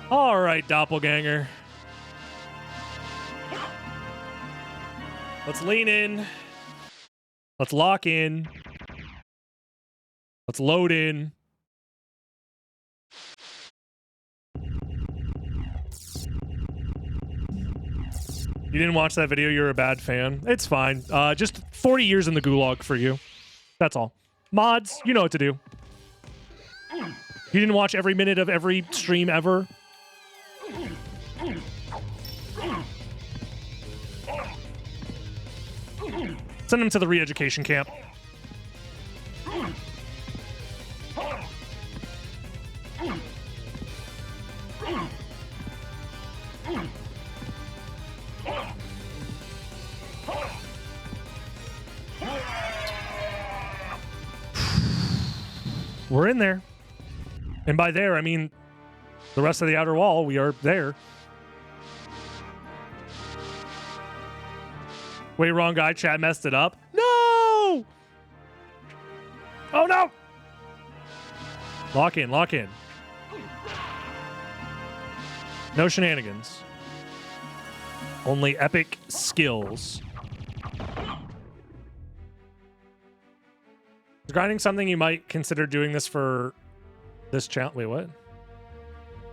All right, doppelganger. Let's lean in. Let's lock in. Let's load in. You didn't watch that video, you're a bad fan. It's fine. Just 40 years in the gulag for you. That's all. Mods, you know what to do. You didn't watch every minute of every stream ever. Send them to the re-education camp. We're in there. And by there, I mean the rest of the outer wall. We are there. Wait, wrong guy. Chat messed it up. No! Oh, no! Lock in, lock in. No shenanigans. Only epic skills. Is grinding something you might consider doing this for this challenge? Wait, what?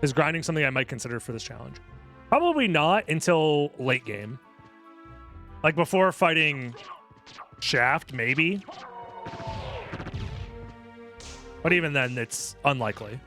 Is grinding something I might consider for this challenge? Probably not until late game. Like before fighting Shaft, maybe. But even then, it's unlikely.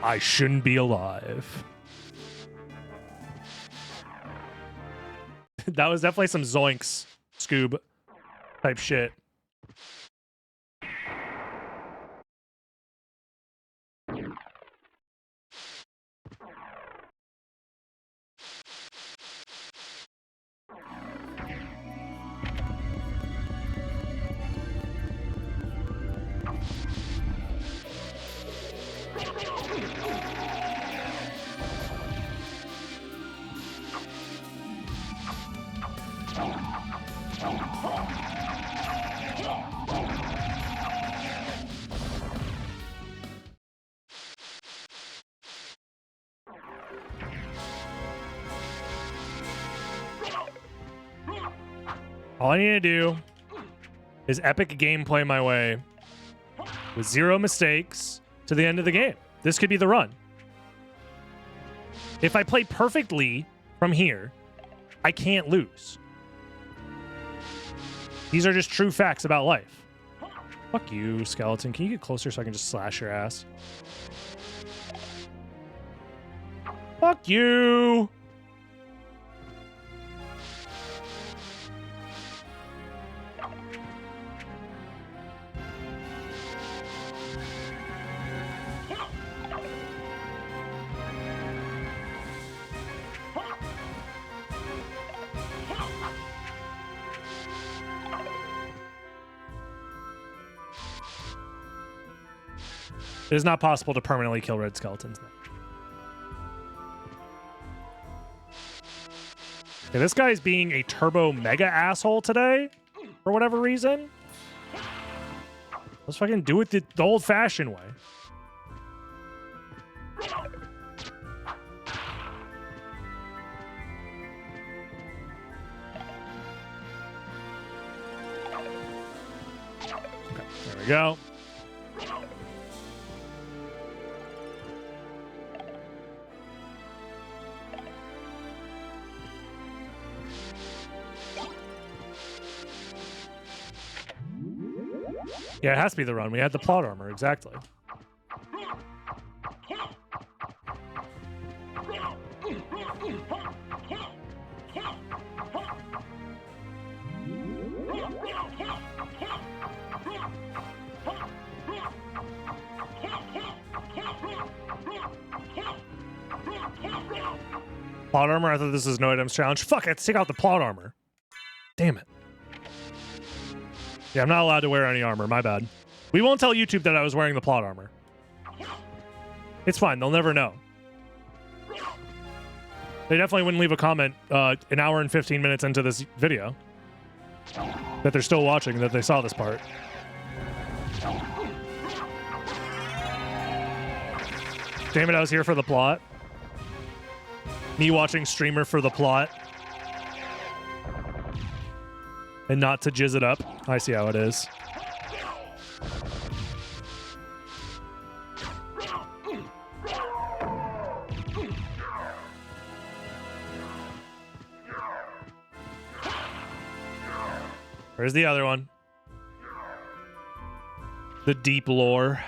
I shouldn't be alive. That was definitely some Zoinks Scoob type shit. All I need to do is epic gameplay my way with 0 mistakes to the end of the game. This could be the run. If I play perfectly from here, I can't lose. These are just true facts about life. Fuck you, skeleton. Can you get closer so I can just slash your ass? Fuck you! It is not possible to permanently kill red skeletons. Okay, this guy's being a turbo mega asshole today for whatever reason. Let's fucking do it the old-fashioned way. Okay, there we go. Yeah, it has to be the run. We had the plot armor, exactly. Plot armor? I thought this was no items challenge. Fuck, let's take out the plot armor. Damn it. Yeah, I'm not allowed to wear any armor. My bad. We won't tell YouTube that I was wearing the plot armor. It's fine. They'll never know. They definitely wouldn't leave a comment an hour and 15 minutes into this video that they're still watching, that they saw this part. Damn it, I was here for the plot. Me watching streamer for the plot. And not to jizz it up. I see how it is. Where's the other one? The deep lore.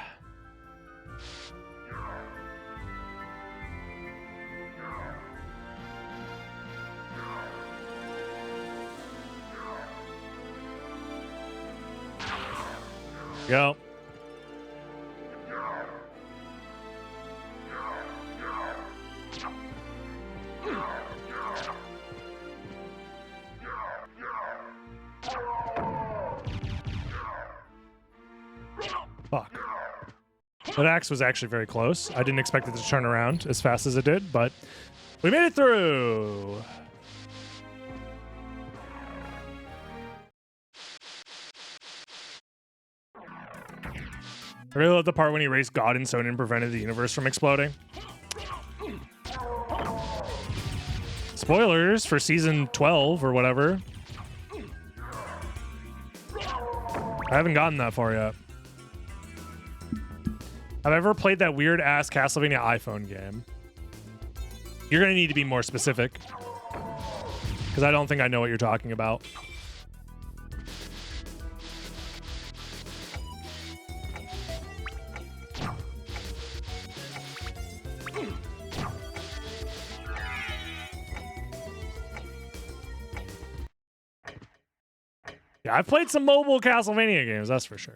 Go. Fuck. That axe was actually very close. I didn't expect it to turn around as fast as it did, but we made it through. I really love the part when he raised God in stone and prevented the universe from exploding. Spoilers for season 12 or whatever. I haven't gotten that far yet. Have I ever played that weird ass Castlevania iPhone game? You're gonna need to be more specific, because I don't think I know what you're talking about. Yeah, I've played some mobile Castlevania games, that's for sure.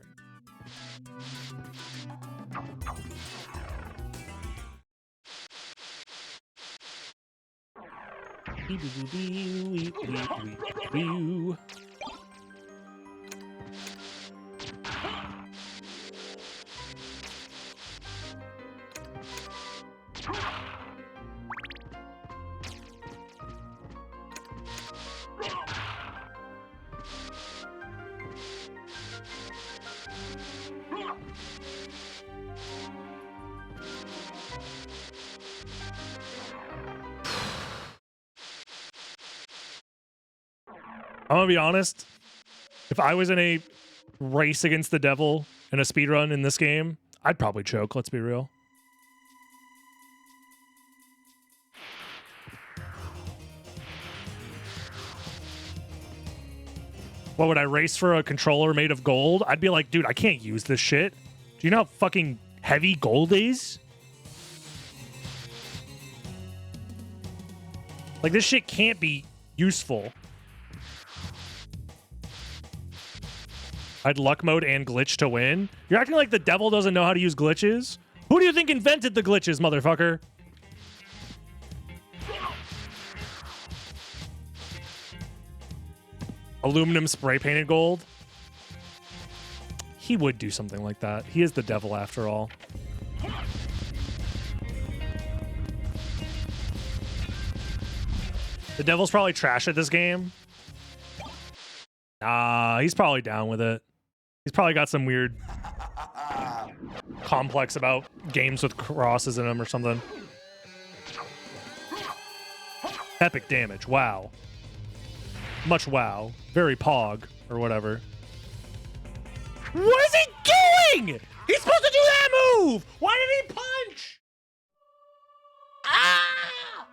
I'm gonna be honest. If I was in a race against the devil in a speedrun in this game, I'd probably choke, let's be real. What would I race for a controller made of gold? I'd be like, dude, I can't use this shit. Do you know how fucking heavy gold is? Like, this shit can't be useful. I'd luck mode and glitch to win. You're acting like the devil doesn't know how to use glitches? Who do you think invented the glitches, motherfucker? Aluminum spray painted gold? He would do something like that. He is the devil after all. The devil's probably trash at this game. Nah, he's probably down with it. He's probably got some weird complex about games with crosses in them or something. Epic damage. Wow. Much wow. Very pog or whatever. What is he doing? He's supposed to do that move. Why did he punch? Ah!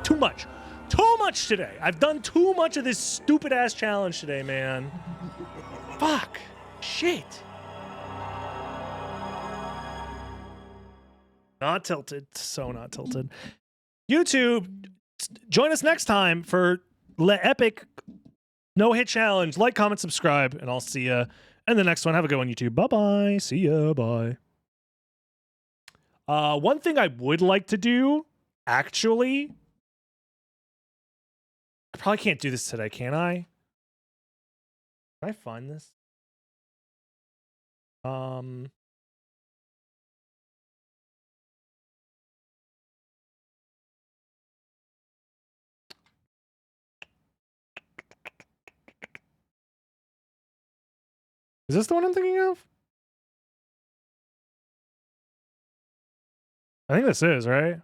Too much. Too much today. I've done too much of this stupid ass challenge today, man. Fuck. Shit. Not tilted. So not tilted. YouTube, join us next time for epic no-hit challenge. Like, comment, subscribe, and I'll see ya in the next one. Have a good one, YouTube. Bye-bye. See ya. Bye. One thing I would like to do, actually... I probably can't do this today, can I? Can I find this? Is this the one I'm thinking of? I think this is, right?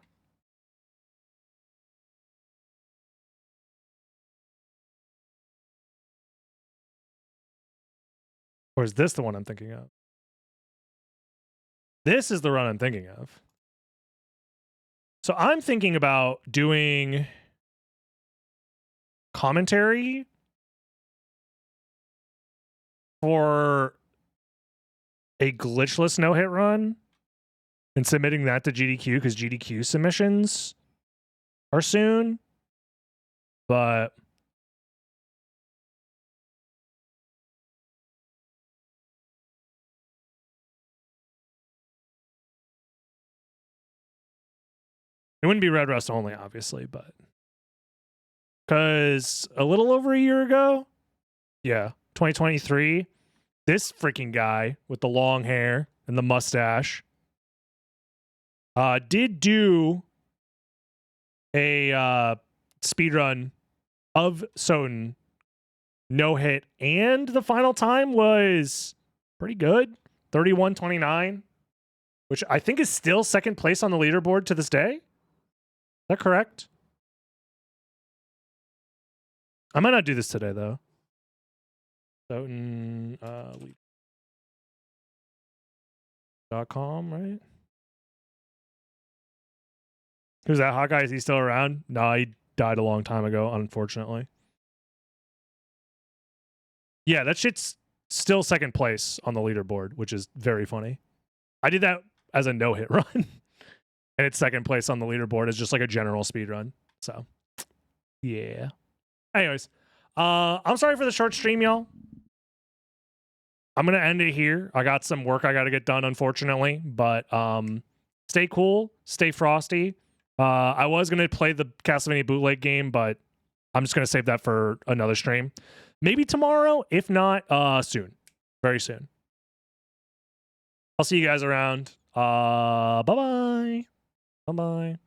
Or is this the one I'm thinking of? This is the run I'm thinking of. So I'm thinking about doing commentary for a glitchless no-hit run and submitting that to GDQ because GDQ submissions are soon. But it wouldn't be Red Rust only, obviously, but because a little over a year ago, yeah, 2023, this freaking guy with the long hair and the mustache did do a speedrun of Soden, no hit, and the final time was pretty good, 31:29, which I think is still second place on the leaderboard to this day. Is that correct? I might not do this today though. Soden .com, right? Who's that hot guy? Is he still around? No, he died a long time ago, unfortunately. Yeah, that shit's still second place on the leaderboard, which is very funny. I did that as a no-hit run. And it's second place on the leaderboard as just like a general speed run. So, yeah. Anyways, I'm sorry for the short stream, y'all. I'm gonna end it here. I got some work I gotta get done, unfortunately. But stay cool, stay frosty. I was gonna play the Castlevania bootleg game, but I'm just gonna save that for another stream. Maybe tomorrow, if not, soon. Very soon. I'll see you guys around. Bye-bye. Bye-bye.